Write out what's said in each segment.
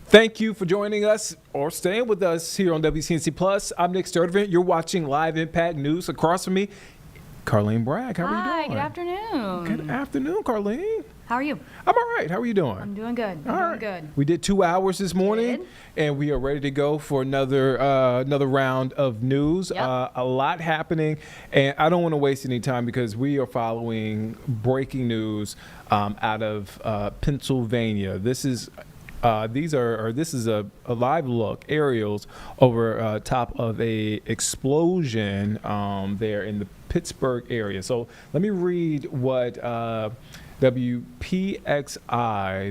Thank you for joining us or staying with us here on WCNC Plus. I'm Nick Sturdivant. You're watching Live Impact News. Across from me, Carlene Bragg. How are you doing? Hi, good afternoon. Good afternoon, Carlene. How are you? I'm all right. How are you doing? I'm doing good. I'm doing good. We did 2 hours this morning, and we are ready to go for another round of news. Yep. A lot happening, and I don't want to waste any time because we are following breaking news out of Pennsylvania. This is a live look, aerials over top of a explosion there in the Pittsburgh area. So let me read what WPXI,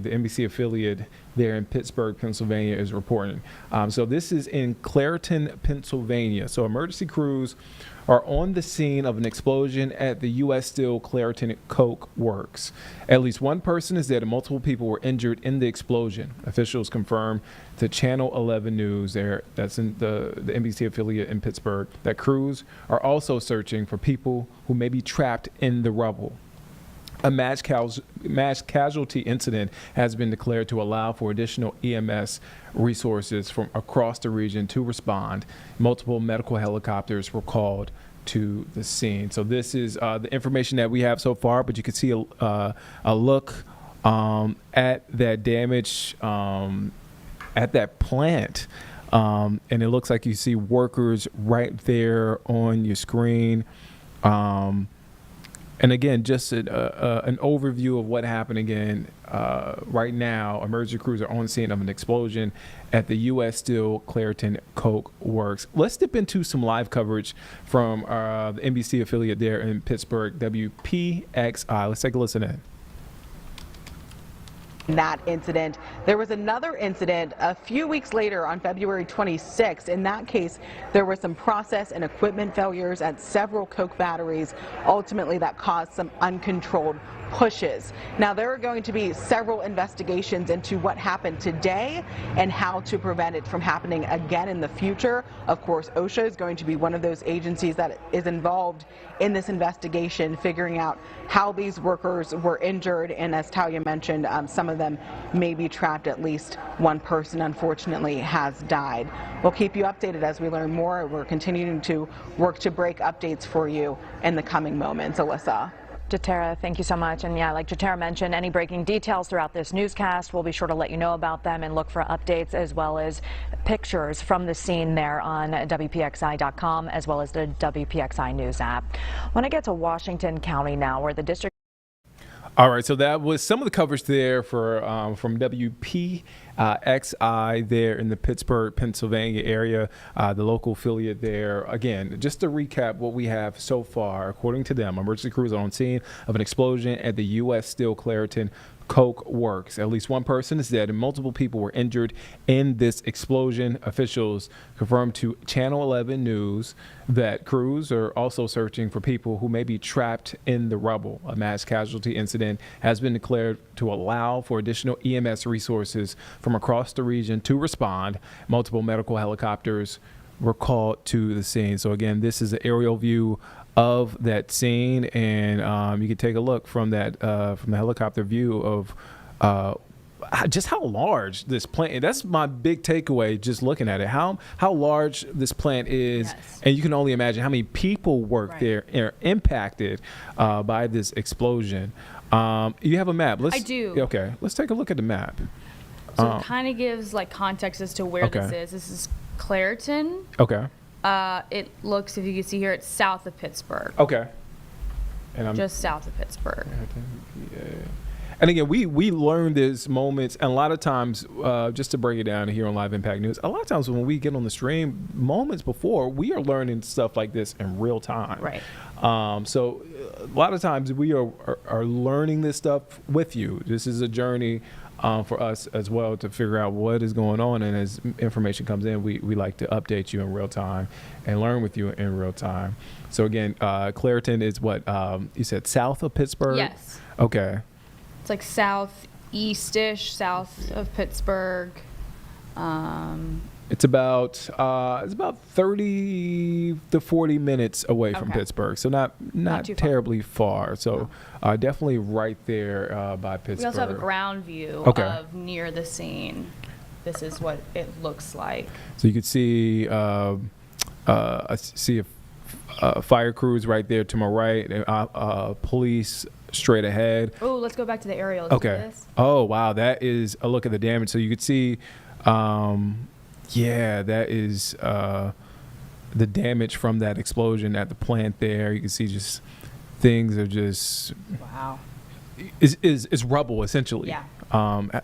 the NBC affiliate there in Pittsburgh, Pennsylvania, is reporting. So this is in Clairton, Pennsylvania. So emergency crews are on the scene of an explosion at the U.S. Steel Clairton Coke Works. At least one person is dead and multiple people were injured in the explosion. Officials confirmed to Channel 11 News there, that's in the NBC affiliate in Pittsburgh, that crews are also searching for people who may be trapped in the rubble. A mass casualty incident has been declared to allow for additional EMS resources from across the region to respond. Multiple medical helicopters were called to the scene. So this is the information that we have so far, but you can see a look at that damage at that plant. And it looks like you see workers right there on your screen. And again, just an overview of what happened again. Right now, emergency crews are on scene of an explosion at the U.S. Steel Clairton Coke Works. Let's dip into some live coverage from the NBC affiliate there in Pittsburgh, WPXI. Let's take a listen in. that incident. There was another incident a few weeks later on February 26th. In that case, there were some process and equipment failures at several coke batteries. Ultimately, that caused some uncontrolled pushes. Now, there are going to be several investigations into what happened today and how to prevent it from happening again in the future. Of course, OSHA is going to be one of those agencies that is involved in this investigation, figuring out how these workers were injured. And as Talia mentioned, some of them may be trapped. At least one person, unfortunately, has died. We'll keep you updated as we learn more. We're continuing to work to break updates for you in the coming moments. Alyssa. Jatera, thank you so much. And yeah, like Jatera mentioned, any breaking details throughout this newscast, we'll be sure to let you know about them and look for updates as well as pictures from the scene there on WPXI.com as well as the WPXI News app. When I get to Washington County now, where the district. All right, so that was some of the coverage there for from WPXI there in the Pittsburgh, Pennsylvania area, the local affiliate there. Again, just to recap what we have so far, according to them, emergency crews are on scene of an explosion at the U.S. Steel Clairton Coke Works. At least one person is dead and multiple people were injured in this explosion. Officials confirmed to Channel 11 News that crews are also searching for people who may be trapped in the rubble. A mass casualty incident has been declared to allow for additional EMS resources from across the region to respond. Multiple medical helicopters were called to the scene. So again, this is an aerial view of that scene, and you can take a look from that from the helicopter view of just how large this plant. That's my big takeaway just looking at it. How large this plant is, yes. And you can only imagine how many people work there are impacted by this explosion. You have a map. I do. Okay, let's take a look at the map. So it kind of gives like context as to where this is. This is Clairton. Okay. It looks, if you can see here, it's south of Pittsburgh. Okay. And I'm just south of Pittsburgh. And again, we learn these moments, and a lot of times, just to break it down here on Live Impact News, a lot of times when we get on the stream, moments before, we are learning stuff like this in real time. Right. So a lot of times we are learning this stuff with you. This is a journey for us as well to figure out what is going on, and as information comes in, we like to update you in real time and learn with you in real time. So again, Clairton is what you said, south of Pittsburgh? Yes. Okay. It's like southeast-ish, south of Pittsburgh. It's about 30 to 40 minutes away from Pittsburgh, so not terribly far. So definitely right there by Pittsburgh. We also have a ground view of near the scene. This is what it looks like. So you could see fire crews right there to my right, police straight ahead. Oh, let's go back to the aerial. Okay. Oh, wow, that is a look at the damage. So you could see. Yeah, that is the damage from that explosion at the plant there. You can see just things are just is rubble essentially. Yeah.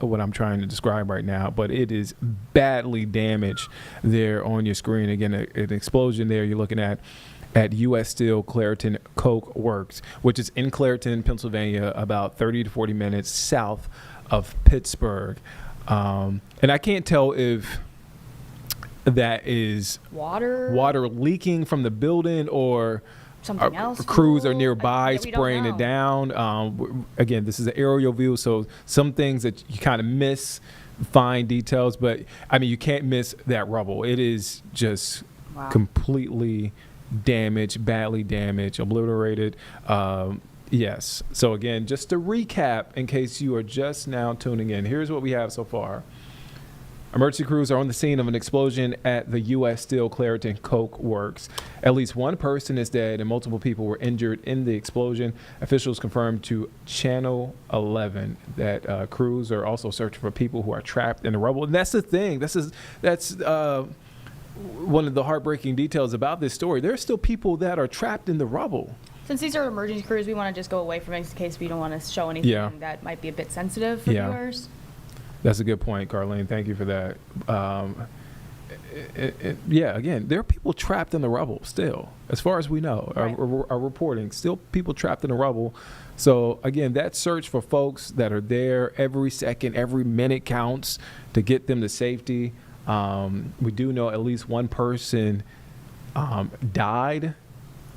What I'm trying to describe right now, but it is badly damaged there on your screen. Again, an explosion there. You're looking at U.S. Steel Clairton Coke Works, which is in Clairton, Pennsylvania, about 30 to 40 minutes south of Pittsburgh. And I can't tell if that is water leaking from the building or something else. Crews are nearby spraying it down. Again, this is an aerial view, so some things that you kind of miss, fine details, but I mean, you can't miss that rubble. It is just completely damaged, badly damaged, obliterated. Yes. So again, just to recap, in case you are just now tuning in, here's what we have so far. Emergency crews are on the scene of an explosion at the U.S. Steel Clairton Coke Works. At least one person is dead and multiple people were injured in the explosion. Officials confirmed to Channel 11 that crews are also searching for people who are trapped in the rubble. And that's the thing. That's one of the heartbreaking details about this story. There are still people that are trapped in the rubble. Since these are emergency crews, we want to just go away from it in case we don't want to show anything that might be a bit sensitive for viewers. That's a good point, Carlene. Thank you for that. yeah, again, there are people trapped in the rubble still, as far as we know. Right. Are reporting still people trapped in the rubble. So again, that search for folks that are there, every second, every minute counts to get them to safety. We do know at least one person died,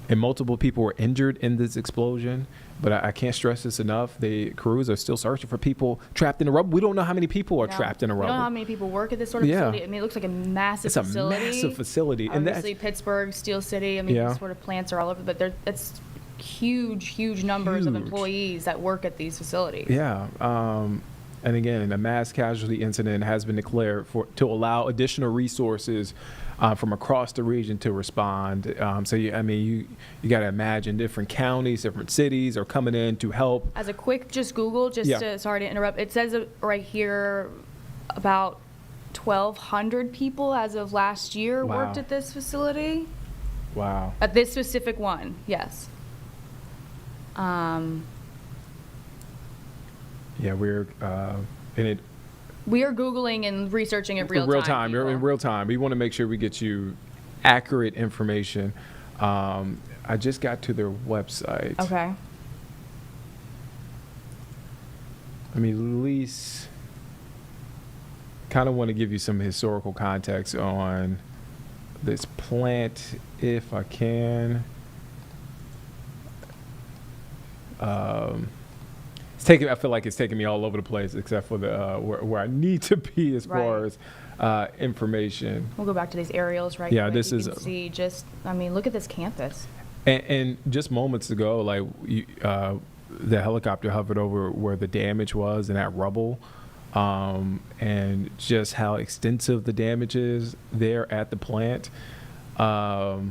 and multiple people were injured in this explosion. But I can't stress this enough. The crews are still searching for people trapped in the rubble. We don't know how many people are trapped in the We rubble. don't know how many people work at this sort of facility. I mean, it looks like a massive It's a facility. massive facility. And Obviously, Pittsburgh, Steel City. I mean, these sort of plants are all over, but that's huge numbers of employees that work at these facilities. Yeah. And again, a mass casualty incident has been declared to allow additional resources from across the region to respond. So, you got to imagine different counties, different cities are coming in to help. As a quick just Google, sorry to interrupt, it says right here about 1,200 people as of last year worked at this facility. Wow. At this specific one, yes. Yeah, we're in it. We are Googling and researching in real time. You're in real time. We want to make sure we get you accurate information. I just got to their website. Okay. I mean, at least kind of want to give you some historical context on this plant, if I can. I feel like it's taking me all over the place, except for the where I need to be as far as information. We'll go back to these aerials right Yeah, quick. this you is. Can see look at this campus. And just moments ago, like the helicopter hovered over where the damage was and that rubble, and just how extensive the damage is there at the plant. All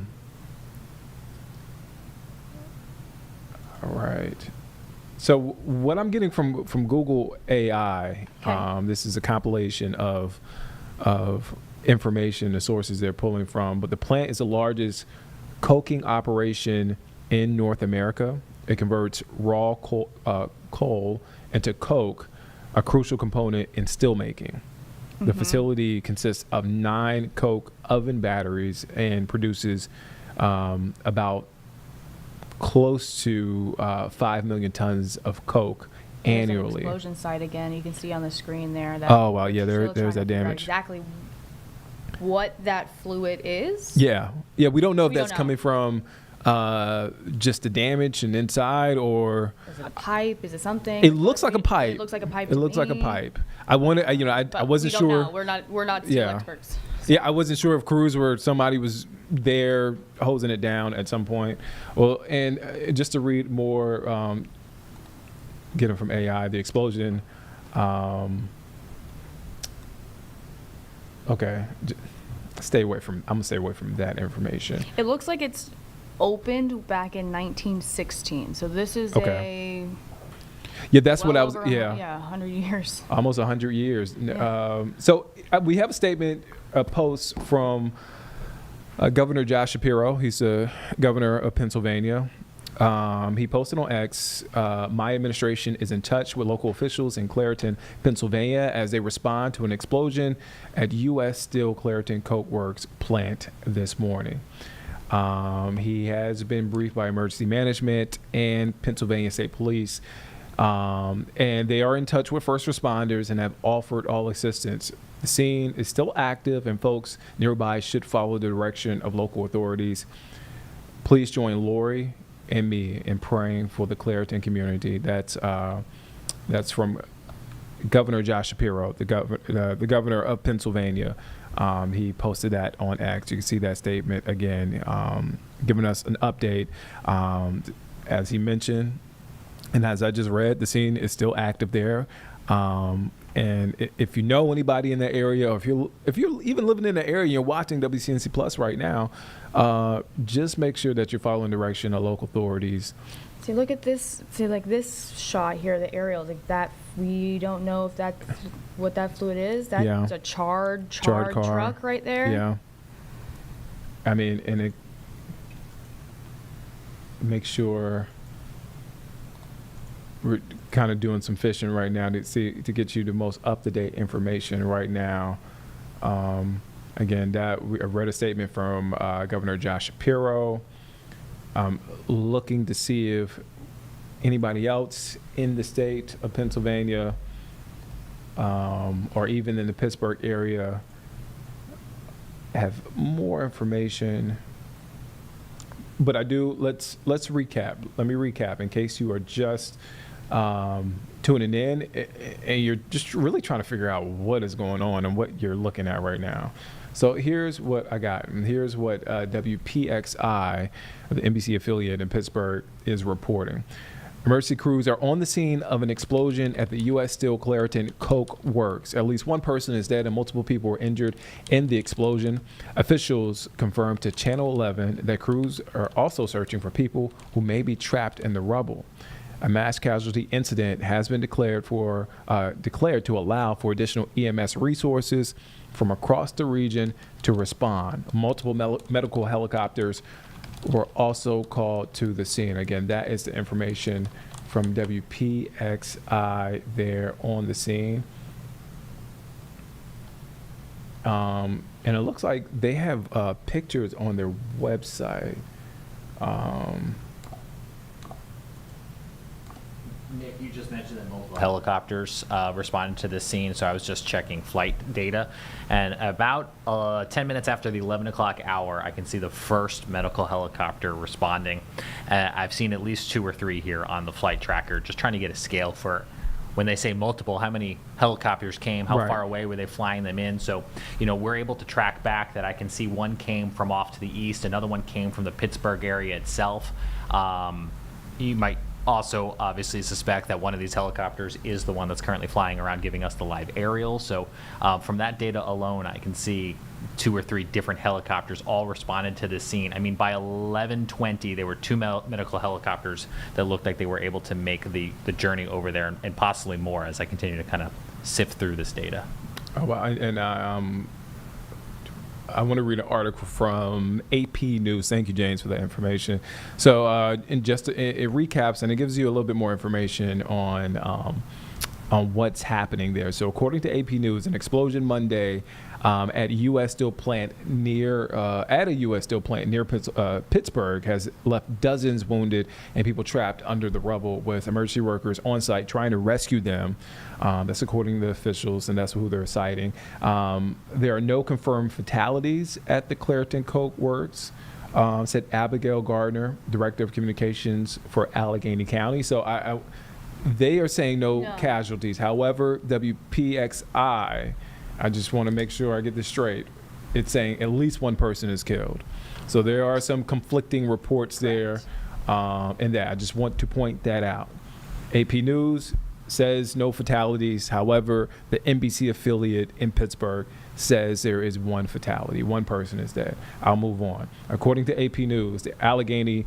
right. So what I'm getting from Google AI, this is a compilation of information, the sources they're pulling from. But the plant is the largest coking operation in North America. It converts raw coal into coke, a crucial component in steelmaking. The facility consists of 9 coke oven batteries and produces about close to 5 million tons of coke annually. There's an explosion site again. You can see on the screen there. There's that damage. Exactly what that fluid is. Yeah. We don't know if that's coming from just the damage and inside, or is it a pipe? Is it something? It looks like a pipe. It looks like a pipe. It looks like a pipe. I wanted, I wasn't we don't sure. know. We're not steel experts. Yeah, I wasn't sure if crews were somebody was there hosing it down at some point. Well, and just to read more, get it from AI, the explosion. Okay, I'm gonna stay away from that information. It looks like it's opened back in 1916. So this is Yeah, that's what I was. 100 years. Almost 100 years. Yeah. So we have a statement, a post from Governor Josh Shapiro. He's the governor of Pennsylvania. He posted on X, my administration is in touch with local officials in Clairton, Pennsylvania, as they respond to an explosion at U.S. Steel Clairton Coke Works plant this morning. He has been briefed by emergency management and Pennsylvania State Police. And they are in touch with first responders and have offered all assistance. The scene is still active, and folks nearby should follow the direction of local authorities. Please join Lori and me in praying for the Clairton community. That's from Governor Josh Shapiro, the governor of Pennsylvania. He posted that on X. You can see that statement again, giving us an update. As he mentioned, and as I just read, the scene is still active there. And if you know anybody in that area, or if you're even living in the area and you're watching WCNC Plus right now, just make sure that you're following direction of local authorities. See, look at this. See, like this shot here, the aerial, like that. We don't know if that's what that fluid is. That's a charred truck right there. Yeah. I mean, and it makes sure. We're kind of doing some fishing right now to get you the most up-to-date information right now. Again, I read a statement from Governor Josh Shapiro looking to see if anybody else in the state of Pennsylvania or even in the Pittsburgh area have more information. But let's recap. Let me recap in case you are just tuning in and you're just really trying to figure out what is going on and what you're looking at right now. So here's what I got, and here's what WPXI, the NBC affiliate in Pittsburgh, is reporting. Emergency crews are on the scene of an explosion at the U.S. Steel Clairton Coke Works. At least one person is dead and multiple people were injured in the explosion. Officials confirmed to Channel 11 that crews are also searching for people who may be trapped in the rubble. A mass casualty incident has been declared to allow for additional EMS resources from across the region to respond. Multiple medical helicopters were also called to the scene. Again, that is the information from WPXI there on the scene. And it looks like they have pictures on their website. Nick, you just mentioned that multiple helicopters responded to this scene, so I was just checking flight data. And about 10 minutes after the 11 o'clock hour, I can see the first medical helicopter responding. I've seen at least 2 or 3 here on the flight tracker, just trying to get a scale for when they say multiple, how many helicopters came, how far away were they flying them in. So, we're able to track back that I can see one came from off to the east, another one came from the Pittsburgh area itself. You might also obviously suspect that one of these helicopters is the one that's currently flying around giving us the live aerial. So from that data alone, I can see 2 or 3 different helicopters all responded to this scene. I mean, by 11:20, there were 2 medical helicopters that looked like they were able to make the journey over there, and possibly more as I continue to kind of sift through this data. Oh, well, and I want to read an article from AP News. Thank you, James, for that information. So, it recaps and it gives you a little bit more information on what's happening there. So, according to AP News, an explosion Monday at a U.S. steel plant near Pittsburgh has left dozens wounded and people trapped under the rubble, with emergency workers on site trying to rescue them. That's according to the officials, and that's who they're citing. There are no confirmed fatalities at the Clairton Coke Works, said Abigail Gardner, Director of Communications for Allegheny County. So they are saying no casualties. However, WPXI, I just want to make sure I get this straight, it's saying at least one person is killed. So there are some conflicting reports there, and that I just want to point that out. AP News says no fatalities. However, the NBC affiliate in Pittsburgh says there is one fatality. One person is dead. I'll move on. According to AP News, the Allegheny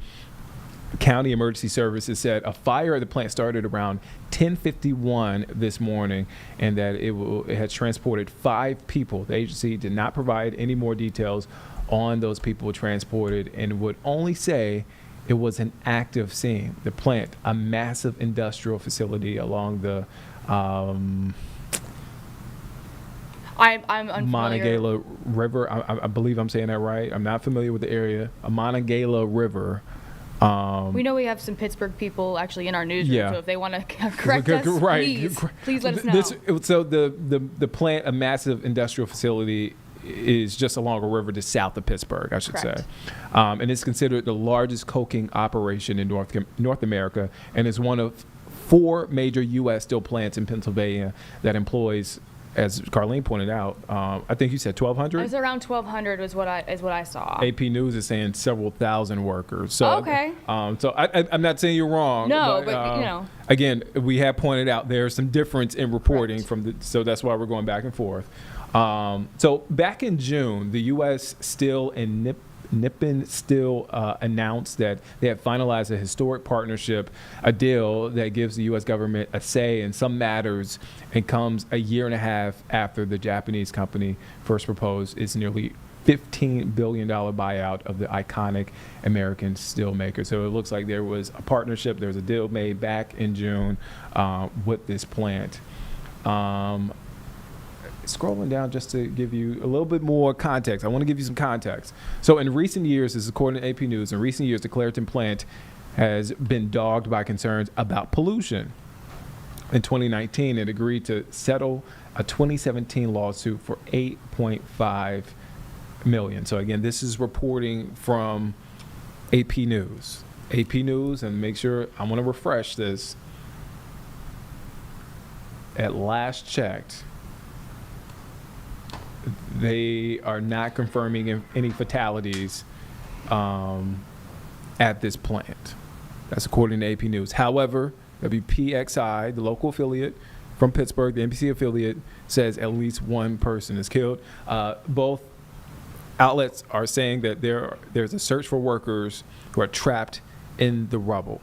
County Emergency Services said a fire at the plant started around 10:51 this morning, and that it had transported 5 people. The agency did not provide any more details on those people transported and would only say it was an active scene. The plant, a massive industrial facility along the I'm unfamiliar. Monongahela River. I believe I'm saying that right. I'm not familiar with the area. A Monongahela River. We know we have some Pittsburgh people actually in our newsroom, Yeah. so if they want to correct us, please let us know. So the plant, a massive industrial facility, is just along a river just south of Pittsburgh, I should Correct. say. And it's considered the largest coking operation in North America, and is one of 4 major U.S. steel plants in Pennsylvania that employs, as Carlene pointed out, I think you said 1,200? It was around 1,200 is what I saw. AP News is saying several thousand workers. So, Okay. So I'm not saying you're wrong. No, but, Again, we have pointed out there's some difference in reporting Correct. so that's why we're going back and forth. So back in June, the U.S. Steel and Nippon Steel announced that they had finalized a historic partnership, a deal that gives the U.S. government a say in some matters, and comes a year and a half after the Japanese company first proposed its nearly $15 billion buyout of the iconic American steelmaker. So it looks like there was a partnership, there was a deal made back in June with this plant. scrolling down just to give you a little bit more context. I want to give you some context. So in recent years, this is according to AP News, in recent years, the Clairton plant has been dogged by concerns about pollution. In 2019, it agreed to settle a 2017 lawsuit for $8.5 million. So again, this is reporting from AP News. AP News, and make sure, I want to refresh this. At last checked, they are not confirming any fatalities at this plant. That's according to AP News. However, WPXI, the local affiliate from Pittsburgh, the NBC affiliate, says at least one person is killed. Both outlets are saying that there's a search for workers who are trapped in the rubble.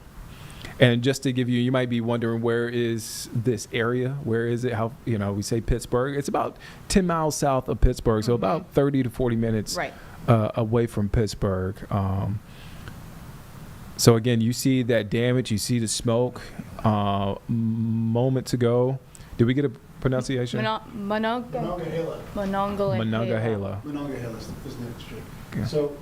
And just to give you, you might be wondering, where is this area? Where is it? How, we say Pittsburgh. It's about 10 miles south of Pittsburgh, so about 30 to 40 minutes away from Pittsburgh. So again, you see that damage, you see the smoke. Moments ago, did we get a pronunciation? Monongahela. Monongahela. Monongahela is the name of the street. Yeah. So,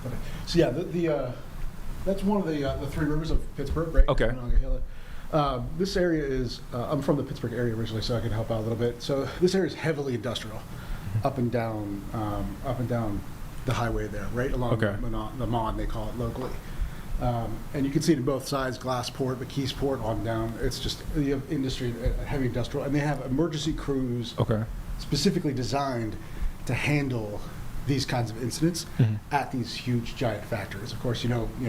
okay. So yeah, that's one of the three rivers of Pittsburgh, right? Okay. Monongahela. This area is, I'm from the Pittsburgh area originally, so I can help out a little bit. So this area is heavily industrial, up and down the highway there, right along the Mon, they call it locally. And you can see it on both sides, Glassport, McKeesport, on down. It's just the industry, heavy industrial, and they have emergency crews specifically designed to handle these kinds of incidents at these huge giant factories. Of course,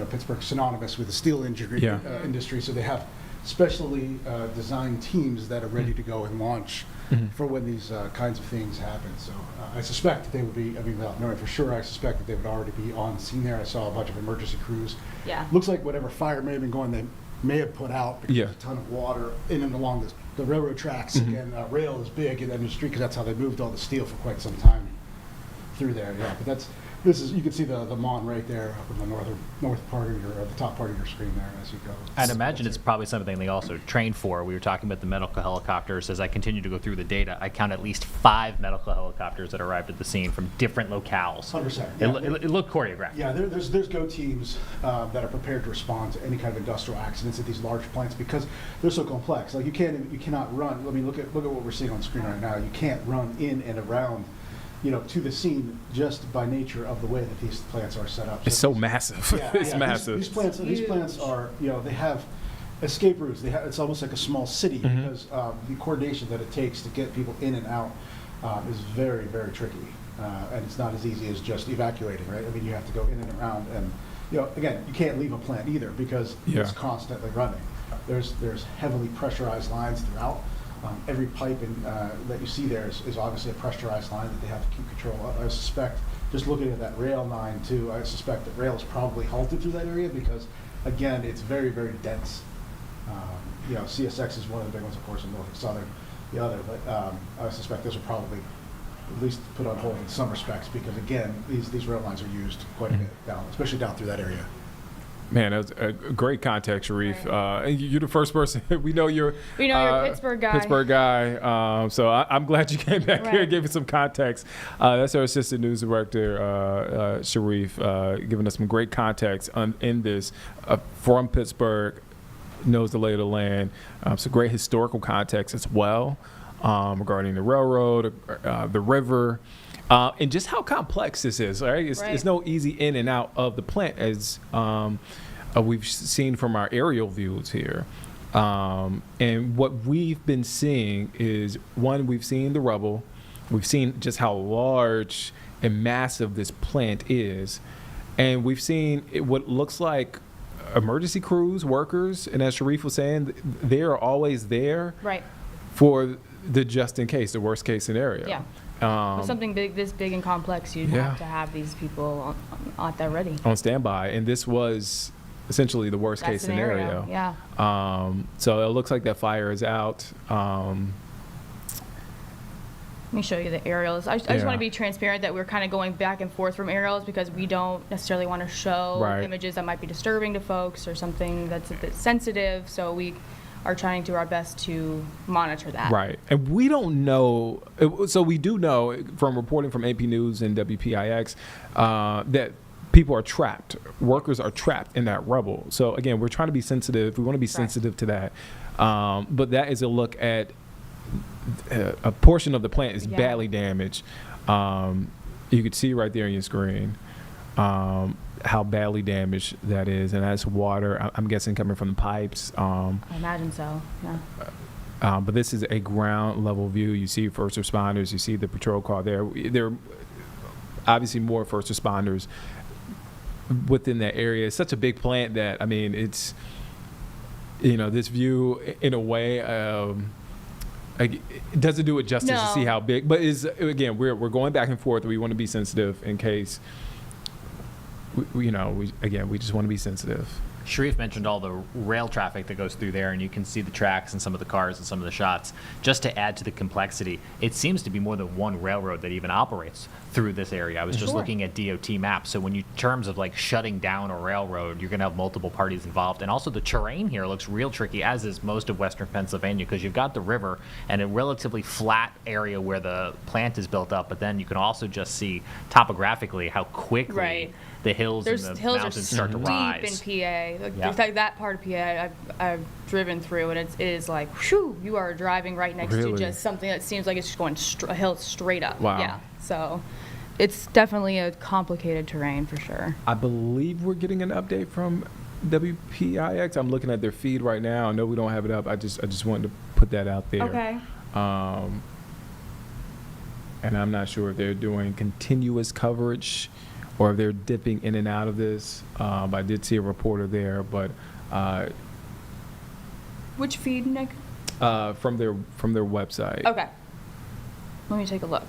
Pittsburgh's synonymous with the steel industry, so they have specially designed teams that are ready to go and launch for when these kinds of things happen. So I suspect that they would be, without knowing for sure, I suspect that they would already be on scene there. I saw a bunch of emergency crews. Yeah. Looks like whatever fire may have been going, they may have put out because there's a ton of water in and along the railroad tracks. Again, rail is big in the industry because that's how they moved all the steel for quite some time through there. Yeah, but you can see the Mon right there up in the north part of the top part of your screen there as you go. I'd imagine it's probably something they also train for. We were talking about the medical helicopters. As I continue to go through the data, I count at least 5 medical helicopters that arrived at the scene from different locales. 100%. Yeah. It looked choreographed. Yeah, there's go teams that are prepared to respond to any kind of industrial accidents at these large plants because they're so complex. Like you cannot run. I mean, look at what we're seeing on screen right now. You can't run in and around, to the scene just by nature of the way that these plants are set up. It's so massive. Yeah, It's massive. These plants are, they have escape routes. It's almost like a small city because the coordination that it takes to get people in and out is very, very tricky. And it's not as easy as just evacuating, right? I mean, you have to go in and around and, again, you can't leave a plant either because it's constantly running. There's heavily pressurized lines throughout. Every pipe that you see there is obviously a pressurized line that they have to keep control of. I suspect, just looking at that rail line too, I suspect that rail is probably halted through that area because, again, it's very, very dense. CSX is one of the big ones, of course, and Norfolk Southern the other, but I suspect those are probably at least put on hold in some respects because, again, these rail lines are used quite a bit down, especially down through that area. Man, that was a great context, Sharif. You're the first person. We know you're a Pittsburgh guy. Pittsburgh guy. So I'm glad you came back here and gave us some context. That's our assistant news director, Sharif, giving us some great context in this from Pittsburgh, knows the lay of the land. Some great historical context as well regarding the railroad, the river. And just how complex this is, right? It's no easy in and out of the plant as we've seen from our aerial views here. And what we've been seeing is, one, we've seen the rubble. We've seen just how large and massive this plant is. And we've seen what looks like emergency crews, workers, and as Sharif was saying, they are always there for the just in case, the worst case scenario. Yeah. With something this big and complex, you'd have to have these people on that ready. On standby. And this was essentially the worst case scenario. Yeah. So it looks like that fire is out. Let me show you the aerials. I just want to be transparent that we're kind of going back and forth from aerials because we don't necessarily want to show images that might be disturbing to folks or something that's a bit sensitive. So we are trying to do our best to monitor that. Right. And we don't know, so we do know from reporting from AP News and WPIX that people are trapped. Workers are trapped in that rubble. So again, we're trying to be sensitive. We want to be sensitive to that. But that is a look at a portion of the plant is badly damaged. You could see right there on your screen how badly damaged that is, and that's water. I'm guessing coming from the pipes. I imagine so. Yeah. But this is a ground level view. You see first responders. You see the patrol car there. There are obviously more first responders within that area. It's such a big plant that, I mean, it's, this view in a way. It doesn't do it justice to see how big, but again, we're going back and forth. We want to be sensitive in case, we just want to be sensitive. Sharif mentioned all the rail traffic that goes through there, and you can see the tracks and some of the cars and some of the shots. Just to add to the complexity, it seems to be more than one railroad that even operates through this area. I was just looking at DOT maps. So when you, in terms of like shutting down a railroad, you're going to have multiple parties involved. And also the terrain here looks real tricky, as is most of Western Pennsylvania, because you've got the river and a relatively flat area where the plant is built up. But then you can also just see topographically how quickly the hills and the mountains start to rise. Deep in PA. Like that part of PA I've driven through, and it is like, whew, you are driving right next to just something that seems like it's just going a hill straight up. Wow. Yeah. So it's definitely a complicated terrain for sure. I believe we're getting an update from WPIX. I'm looking at their feed right now. I know we don't have it up. I just wanted to put that out there. Okay. And I'm not sure if they're doing continuous coverage or if they're dipping in and out of this. I did see a reporter there, but which feed, Nick? from their website. Okay. Let me take a look.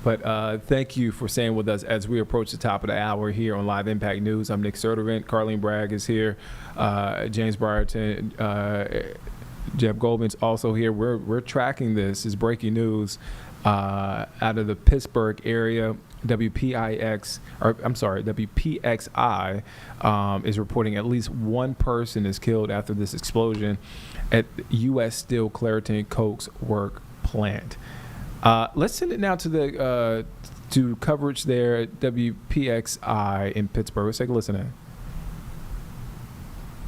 But thank you for staying with us as we approach the top of the hour here on Live Impact News. I'm Nick Serdervant. Carlene Bragg is here. James Brierton, Jeb Goldman's also here. We're tracking this. It's breaking news out of the Pittsburgh area. WPIX is reporting at least one person is killed after this explosion at U.S. Steel Clairton Coke's work plant. Let's send it now to the to coverage there at WPXI in Pittsburgh. Let's take a listen in.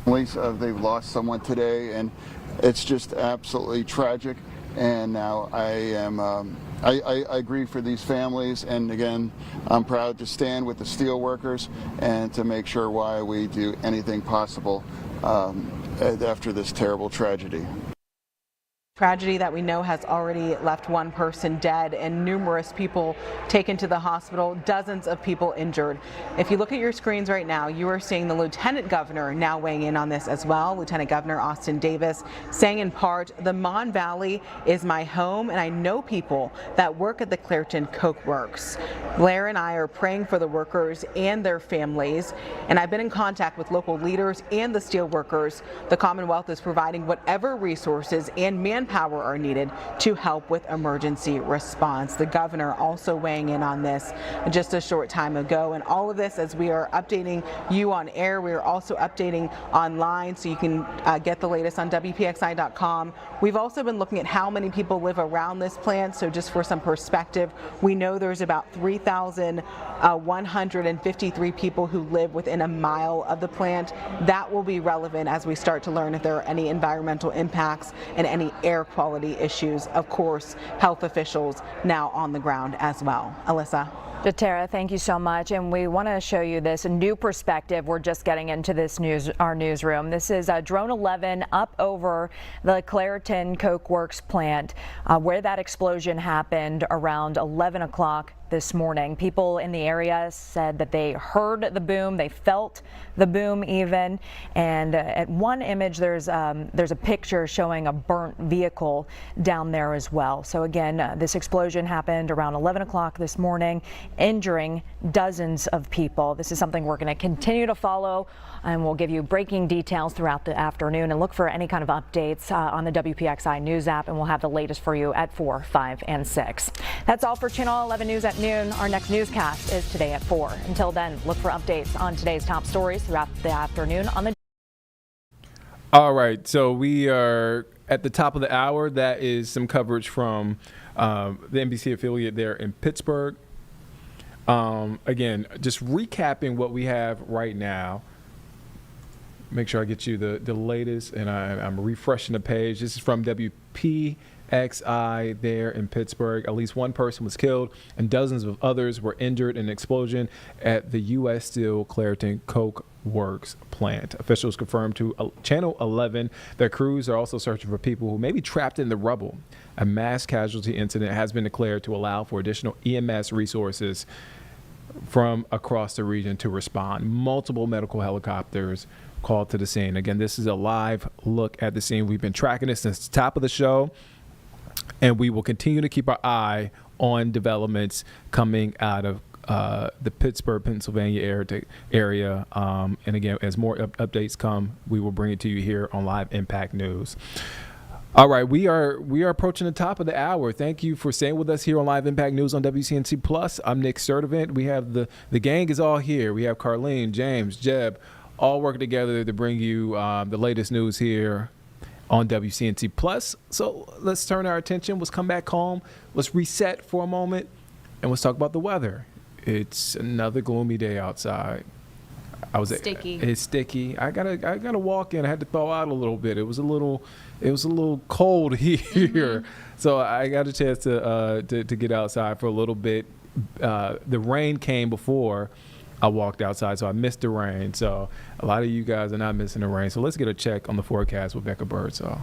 Police, they've lost someone today, and it's just absolutely tragic. And now I grieve for these families, and again, I'm proud to stand with the steel workers and to make sure why we do anything possible after this terrible tragedy. Tragedy that we know has already left one person dead and numerous people taken to the hospital, dozens of people injured. If you look at your screens right now, you are seeing the Lieutenant Governor now weighing in on this as well. Lieutenant Governor Austin Davis saying in part, the Mon Valley is my home and I know people that work at the Clairton Coke Works. Blair and I are praying for the workers and their families, and I've been in contact with local leaders and the steel workers. The Commonwealth is providing whatever resources and manpower are needed to help with emergency response. The governor also weighing in on this just a short time ago, and all of this as we are updating you on air. We are also updating online, so you can get the latest on WPXI.com. We've also been looking at how many people live around this plant, so just for some perspective, we know there's about 3,153 people who live within a mile of the plant. That will be relevant as we start to learn if there are any environmental impacts and any air quality issues. Of course, health officials now on the ground as well. Alyssa. Tara, thank you so much. And we want to show you this new perspective. We're just getting into this our newsroom. This is Drone 11 up over the Clairton Coke Works plant where that explosion happened around 11 o'clock this morning. People in the area said that they heard the boom, they felt the boom even, and at one image there's a picture showing a burnt vehicle down there as well. So again, this explosion happened around 11 o'clock this morning, injuring dozens of people. This is something we're going to continue to follow, and we'll give you breaking details throughout the afternoon, and look for any kind of updates on the WPXI News app, and we'll have the latest for you at 4, 5, and 6. That's all for Channel 11 News at noon. Our next newscast is today at 4. Until then, look for updates on today's top stories throughout the afternoon on the All right, so we are at the top of the hour. That is some coverage from the NBC affiliate there in Pittsburgh. Again, just recapping what we have right now. Make sure I get you the latest, and I'm refreshing the page. This is from WPXI there in Pittsburgh. At least one person was killed, and dozens of others were injured in an explosion at the U.S. Steel Clairton Coke Works plant. Officials confirmed to Channel 11 that crews are also searching for people who may be trapped in the rubble. A mass casualty incident has been declared to allow for additional EMS resources from across the region to respond. Multiple medical helicopters called to the scene. Again, this is a live look at the scene. We've been tracking this since the top of the show, and we will continue to keep our eye on developments coming out of the Pittsburgh, Pennsylvania area. And again, as more updates come, we will bring it to you here on Live Impact News. All right, we are approaching the top of the hour. Thank you for staying with us here on Live Impact News on WCNC Plus. I'm Nick Sturdivant. We have the gang is all here. We have Carlene, James, Jeb, all working together to bring you the latest news here on WCNC Plus. So let's turn our attention. Let's come back home. Let's reset for a moment, and let's talk about the weather. It's another gloomy day outside. Sticky. It's sticky. I gotta walk in. I had to thaw out a little bit. It was a little cold here, mm-hmm. So I got a chance to get outside for a little bit. The rain came before I walked outside, so I missed the rain. So a lot of you guys are not missing the rain. So let's get a check on the forecast with Becca Birdsall.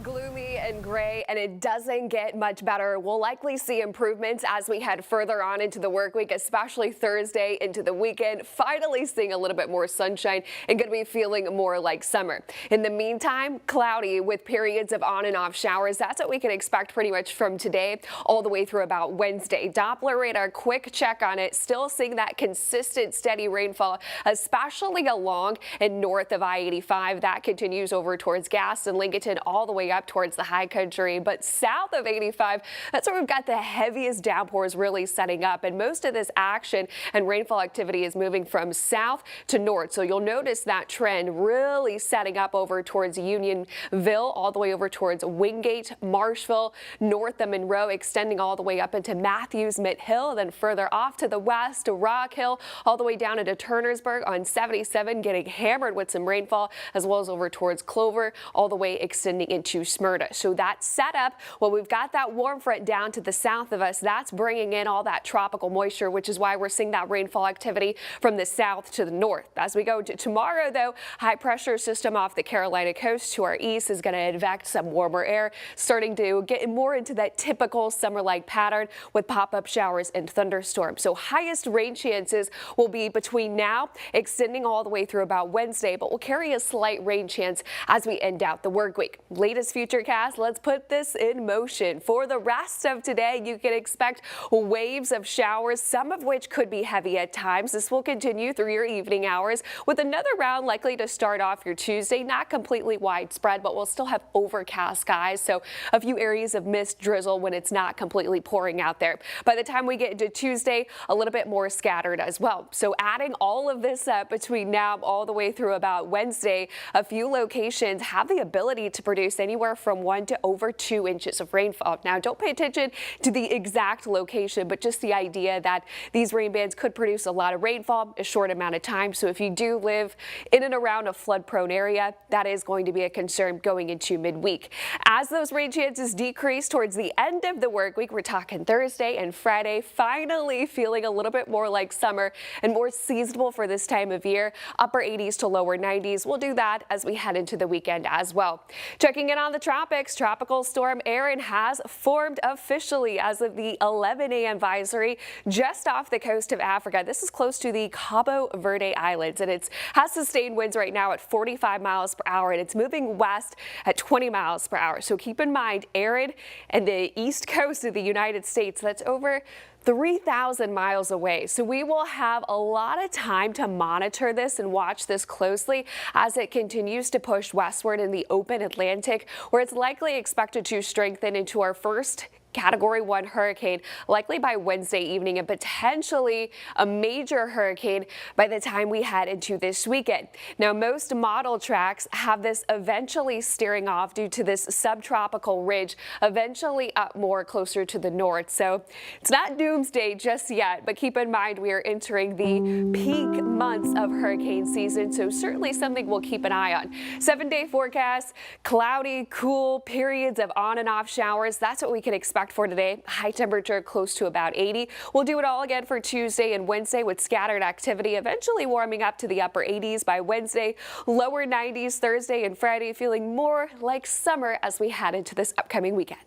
Gloomy and gray, and it doesn't get much better. We'll likely see improvements as we head further on into the work week, especially Thursday into the weekend. Finally seeing a little bit more sunshine and going to be feeling more like summer. In the meantime, cloudy with periods of on and off showers. That's what we can expect pretty much from today all the way through about Wednesday. Doppler radar, quick check on it. Still seeing that consistent steady rainfall, especially along and north of I-85. That continues over towards Gaston, Lincoln, all the way up towards the high country, but south of 85, that's where we've got the heaviest downpours really setting up, and most of this action and rainfall activity is moving from south to north. So you'll notice that trend really setting up over towards Unionville, all the way over towards Wingate, Marshville, north of Monroe, extending all the way up into Matthews, Mitt Hill, then further off to the west to Rock Hill, all the way down into Turnersburg on 77, getting hammered with some rainfall, as well as over towards Clover, all the way extending into Smyrna. So that's set up. Well, we've got that warm front down to the south of us. That's bringing in all that tropical moisture, which is why we're seeing that rainfall activity from the south to the north. As we go to tomorrow, though, high pressure system off the Carolina coast to our east is going to advect some warmer air, starting to get more into that typical summer-like pattern with pop-up showers and thunderstorms. So highest rain chances will be between now, extending all the way through about Wednesday, but we'll carry a slight rain chance as we end out the work week. Latest futurecast, let's put this in motion. For the rest of today, you can expect waves of showers, some of which could be heavy at times. This will continue through your evening hours, with another round likely to start off your Tuesday. Not completely widespread, but we'll still have overcast skies, so a few areas of mist drizzle when it's not completely pouring out there. By the time we get into Tuesday, a little bit more scattered as well. So adding all of this up between now all the way through about Wednesday, a few locations have the ability to produce anywhere from 1 to over 2 inches of rainfall. Now, don't pay attention to the exact location, but just the idea that these rain bands could produce a lot of rainfall in a short amount of time. So if you do live in and around a flood-prone area, that is going to be a concern going into midweek. As those rain chances decrease towards the end of the work week, we're talking Thursday and Friday, finally feeling a little bit more like summer and more seasonable for this time of year. Upper 80s to lower 90s. We'll do that as we head into the weekend as well. Checking in on the tropics, Tropical Storm Erin has formed officially as of the 11 a.m. advisory just off the coast of Africa. This is close to the Cabo Verde Islands, and it has sustained winds right now at 45 miles per hour, and it's moving west at 20 miles per hour. So keep in mind, Erin and the east coast of the United States, that's over 3,000 miles away. So we will have a lot of time to monitor this and watch this closely as it continues to push westward in the open Atlantic, where it's likely expected to strengthen into our first Category 1 hurricane likely by Wednesday evening, and potentially a major hurricane by the time we head into this weekend. Now, most model tracks have this eventually steering off due to this subtropical ridge eventually up more closer to the north. So it's not doomsday just yet, but keep in mind we are entering the peak months of hurricane season, so certainly something we'll keep an eye on. 7-day forecast, cloudy, cool, periods of on and off showers. That's what we can expect for today. High temperature close to about 80. We'll do it all again for Tuesday and Wednesday with scattered activity, eventually warming up to the upper 80s by Wednesday, lower 90s Thursday and Friday, feeling more like summer as we head into this upcoming weekend.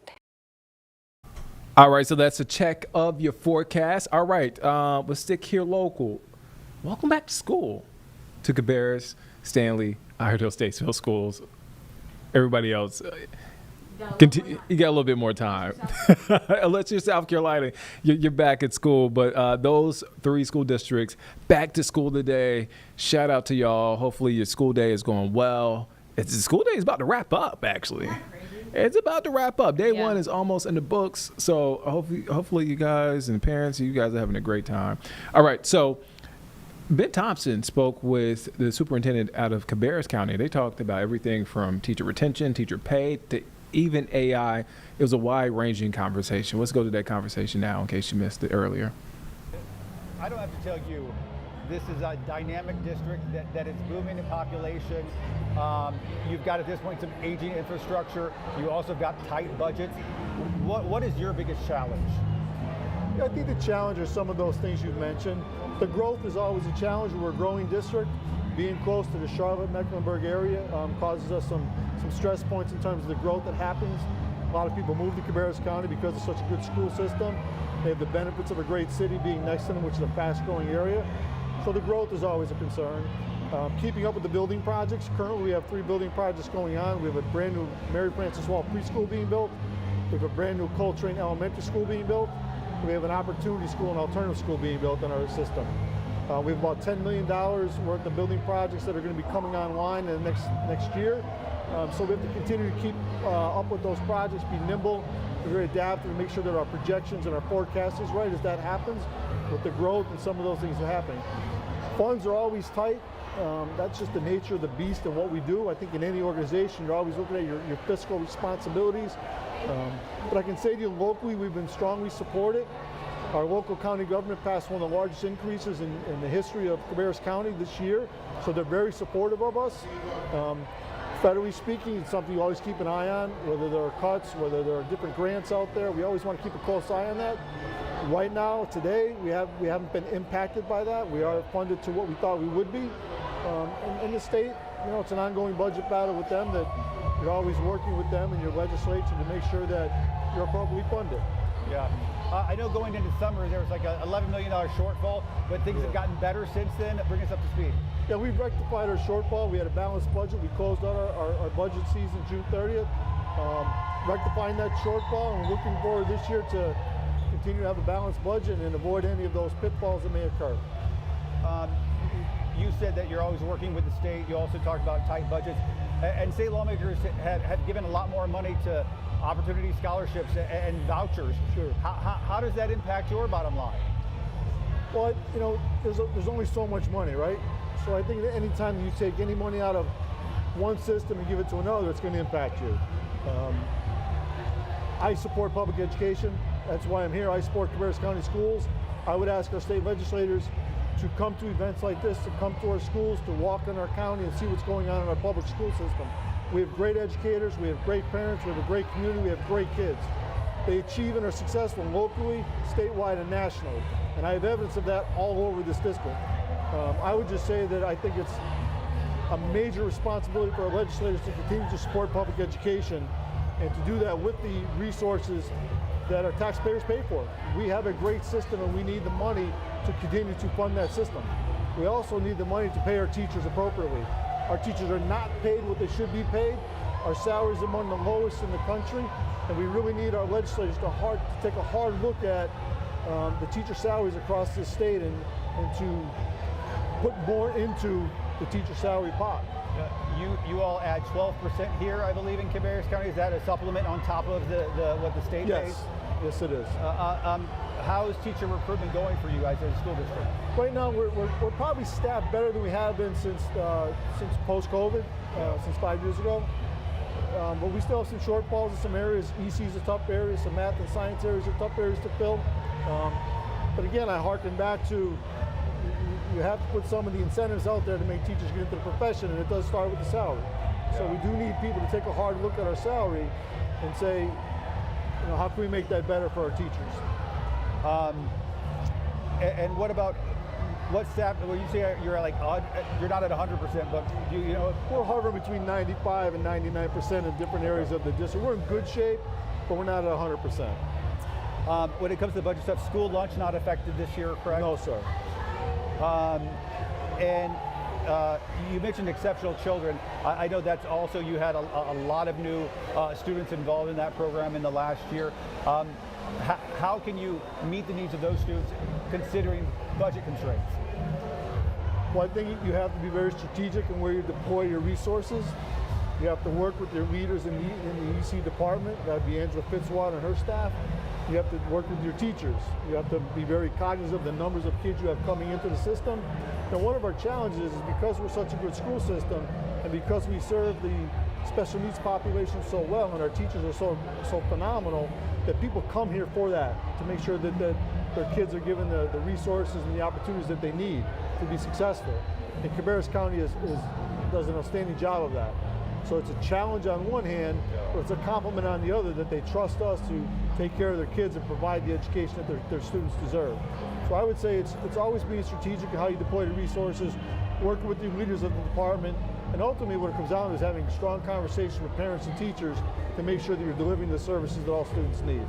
All right, so that's a check of your forecast. All right, let's stick here local. Welcome back to school to Cabarrus, Stanley, Iredell, Statesville schools. Everybody else, you got a little bit more time. Unless you're South Carolina, you're back at school. But those 3 school districts back to school today. Shout out to y'all. Hopefully your school day is going well. The school day is about to wrap up, actually. It's about to wrap up. Day 1 is almost in the books. So hopefully you guys and parents, you guys are having a great time. All right, so Ben Thompson spoke with the superintendent out of Cabarrus County. They talked about everything from teacher retention, teacher pay, to even AI. It was a wide-ranging conversation. Let's go to that conversation now in case you missed it earlier. I don't have to tell you, this is a dynamic district that is booming in population. You've got at this point some aging infrastructure. You also have got tight budgets. What is your biggest challenge? Yeah, I think the challenge are some of those things you've mentioned. The growth is always a challenge. We're a growing district. Being close to the Charlotte-Mecklenburg area causes us some stress points in terms of the growth that happens. A lot of people move to Cabarrus County because of such a good school system. They have the benefits of a great city being next to them, which is a fast-growing area. So the growth is always a concern. Keeping up with the building projects. Currently, we have 3 building projects going on. We have a brand new Mary Frances Wall preschool being built. We have a brand new Coltrane Elementary School being built. We have an opportunity school and alternative school being built in our system. We have about $10 million worth of building projects that are going to be coming online in the next year. So we have to continue to keep up with those projects, be nimble, be very adaptive, and make sure that our projections and our forecast is right as that happens with the growth and some of those things that are happening. Funds are always tight. That's just the nature of the beast and what we do. I think in any organization, you're always looking at your fiscal responsibilities. But I can say to you locally, we've been strongly supported. Our local county government passed one of the largest increases in the history of Cabarrus County this year, so they're very supportive of us. Federally speaking, it's something you always keep an eye on, whether there are cuts, whether there are different grants out there. We always want to keep a close eye on that. Right now, today, we haven't been impacted by that. We are funded to what we thought we would be. In the state, it's an ongoing budget battle with them that you're always working with them and your legislature to make sure that you're appropriately funded. Yeah. I know going into summer there was like a $11 million shortfall, but things have gotten better since then. Bring us up to speed. Yeah, we've rectified our shortfall. We had a balanced budget. We closed out our budget season June 30th, rectifying that shortfall, and we're looking forward this year to continue to have a balanced budget and avoid any of those pitfalls that may occur. You said that you're always working with the state. You also talked about tight budgets, and state lawmakers have given a lot more money to opportunity scholarships and vouchers. Sure. How does that impact your bottom line? Well, there's only so much money, right? So I think that any time you take any money out of one system and give it to another, it's going to impact you. I support public education. That's why I'm here. I support Cabarrus County schools. I would ask our state legislators to come to events like this, to come to our schools, to walk in our county and see what's going on in our public school system. We have great educators, we have great parents, we have a great community, we have great kids. They achieve and are successful locally, statewide, and nationally. And I have evidence of that all over this district. I would just say that I think it's a major responsibility for our legislators to continue to support public education and to do that with the resources that our taxpayers pay for. We have a great system and we need the money to continue to fund that system. We also need the money to pay our teachers appropriately. Our teachers are not paid what they should be paid. Our salaries are among the lowest in the country, and we really need our legislators to take a hard look at the teacher salaries across this state and to put more into the teacher salary pot. You all add 12% here, I believe, in Cabarrus County. Is that a supplement on top of what the state pays? Yes, it is. How is teacher recruitment going for you guys as a school district? Right now, we're probably staffed better than we have been since post-COVID, since 5 years ago. But we still have some shortfalls in some areas. EC is a tough area. Some math and science areas are tough areas to fill. But again, I harken back to you have to put some of the incentives out there to make teachers get into the profession, and it does start with the salary. So we do need people to take a hard look at our salary and say, how can we make that better for our teachers? And what about what staff? Well, you say you're like you're not at 100%, but we're hovering between 95 and 99% in different areas of the district. We're in good shape, but we're not at 100%. When it comes to the budget stuff, school lunch not affected this year, correct? No, sir. And you mentioned exceptional children. I know that's also, you had a lot of new students involved in that program in the last year. How can you meet the needs of those students considering budget constraints? Well, I think you have to be very strategic in where you deploy your resources. You have to work with your leaders in the EC department. That would be Angela Fitzwater and her staff. You have to work with your teachers. You have to be very cognizant of the numbers of kids you have coming into the system. And one of our challenges is because we're such a good school system and because we serve the special needs population so well and our teachers are so phenomenal that people come here for that, to make sure that their kids are given the resources and the opportunities that they need to be successful. And Cabarrus County does an outstanding job of that. So it's a challenge on one hand, but it's a compliment on the other that they trust us to take care of their kids and provide the education that their students deserve. So I would say it's always being strategic in how you deploy the resources, working with the leaders of the department, and ultimately what it comes down to is having strong conversations with parents and teachers to make sure that you're delivering the services that all students need.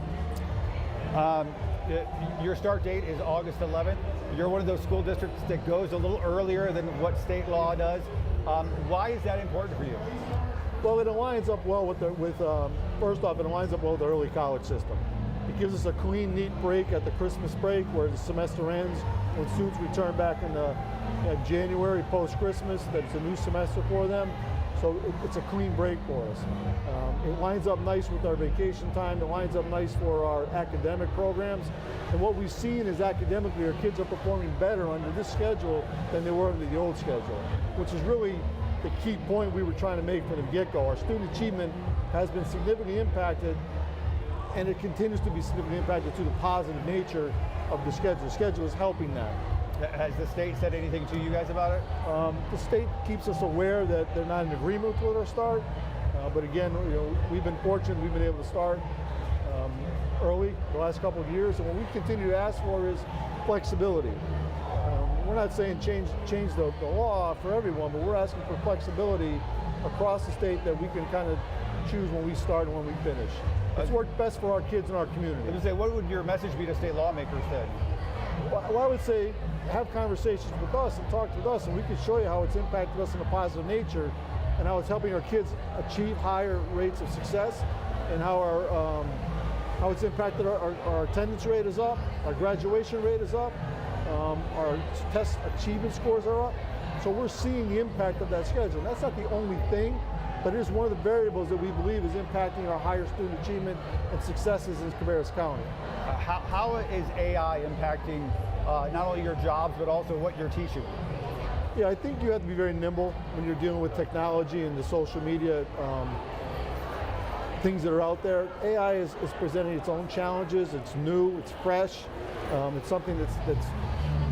Your start date is August 11th. You're one of those school districts that goes a little earlier than what state law does. Why is that important for you? Well, it aligns up well first off, it aligns up well with the early college system. It gives us a clean, neat break at the Christmas break where the semester ends. When students return back in January post-Christmas, that's a new semester for them. So it's a clean break for us. It lines up nice with our vacation time. It lines up nice for our academic programs. And what we've seen is academically our kids are performing better under this schedule than they were under the old schedule, which is really the key point we were trying to make from the get-go. Our student achievement has been significantly impacted, and it continues to be significantly impacted to the positive nature of the schedule. The schedule is helping that. Has the state said anything to you guys about it? The state keeps us aware that they're not in agreement with our start, but again, we've been fortunate. We've been able to start early the last couple of years, and what we continue to ask for is flexibility. We're not saying change the law for everyone, but we're asking for flexibility across the state that we can kind of choose when we start and when we finish. It's worked best for our kids and our community. I was say, what would your message be to state lawmakers then? Well, I would say have conversations with us and talk with us, and we can show you how it's impacted us in a positive nature and how it's helping our kids achieve higher rates of success, and how it's impacted our attendance rate is up, our graduation rate is up, our test achievement scores are up. So we're seeing the impact of that schedule. And that's not the only thing, but it is one of the variables that we believe is impacting our higher student achievement and successes in Cabarrus County. How is AI impacting not only your jobs, but also what you're teaching? Yeah, I think you have to be very nimble when you're dealing with technology and the social media things that are out there. AI is presenting its own challenges. It's new, it's fresh. It's something that's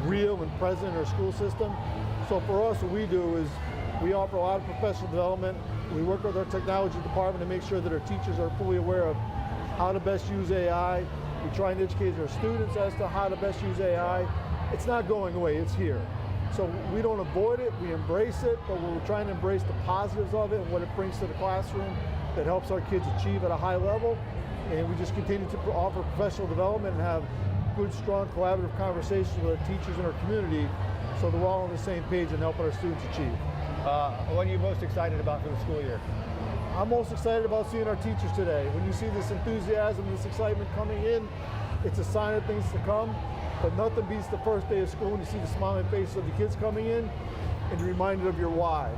real and present in our school system. So for us, what we do is we offer a lot of professional development. We work with our technology department to make sure that our teachers are fully aware of how to best use AI. We try and educate our students as to how to best use AI. It's not going away, it's here. So we don't avoid it, we embrace it, but we're trying to embrace the positives of it and what it brings to the classroom that helps our kids achieve at a high level. And we just continue to offer professional development and have good, strong, collaborative conversations with our teachers and our community so that we're all on the same page and helping our students achieve. What are you most excited about for the school year? I'm most excited about seeing our teachers today. When you see this enthusiasm, this excitement coming in, it's a sign of things to come. But nothing beats the first day of school when you see the smiling faces of the kids coming in and you're reminded of your why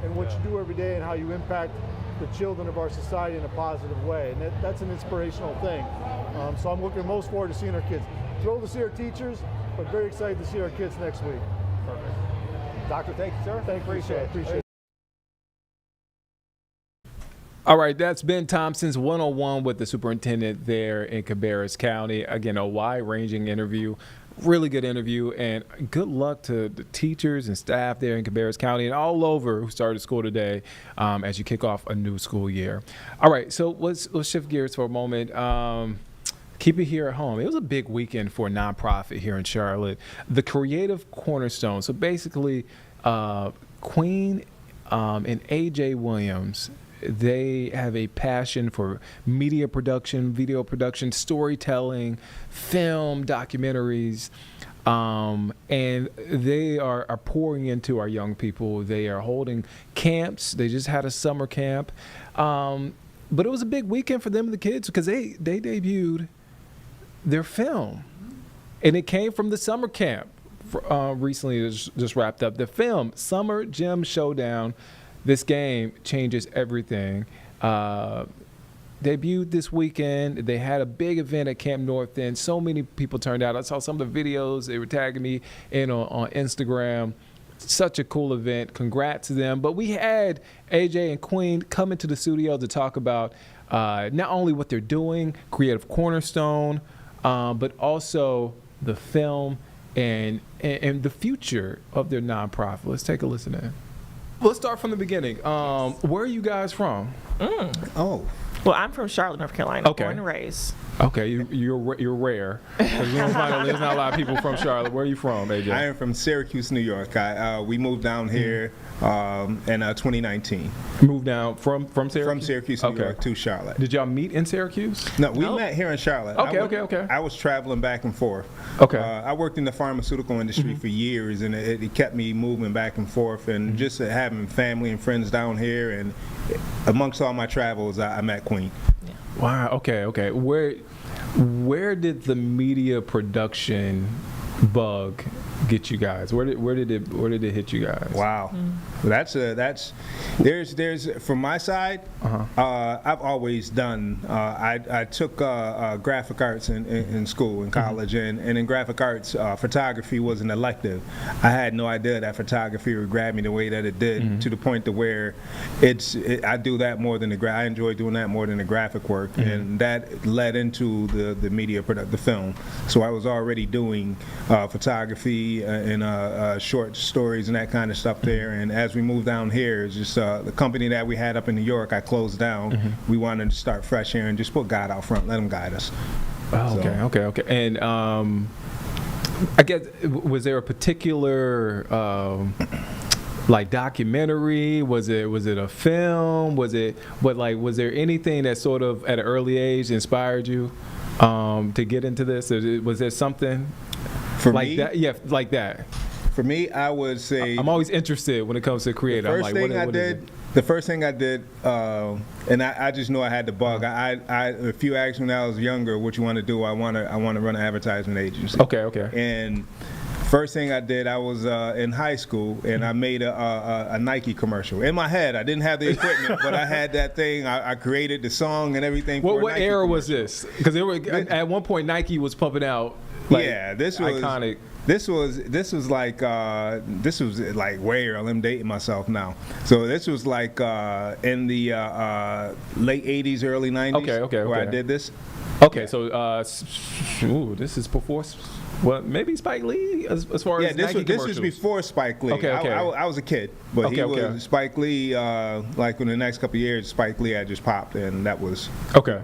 and what you do every day and how you impact the children of our society in a positive way. And that's an inspirational thing. So I'm looking most forward to seeing our kids. Thrilled to see our teachers, but very excited to see our kids next week. Perfect. Doctor, thank you, sir. Thank you, sir. Appreciate it. All right, that's Ben Thompson's one-on-one with the superintendent there in Cabarrus County. Again, a wide-ranging interview, really good interview, and good luck to the teachers and staff there in Cabarrus County and all over who started school today as you kick off a new school year. All right, so let's shift gears for a moment. Keep it here at home. It was a big weekend for a nonprofit here in Charlotte, the Creative Cornerstone. So basically, Queen and A.J. Williams, they have a passion for media production, video production, storytelling, film, documentaries, and they are pouring into our young people. They are holding camps. They just had a summer camp. But it was a big weekend for them and the kids because they debuted their film. And it came from the summer camp recently, just wrapped up. The film, Summer Gem Showdown. This game changes everything. Debuted this weekend. They had a big event at Camp North End. So many people turned out. I saw some of the videos. They were tagging me in on Instagram. Such a cool event. Congrats to them. But we had AJ and Queen come into the studio to talk about not only what they're doing, Creative Cornerstone, but also the film and the future of their nonprofit. Let's take a listen in. Let's start from the beginning. Where are you guys from? Oh. Well, I'm from Charlotte, North Carolina, Okay. born and raised. Okay, you're rare. 'Cause you don't find there's not a lot of people from Charlotte. Where are you from, AJ? I am from Syracuse, New York. We moved down here in 2019. Moved down from Syracuse? From Syracuse, New York to Charlotte. Did y'all meet in Syracuse? No, we met here in Charlotte. Okay. I was traveling back and forth. Okay. I worked in the pharmaceutical industry for years, and it kept me moving back and forth, and just having family and friends down here, and amongst all my travels, I met Queen. Wow. Okay. Where did the media production bug get you guys? Where did it hit you guys? Wow. There's from my side, I've always done, I took graphic arts in school, in college, and in graphic arts, photography was an elective. I had no idea that photography would grab me the way that it did, to the point to where I do that more than I enjoy doing that more than the graphic work, and that led into the media product, the film. So I was already doing photography and short stories and that kind of stuff there, and as we moved down here, it's just the company that we had up in New York, I closed down. We wanted to start fresh here and just put God out front, let him guide us. Oh, okay. And I guess, was there a particular like documentary? Was it a film? Was there anything that sort of at an early age inspired you to get into this? Was there something for like me? that? Yeah, like that. For me, I would say I'm always interested when it comes to creative. The first thing I did, and I just knew I had the bug. If you asked me when I was younger, what you want to do, I want to run an advertisement agency. Okay. And first thing I did, I was in high school, and I made a Nike commercial. In my head, I didn't have the equipment, but I had that thing. I created the song and everything. What era was this? Because at one point Nike was pumping out. This was iconic. This was like way early. I'm dating myself now. So this was like in the late '80s, early '90s. Okay. Where I did this. Okay, so this is before. Well, maybe Spike Lee as far as Nike this was before Spike Lee. Okay. I was a kid, but Spike Lee. Like in the next couple of years, Spike Lee had just popped, and that was okay.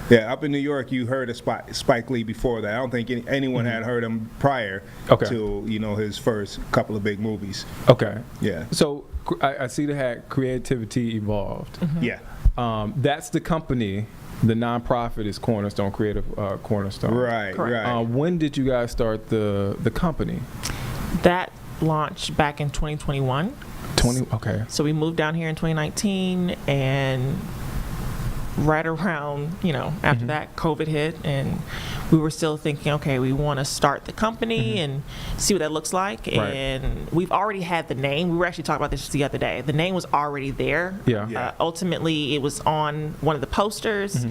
Yeah, up in New York, you heard of Spike Lee before that. I don't think anyone had heard him prior to his first couple of big movies. Okay. Yeah. So I see that Creativity Evolved. Yeah. That's the company. The nonprofit is Cornerstone, Creative Cornerstone. Right. Correct. Right. When did you guys start the company? That launched back in 2021. Okay. So we moved down here in 2019, and right around, after that, COVID hit, and we were still thinking, okay, we want to start the company and see what that looks like. Right. And we've already had the name. We were actually talking about this the other day. The name was already there. Yeah. Ultimately, it was on one of the posters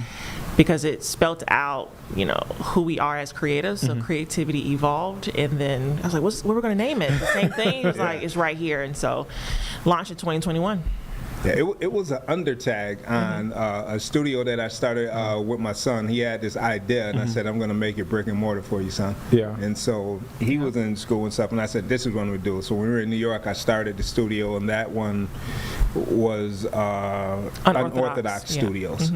because it spelled out, who we are as creatives. So creativity evolved. And then I was like, what are we going to name it? The same thing? It was like, it's right here. And so launched in 2021. Yeah, it was an undertag on a studio that I started with my son. He had this idea, and I said, I'm going to make it brick and mortar for you, son. Yeah. And so he was in school and stuff, and I said, this is what we do. So when we were in New York, I started the studio, and that one was Unorthodox Studios.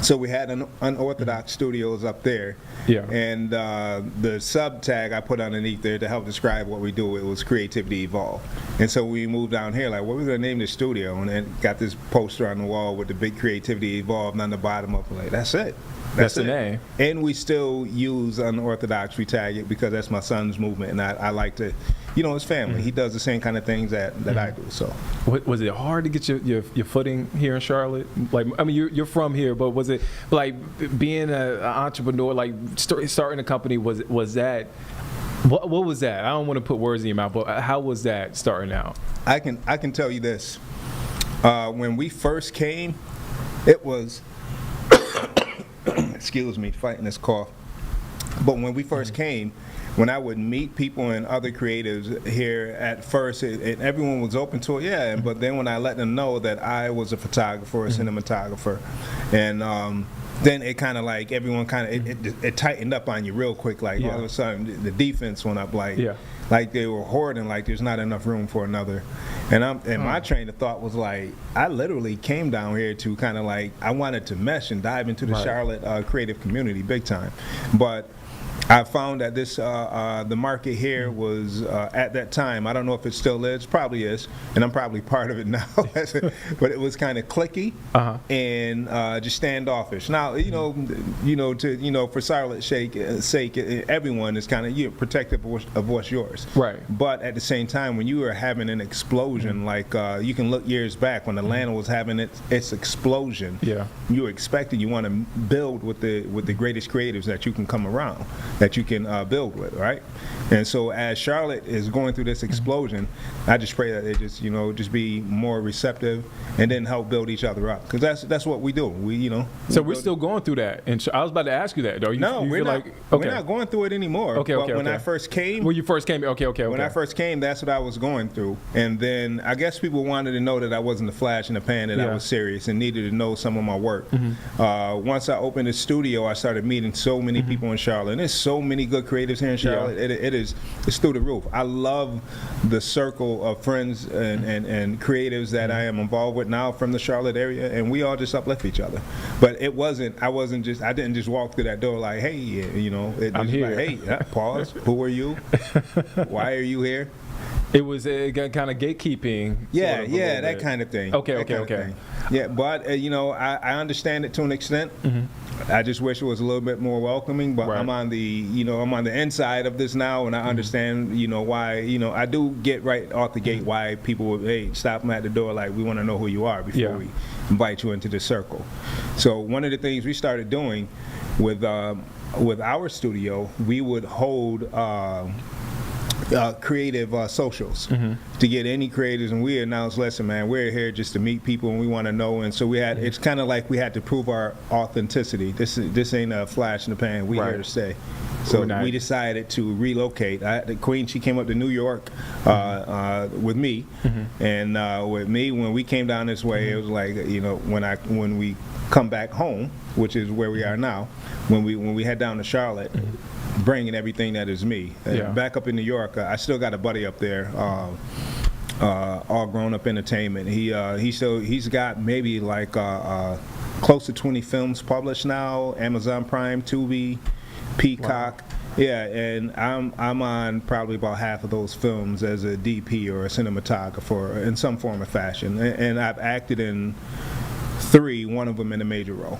So we had an Unorthodox Studios up there. Yeah. And the sub tag I put underneath there to help describe what we do, it was Creativity Evolved. And so we moved down here, like, what are we going to name the studio? And then got this poster on the wall with the big Creativity Evolved on the bottom of it. Like, that's it. That's the name. And we still use Unorthodox. We tag it because that's my son's movement, and I like to, his family. He does the same kind of things that I do. So, was it hard to get your footing here in Charlotte? Like, I mean, you're from here, but was it like being an entrepreneur, like starting a company? Was that what was that? I don't want to put words in your mouth, but how was that starting out? I can tell you this. When we first came, it was. Excuse me, fighting this cough. But when we first came, when I would meet people and other creatives here at first, everyone was open to it, but then when I let them know that I was a photographer, a cinematographer, and then it kind of like everyone it tightened up on you real quick, like all of a sudden the defense went up, like they were hoarding, like there's not enough room for another. And my train of thought was like, I literally came down here to kind of like, I wanted to mesh and dive into the Charlotte creative community big time. But I found that the market here was, at that time, I don't know if it still is, probably is, and I'm probably part of it now, but it was kind of cliquey and just standoffish. Now, for Charlotte's sake, everyone is kind of protective of what's yours. Right. But at the same time, when you were having an explosion, like you can look years back when Atlanta was having its explosion, you expected, you want to build with the greatest creatives that you can come around, that you can build with, right? And so as Charlotte is going through this explosion, I just pray that they just be more receptive and then help build each other up, because that's what we do. So we're still going through that, and I was about to ask you that though. We're not going through it anymore. Okay. When I first came, when you first came, okay. When I first came, that's what I was going through, and then I guess people wanted to know that I wasn't a flash in the pan, that I was serious and needed to know some of my work. Once I opened the studio, I started meeting so many people in Charlotte, and there's so many good creatives here in Charlotte. It's through the roof. I love the circle of friends and creatives that I am involved with now from the Charlotte area, and we all just uplift each other. But I didn't just walk through that door like, hey, I'm here. Like, hey, pause. Who are you? Why are you here? It was kind of gatekeeping. That kind of thing. Okay. Yeah, but I understand it to an extent. I just wish it was a little bit more welcoming. But I'm on the inside of this now, and I understand why. I do get right off the gate why people would stop them at the door, like, we want to know who you are before we invite you into the circle. So one of the things we started doing with our studio, we would hold creative socials to get any creators, and we announced, listen, man, we're here just to meet people and we want to know. And so it's kind of like we had to prove our authenticity. This ain't a flash in the pan. We're here to stay. So we decided to relocate. The Queen, she came up to New York with me, and with me, when we came down this way, it was like, when we come back home, which is where we are now, when we head down to Charlotte, bringing everything that is me. Back up in New York, I still got a buddy up there, All Grown Up Entertainment. He's got maybe like close to 20 films published now, Amazon Prime, Tubi, Peacock. Yeah, and I'm on probably about half of those films as a DP or a cinematographer in some form or fashion, and I've acted in 3, one of them in a major role.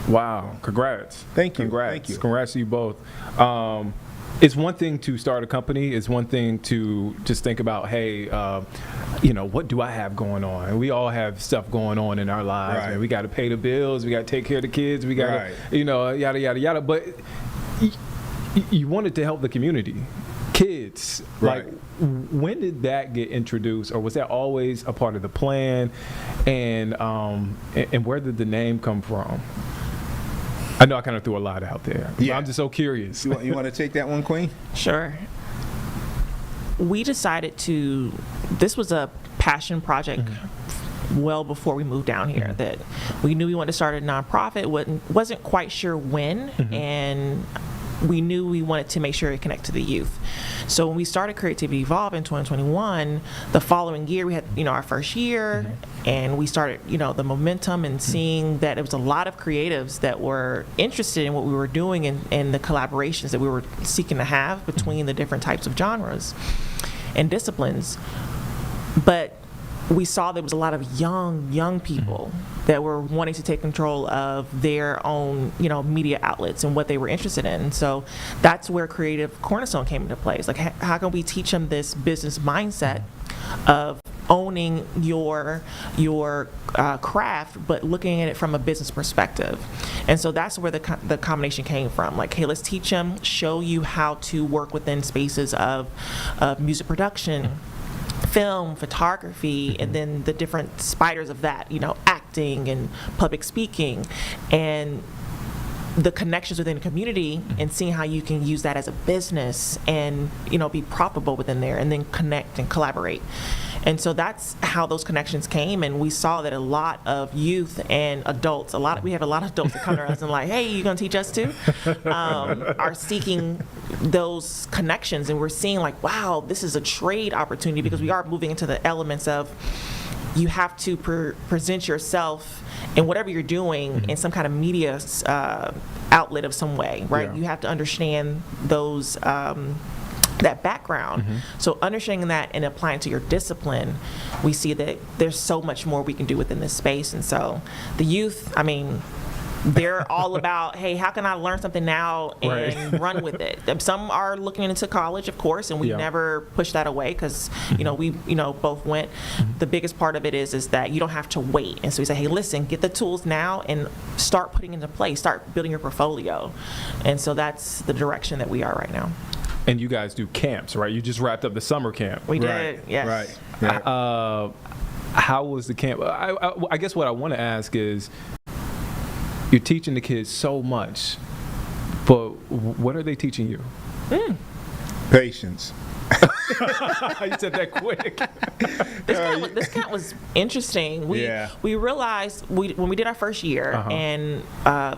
Wow, congrats. Thank you. Congrats to you both. It's one thing to start a company. It's one thing to just think about, hey, what do I have going on? And we all have stuff going on in our lives. Right. Man. We got to pay the bills. We got to take care of the kids. We got to, Right. yada, yada, yada. But you wanted to help the community. Kids. Right. Like, when did that get introduced? Or was that always a part of the plan? And where did the name come from? I know I kind of threw a lot out there. Yeah. I'm just so curious. You want to take that one, Queen? Sure. We decided this was a passion project well before we moved down here, that we knew we wanted to start a nonprofit, wasn't quite sure when, and we knew we wanted to make sure it connected to the youth. So when we started Creativity Evolve in 2021, the following year we had, our first year, and we started, the momentum and seeing that it was a lot of creatives that were interested in what we were doing and the collaborations that we were seeking to have between the different types of genres and disciplines. But we saw there was a lot of young people that were wanting to take control of their own, media outlets and what they were interested in. So that's where Creative Cornerstone came into play. It's like, how can we teach them this business mindset of owning your craft, but looking at it from a business perspective? And so that's where the combination came from. Like, hey, let's teach them, show you how to work within spaces of music production, film, photography, and then the different spiders of that, acting and public speaking, and the connections within the community, and seeing how you can use that as a business and, be profitable within there, and then connect and collaborate. And so that's how those connections came, and we saw that a lot of youth and adults, we have a lot of adults that come to us and like, hey, you gonna teach us too? Are seeking those connections, and we're seeing like, wow, this is a trade opportunity, because we are moving into the elements of you have to present yourself in whatever you're doing in some kind of media outlet of some way, right? Yeah. You have to understand those that background. So understanding that and applying to your discipline, we see that there's so much more we can do within this space. And so the youth, they're all about, hey, how can I learn something now and run with it? Some are looking into college, of course, and we never push that away, because we both went. The biggest part of it is that you don't have to wait. And so we say, hey, listen, get the tools now and start putting into place, start building your portfolio. And so that's the direction that we are right now. And you guys do camps, right? You just wrapped up the summer camp. We did, yes. Right. Yeah. How was the camp? I guess what I want to ask is, you're teaching the kids so much, but what are they teaching you? Patience. You said that quick. This camp was interesting. We realized when we did our first year, and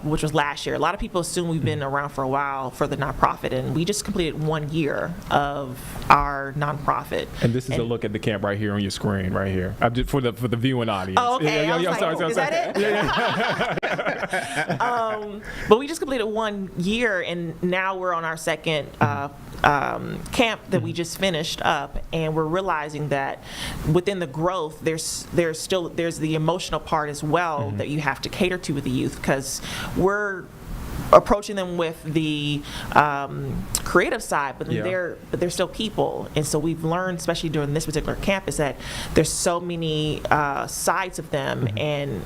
which was last year, a lot of people assume we've been around for a while for the nonprofit, and we just completed 1 year of our nonprofit. And this is a look at the camp right here on your screen, right here. I'm just for the viewing audience. Oh, okay. Sorry. Is that it? But we just completed 1 year, and now we're on our second camp that we just finished up, and we're realizing that within the growth there's the emotional part as well that you have to cater to with the youth, because we're approaching them with the creative side, but they're still people. And so we've learned, especially during this particular camp, is that there's so many sides of them, and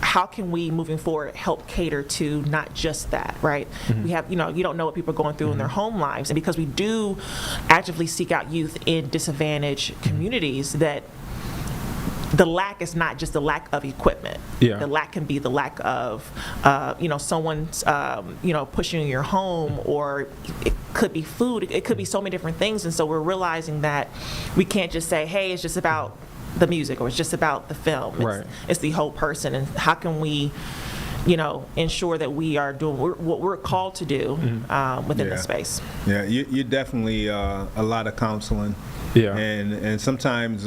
how can we, moving forward, help cater to not just that, right? We have, you don't know what people are going through in their home lives. And because we do actively seek out youth in disadvantaged communities, that the lack is not just the lack of equipment. The lack can be the lack of, someone's, pushing in your home, or it could be food. It could be so many different things. And so we're realizing that we can't just say, hey, it's just about the music, or it's just about the film. It's the whole person. And how can we, ensure that we are doing what we're called to do within the space? Yeah, you definitely a lot of counseling. And sometimes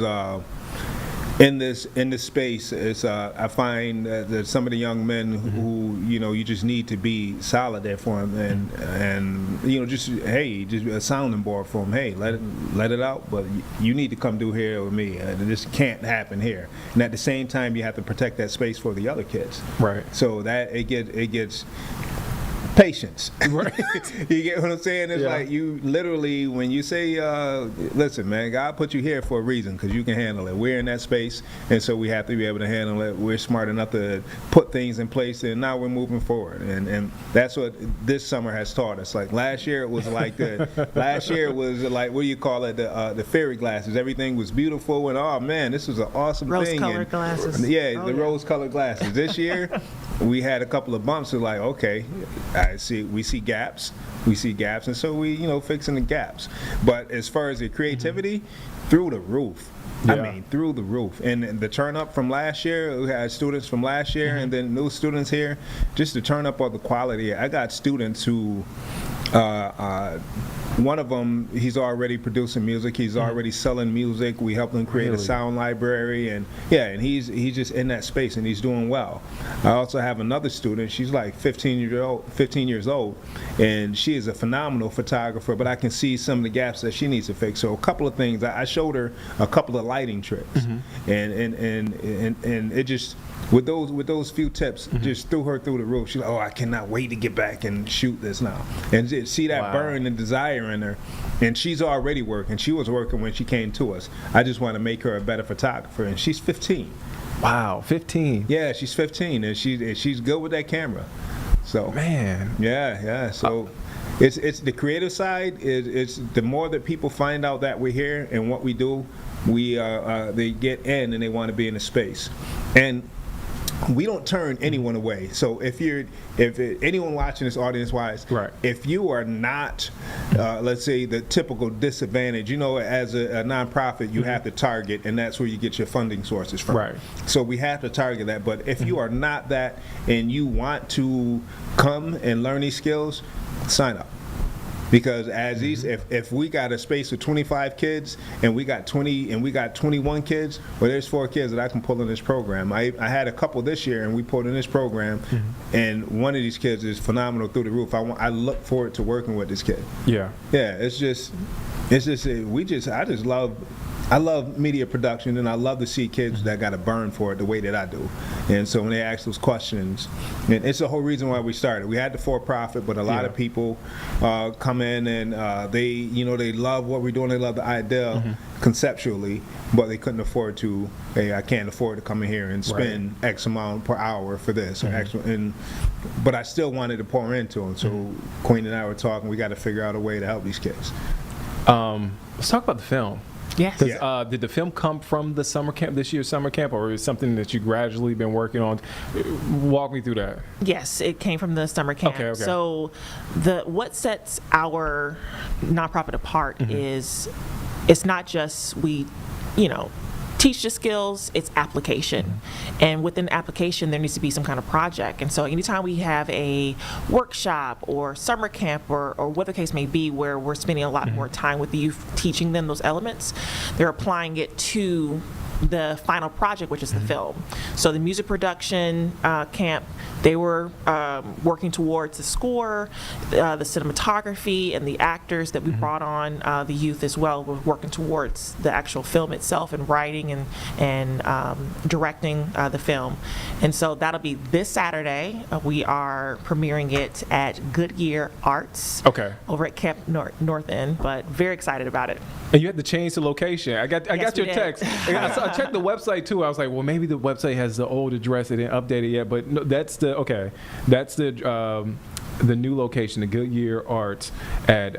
in this space, it's I find that some of the young men who you just need to be solid there for them, and just a sounding board for them. Hey, let it out, but you need to come do here with me. This can't happen here. And at the same time, you have to protect that space for the other kids. Right. So that it gets patience. Right. You get what I'm saying? It's Yeah. like you literally, when you say, listen, man, God put you here for a reason because you can handle it. We're in that space, and so we have to be able to handle it. We're smart enough to put things in place, and now we're moving forward. And that's what this summer has taught us. Like last year, it was like last year it was like, what do you call it? The fairy glasses. Everything was beautiful, and oh man, this was an awesome thing. Rose-colored glasses. Yeah, the rose-colored glasses. This year, we had a couple of bumps. We're like, okay, we see gaps, and so we, fixing the gaps. But as far as the creativity, through the roof. Yeah. I mean, through the roof. And the turn up from last year, we had students from last year, and then new students here. Just the turn up of the quality. I got students who. One of them, he's already producing music. He's already selling music. We helped him create a sound library, and he's just in that space, and he's doing well. I also have another student. She's like 15 years old, and she is a phenomenal photographer. But I can see some of the gaps that she needs to fix. So a couple of things. I showed her a couple of lighting tricks, and it just. With those few tips, just threw her through the roof. She's like, oh, I cannot wait to get back and shoot this now. And see that burn and desire in her. And she's already working. She was working when she came to us. I just want to make her a better photographer. And she's 15. Wow, 15. Yeah, she's 15, and she's good with that camera. So man, yeah. So it's the creative side. It's the more that people find out that we're here and what we do, they get in and they want to be in the space. And we don't turn anyone away. So if anyone watching this audience-wise, right. if you are not, let's say, the typical disadvantage, as a nonprofit, you have to target, and that's where you get your funding sources from. Right. So we have to target that. But if you are not that, and you want to come and learn these skills, sign up. Because as if we got a space with 25 kids and we got 21 kids, well, there's 4 kids that I can pull in this program. I had a couple this year, and we pulled in this program, and one of these kids is phenomenal through the roof. I look forward to working with this kid. Yeah. Yeah. I love media production, and I love to see kids that got to burn for it the way that I do. And so when they ask those questions, and it's the whole reason why we started. We had the for-profit, but a lot of people come in and they love what we're doing. They love the idea conceptually, but they couldn't afford to. Hey, I can't afford to come in here and spend X amount per hour for this, or X, but I still wanted to pour into them. So Queen and I were talking. We got to figure out a way to help these kids. Let's talk about the film. Yes. Did the film come from the summer camp, this year's summer camp, or is it something that you gradually been working on? Walk me through that. Yes, it came from the summer camp. Okay. So what sets our nonprofit apart is it's not just we, teach the skills, it's application. And within application, there needs to be some kind of project. And so anytime we have a workshop or summer camp or what the case may be, where we're spending a lot more time with the youth teaching them those elements, they're applying it to the final project, which is the film. So the music production camp, they were working towards the score, the cinematography, and the actors that we brought on, the youth as well, were working towards the actual film itself and writing and directing the film. And so that'll be this Saturday. We are premiering it at Goodyear Arts over at Camp North End, but very excited about it. And you had to change the location. I got your text. I checked the website too. I was like, well, maybe the website has the old address. It didn't update it yet, but no, that's the new location, the Goodyear Arts at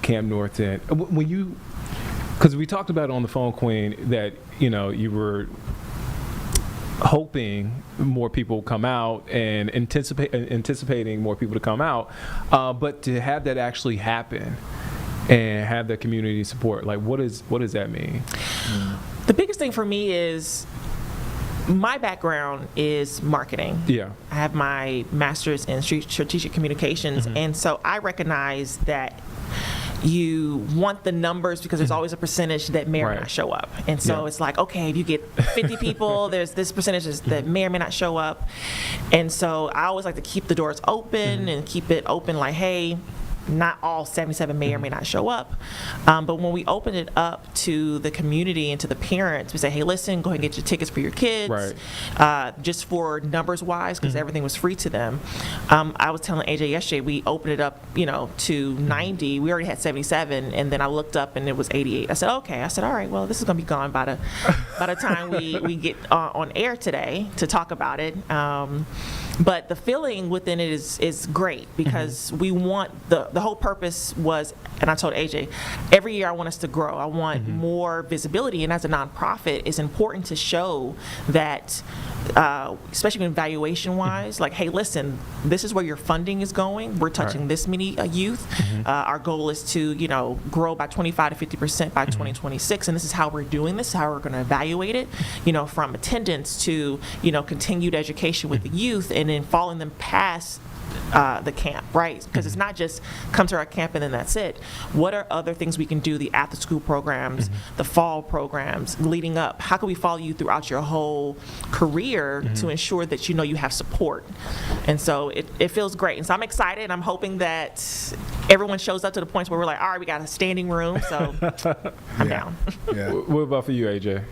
Camp North End. Because we talked about it on the phone, Queen, that you were hoping more people come out and anticipating more people to come out, but to have that actually happen and have the community support, like what does that mean? The biggest thing for me is my background is marketing. Yeah. I have my master's in strategic communications, and so I recognize that you want the numbers because there's always a percentage that may or may not show up. And so it's like, okay, if you get 50 people, there's this percentage that may or may not show up. And so I always like to keep the doors open and keep it open like, hey, not all 77 may or may not show up. But when we open it up to the community and to the parents, we say, hey, listen, go ahead and get your tickets for your kids, just for numbers wise, because everything was free to them. I was telling AJ yesterday, we opened it up, to 90. We already had 77, and then I looked up and it was 88. I said, okay. I said, all right, well, this is going to be gone by the time we get on air today to talk about it. But the feeling within it is great, because we want the whole purpose was, and I told AJ, every year I want us to grow. I want more visibility, and as a nonprofit, it's important to show that, especially valuation wise, like, hey, listen, this is where your funding is going. We're touching this many youth. Our goal is to grow by 25 to 50% by 2026, and this is how we're doing this. How we're going to evaluate it. From attendance to continued education with the youth, and then following them past the camp, right? Because it's not just come to our camp and then that's it. What are other things we can do? The after school programs, the fall programs leading up. How can we follow you throughout your whole career to ensure that you have support? And so it feels great. And so I'm excited. I'm hoping that everyone shows up to the point where we're like, all right, we got a standing room. So I'm down. Yeah. What about for you, AJ?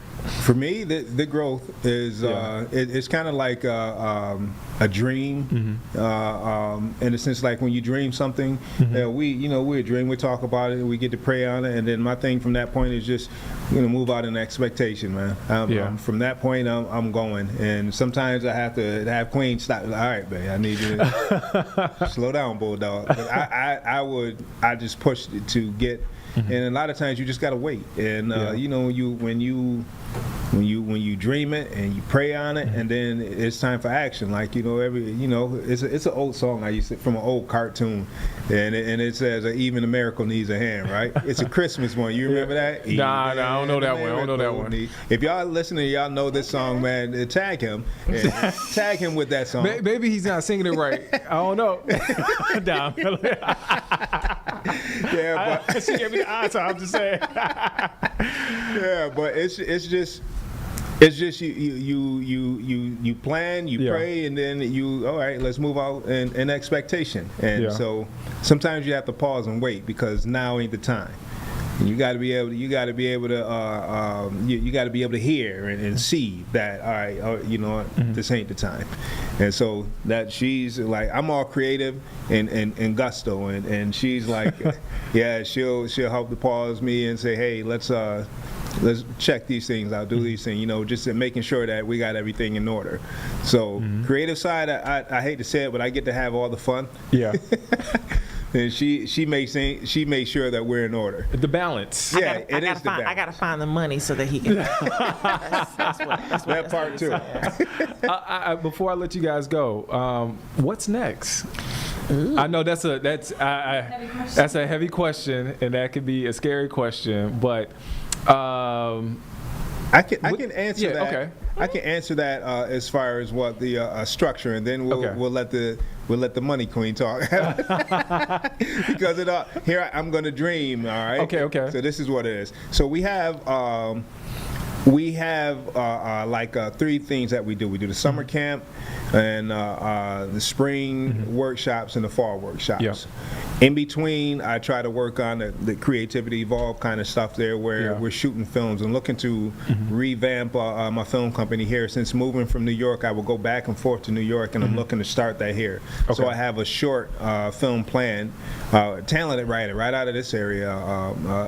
For me, the growth is it's kind of like a dream, in a sense, like when you dream something, we dream, we talk about it, we get to pray on it, and then my thing from that point is just move out in expectation, man. From that point, I'm going, and sometimes I have to have Queen stop. All right, man, I need you to slow down, Bulldog. But I just push it to get. And a lot of times you just gotta wait, and when you dream it and you pray on it, and then it's time for action. Like it's an old song I used to, from an old cartoon, and it says even a miracle needs a hand, right? It's a Christmas one. You remember that? Nah, I don't know that one. I don't know that one. If y'all listening, y'all know this song, man. Tag him with that song. Maybe he's not singing it right. I don't know. Yeah, but she gave me the eye, so I'm just saying. Yeah, but it's just you plan, you pray, and then all right, let's move out in expectation. And so sometimes you have to pause and wait, because now ain't the time. You got to be able to hear and see that, all right, this ain't the time. And so that she's like, I'm all creative and gusto, and she's like, she'll help to pause me and say, hey, let's check these things out, do these things, just making sure that we got everything in order. So creative side, I hate to say it, but I get to have all the fun. Yeah. And she makes sure that we're in order. The balance. I gotta find the money so that he can. that's that part too. Before I let you guys go, what's next? Ooh. I know that's a heavy question, and that could be a scary question, but I can answer that. Okay. I can answer that as far as what the structure, and then we'll let the money queen talk. Because here I'm going to dream. All right. Okay. So this is what it is. So we have three things that we do. We do the summer camp, and the spring workshops, and the fall workshops. Yeah. In between, I try to work on the creativity evolve kind of stuff there, where we're shooting films and looking to revamp my film company here. Since moving from New York, I will go back and forth to New York, and I'm looking to start that here. Okay. So I have a short film plan. Talented writer right out of this area,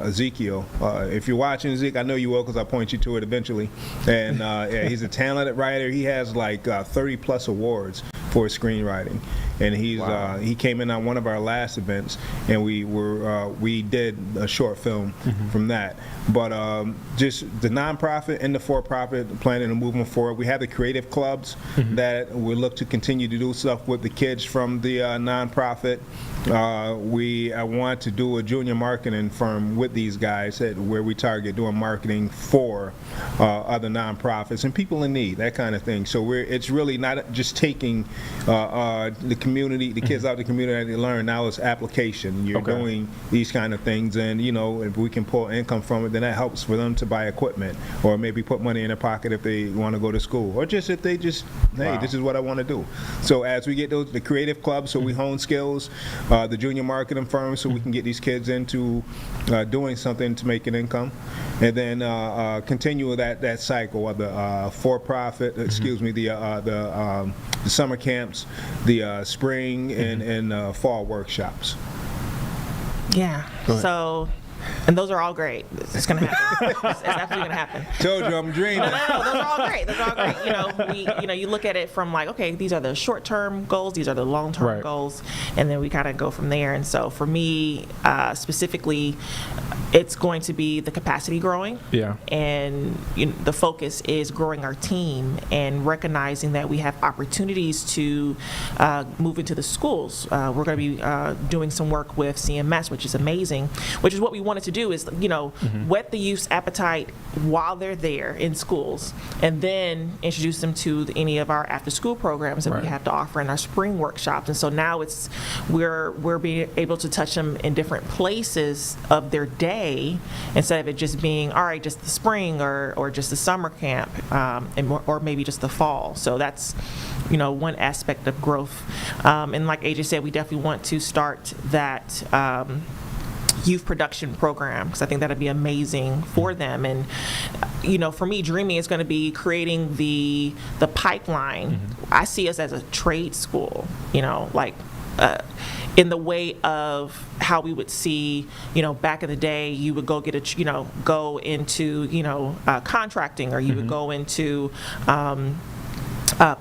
Ezekiel. If you're watching, Zeke, I know you will, because I'll point you to it eventually. And he's a talented writer. He has like 30 plus awards for his screenwriting, and he came in on one of our last events, and we did a short film from that. But just the nonprofit and the for-profit planning and moving forward. We have the creative clubs that we look to continue to do stuff with the kids from the nonprofit. I want to do a junior marketing firm with these guys where we target doing marketing for other nonprofits and people in need, that kind of thing. So it's really not just taking the community, the kids out of the community to learn. Now it's application. You're doing these kind of things, and if we can pull income from it, then that helps for them to buy equipment, or maybe put money in their pocket if they want to go to school, or just if they just, hey, this is what I want to do. So as we get the creative clubs, so we hone skills. the junior marketing firms so we can get these kids into doing something to make an income, and then continue that cycle of the for-profit, excuse me, the summer camps, the spring and fall workshops. Yeah. So, and those are all great. It's going to happen. It's absolutely going to happen. Told you I'm dreaming. No, those are all great. Those are all great. You look at it from like, okay, these are the short-term goals, these are the long-term goals, and then we kind of go from there. And so for me, specifically, it's going to be the capacity growing. Yeah. And the focus is growing our team and recognizing that we have opportunities to move into the schools. We're going to be doing some work with CMS, which is amazing, which is what we wanted to do is, whet the youth's appetite while they're there in schools, and then introduce them to any of our after-school programs that we have to offer in our spring workshops. And so now we're being able to touch them in different places of their day instead of it just being just the spring or just the summer camp, or maybe just the fall. So that's one aspect of growth. And like AJ said, we definitely want to start that youth production program, because I think that'd be amazing for them. And for me, dreaming is going to be creating the pipeline. I see us as a trade school, in the way of how we would see, back in the day, you would go get go into contracting, or you would go into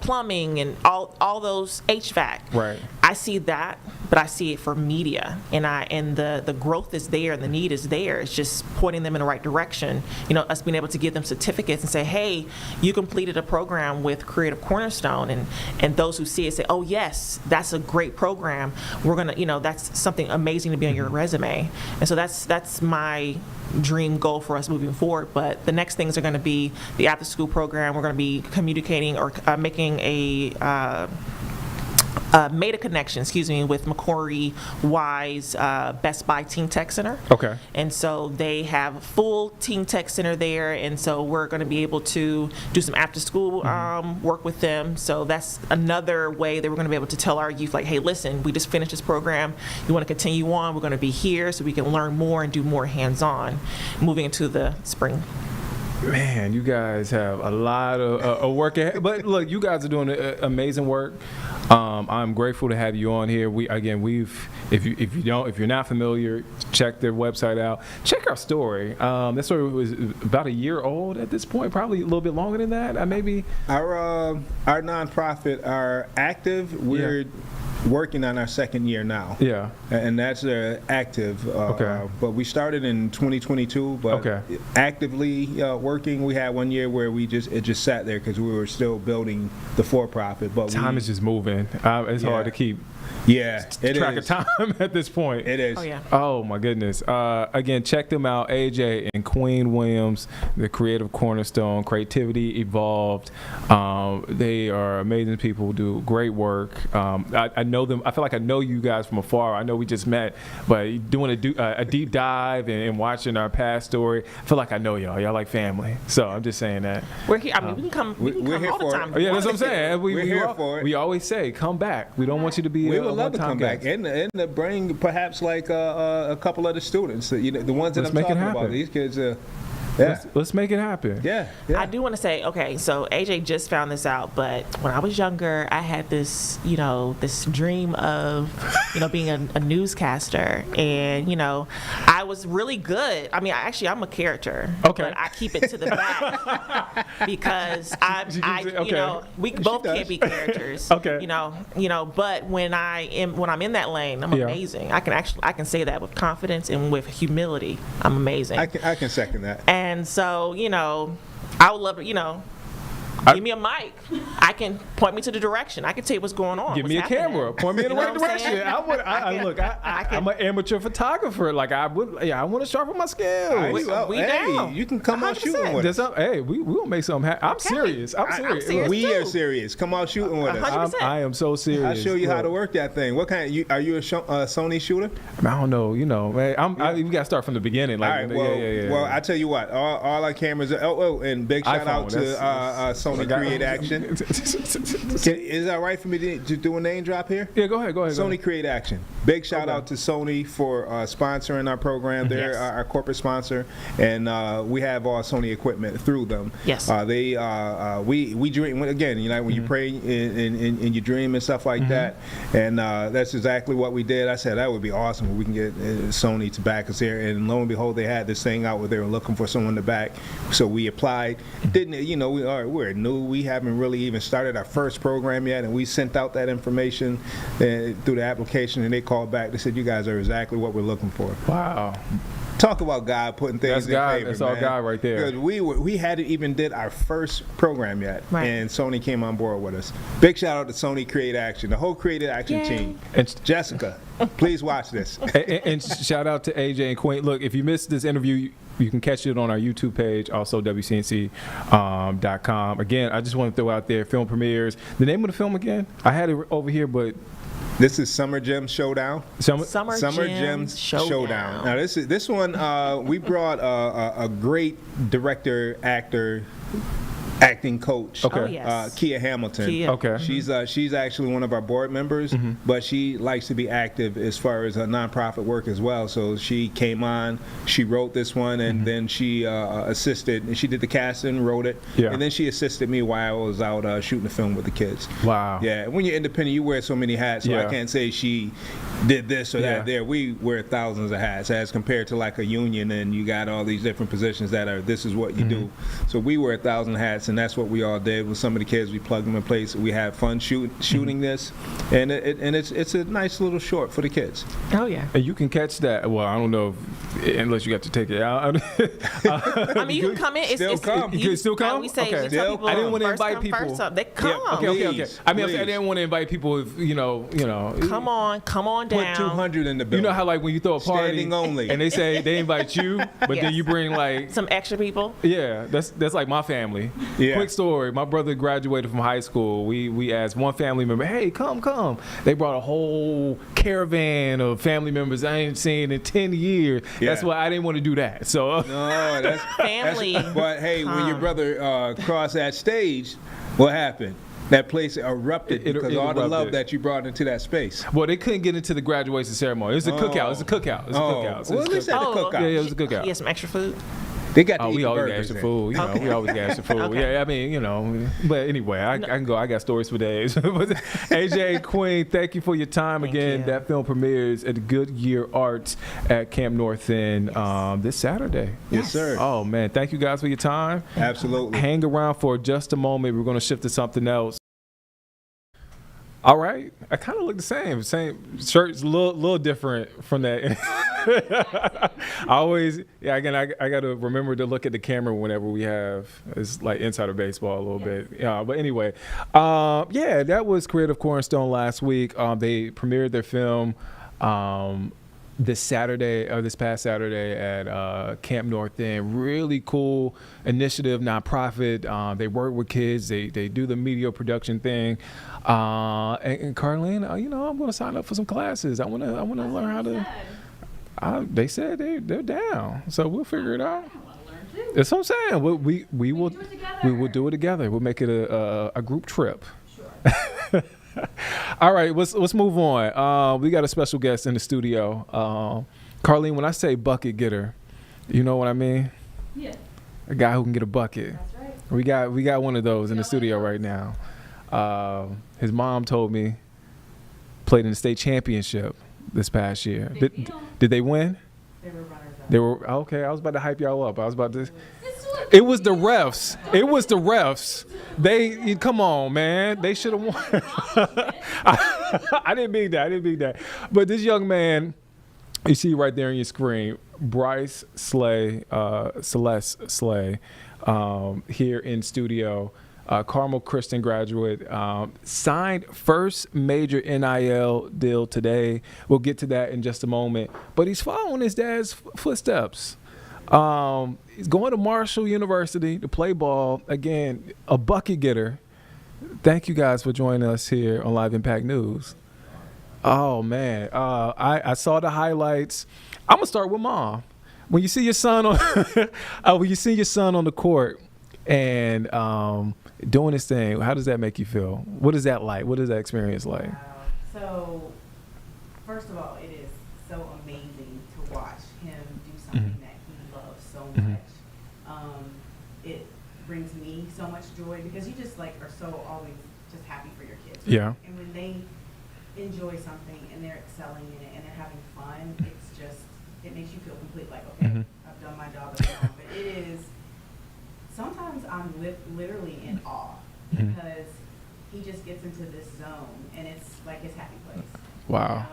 plumbing and all those HVAC. Right. I see that, but I see it for media, and the growth is there and the need is there. It's just pointing them in the right direction. Us being able to give them certificates and say, hey, you completed a program with Creative Cornerstone, and those who see it say, oh yes, that's a great program. We're gonna, that's something amazing to be on your resume. And so that's my dream goal for us moving forward. But the next things are going to be the after school program. We're going to be communicating or making a made a connection, with Macquarie Wise Best Buy Teen Tech Center. Okay. And so they have a full Teen Tech Center there, and so we're going to be able to do some after school work with them. So that's another way that we're going to be able to tell our youth, like, hey, listen, we just finished this program. You want to continue on? We're going to be here so we can learn more and do more hands-on moving into the spring. Man, you guys have a lot of work ahead. But look, you guys are doing amazing work. I'm grateful to have you on here. If you're not familiar, check their website out. Check our story. That story was about a year old at this point, probably a little bit longer than that. Maybe our nonprofit are active. We're working on our second year now. Yeah. And that's active. Okay. But we started in 2022, but actively working, we had 1 year where it just sat there because we were still building the for-profit. But time is just moving. It's hard to keep track of time at this point. It is. Oh, yeah. Oh, my goodness. Again, check them out, AJ and Queen Williams, the Creative Cornerstone, Creativity Evolved. They are amazing people, do great work. I know them. I feel like I know you guys from afar. I know we just met, but doing a deep dive and watching our past story, I feel like I know y'all. Y'all like family. So I'm just saying that. We're here. We can come. We're here all the time. Yeah, that's what I'm saying. We're here for it. We always say, come back. We don't want you to be. We would love to come back and bring perhaps like a couple other students. The ones that I'm talking about. These kids. Let's make it happen. Yeah. I do want to say, okay, so AJ just found this out, but when I was younger, I had this, this dream of, being a newscaster, and I was really good. I'm a character. Okay. But I keep it to the back because we both can't be characters. Okay. But when I'm in that lane, I'm amazing. I can say that with confidence and with humility. I'm amazing. I can second that. And so, I would love to, give me a mic. I can point me to the direction. I can tell you what's going on. Give me a camera. Point me in the right direction. I'm an amateur photographer. Like I want to sharpen my skills. We down. You can come out shooting with us. Hey, we will make something happen. I'm serious. I'm serious. We are serious. Come out shooting with us. I am so serious. I'll show you how to work that thing. What kind? Are you a Sony shooter? I don't know. Man, we got to start from the beginning. All right. Well, I tell you what. All our cameras. And big shout out to Sony Create Action. Is that right for me to do a name drop here? Yeah, go ahead. Sony Create Action. Big shout out to Sony for sponsoring our program. They're our corporate sponsor, and we have all Sony equipment through them. Yes. We dream again. You know, when you pray and you dream and stuff like that, and that's exactly what we did. I said that would be awesome if we can get Sony to back us here, and lo and behold, they had this thing out where they were looking for someone to back. So we applied. We're new. We haven't really even started our first program yet, and we sent out that information through the application, and they called back. They said, "You guys are exactly what we're looking for." Wow. Talk about God putting things in favor. That's all God right there. Because we hadn't even did our first program yet, right. And Sony came on board with us. Big shout out to Sony Create Action, the whole Creative Action team. And Jessica, please watch this. and shout out to AJ and Queen. Look, if you missed this interview, you can catch it on our YouTube page, also WCNC.com. Again, I just want to throw out there film premieres. The name of the film again? I had it over here, but this is Summer Gems Showdown. Summer Gems Showdown. Now this one we brought a great director, actor, acting coach, Kia Hamilton. Okay. She's actually one of our board members, but she likes to be active as far as nonprofit work as well. So she came on, she wrote this one, and then she assisted. And she did the casting, wrote it, and then she assisted me while I was out shooting the film with the kids. Wow. Yeah. When you're independent, you wear so many hats. So I can't say she did this or that. There, we wear thousands of hats as compared to like a union, and you got all these different positions that are this is what you do. So we wear 1,000 hats. And that's what we all did with some of the kids. We plugged them in place. We had fun shooting this, and it's a nice little short for the kids. Oh yeah. And you can catch that. Well, I don't know unless you got to take it out. I mean, you can come in. You can still come. We say okay. People, I didn't want to invite people. They come. Yeah, okay. I mean, I didn't want to invite people. If, you know. Come on down. Put 200 in the building. You know how like when you throw a party, standing only, and they say they invite you, but then you bring like some extra people. Yeah, that's like my family. Yeah. Quick story. My brother graduated from high school. We asked one family member, hey, come. They brought a whole caravan of family members I ain't seen in 10 years. Yeah. That's why I didn't want to do that. So no, that's family. But hey, when your brother crossed that stage, what happened? That place erupted because all the love that you brought into that space. Well, they couldn't get into the graduation ceremony. It was a cookout. It's a cookout. Well, at least at the cookout. Yeah, it was a cookout. He had some extra food. They got to eat we the always burgers got extra food. We always got extra food. Okay. Yeah, I mean, but anyway, I can go. I got stories for days. AJ Queen, thank you for your time again. That film premieres at Goodyear Arts at Camp North End this Saturday. Yes, sir. Oh man, thank you guys for your time. Absolutely. Hang around for just a moment. We're going to shift to something else. All right, I kind of look the same. Same shirt's a little different from that. Again, I got to remember to look at the camera whenever we have, it's like Insider Baseball a little bit. Yeah, but anyway, that was Creative Cornerstone last week. They premiered their film this past Saturday at Camp North End. Really cool initiative, nonprofit. They work with kids. They do the media production thing. And Carlene, I'm going to sign up for some classes. I want to learn how to. They said they're down, so we'll figure it out. That's what I'm saying. We will do it together. We'll make it a group trip. Sure. All right, let's move on. We got a special guest in the studio. Carlene, when I say bucket getter, you know what I mean? Yeah. A guy who can get a bucket. That's right. We got one of those in the studio right now. His mom told me played in the state championship this past year. Did they win? They were runners-up. They were okay. I was about to hype y'all up. I was about to. It was the refs. They come on, man. They should have won. I didn't mean that. But this young man, you see right there on your screen, Bryce Slay, Celeste Slay, here in studio. Carmel Christian graduate, signed first major NIL deal today. We'll get to that in just a moment. But he's following his dad's footsteps. He's going to Marshall University to play ball. Again, a bucket getter. Thank you guys for joining us here on Live Impact News. Oh, man. I saw the highlights. I'm going to start with Mom. When you see your son on the court, and doing this thing. How does that make you feel? What is that like? What is that experience like? Wow. So, first of all, it is so amazing to watch him do something that he loves so much. It brings me so much joy because you just like are so always just happy for your kids. Right? Yeah. And when they enjoy something and they're excelling in it and they're having fun, it's just, it makes you feel complete, like, okay, I've done my job as a mom. But it is, sometimes I'm literally in awe because he just gets into this zone and it's like his happy place. Wow.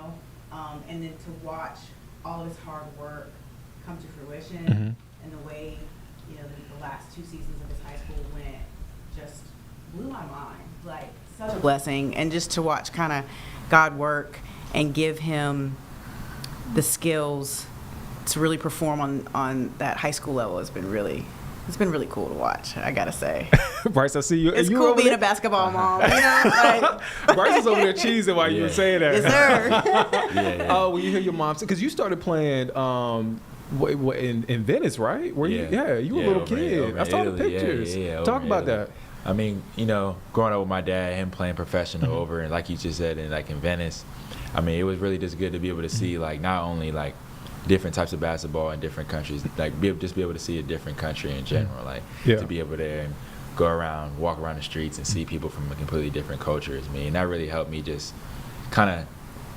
You know? And then to watch all of his hard work come to fruition and the way, you know, the last 2 seasons of his high school went just blew my mind. Like, such a blessing. And just to watch kind of God work and give him the skills to really perform on that high school level has been really, it's been really cool to watch, I gotta say. Bryce, I see you. It's you cool over being there? a basketball mom, you know? Like, Bryce was over there cheesing while you were saying that. Yes, sir. Oh, when you hear your mom say, because you started playing in Venice, right? Where you were a little kid. I saw the pictures. Talk about that. I mean, you know, growing up with my dad, him playing professional over, and like you just said, in venice, I mean, it was really just good to be able to see, like, not only, like, different types of basketball in different countries, like, be able to see a different country in general, like, to be able to and go around, walk around the streets and see people from a completely different culture as me. And that really helped me just kind of,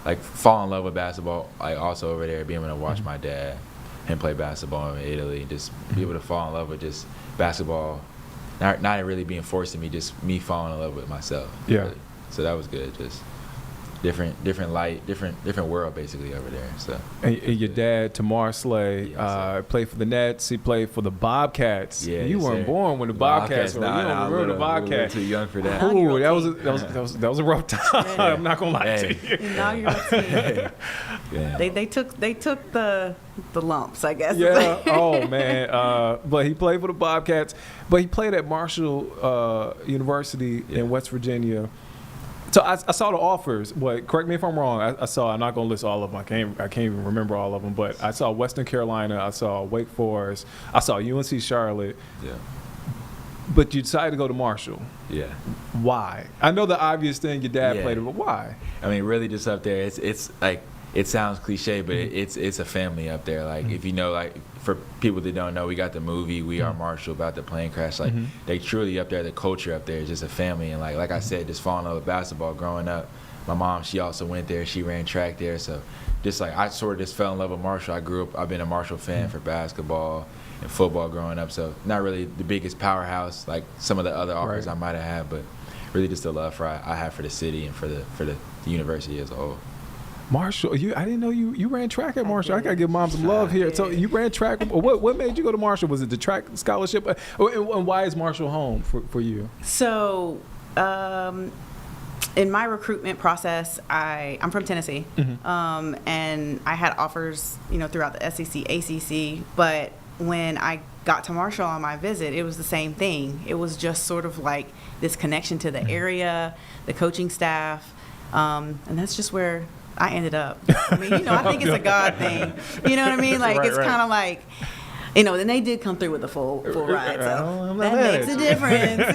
like, fall in love with basketball, like, also over there, being able to watch my dad, him play basketball in Italy, and just be able to fall in love with just basketball. Not really being forced to me, just me falling in love with myself. Yeah. Really. So that was good. Just different light, different world basically over there. So. And your dad, Tamar Slay, played for the Nets. He played for the Bobcats. Yeah, you weren't born when the Bobcats were. You don't remember the Bobcats. Too young for that. Ooh, that was a rough time. I'm not gonna lie to you. Inaugural team. They took the lumps, I guess. Yeah. Oh man. But he played for the Bobcats. But he played at Marshall University in West Virginia. So I saw the offers. But correct me if I'm wrong. I saw. I'm not gonna list all of them. I can't even remember all of them. But I saw Western Carolina. I saw Wake Forest. I saw UNC Charlotte. Yeah. But you decided to go to Marshall. Yeah. Why? I know the obvious thing. Your dad played it, but why? I mean, really, just up there. It's like, it sounds cliche, but it's a family up there. Like, if you know, like, for people that don't know, we got the movie We Are Marshall about the plane crash. Like, they truly up there, the culture up there is just a family. And like I said, just falling in love with basketball growing up. My mom, she also went there. She ran track there. So just like, I sort of just fell in love with Marshall. I've been a Marshall fan for basketball and football growing up. So not really the biggest powerhouse like some of the other offers I might have had, but really just the love I have for the city and for the university as a whole. Marshall, I didn't know you ran track at Marshall. I gotta give mom some love here. So you ran track. What made you go to Marshall? Was it the track scholarship? And why is Marshall home for you? So, in my recruitment process, I'm from Tennessee, and I had offers, throughout the SEC, ACC. But when I got to Marshall on my visit, it was the same thing. It was just sort of like this connection to the area, the coaching staff, and that's just where I ended up. I mean, I think it's a God thing. You know what I mean? Like, it's kind of like, then they did come through with the full ride. So that makes a difference.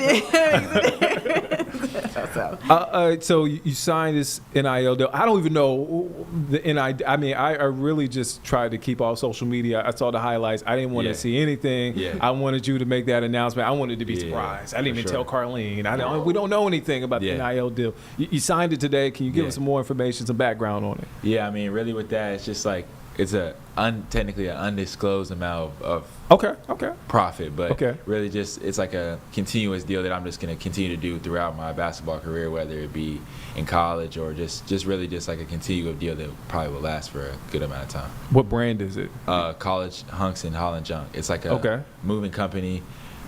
So you signed this NIL deal. I don't even know the NIL. I mean, I really just tried to keep off social media. I saw the highlights. I didn't want to see anything. Yeah. I wanted you to make that announcement. I wanted to be surprised. I didn't even tell Carlene. We don't know anything about the NIL deal. You signed it today. Can you give us some more information, some background on it? Yeah, I mean, really with that, it's just like, it's technically an undisclosed amount of profit, but really just it's like a continuous deal that I'm just going to continue to do throughout my basketball career, whether it be in college or just really just like a continual deal that probably will last for a good amount of time. What brand is it? College Hunks and Holland Junk. It's like a moving company.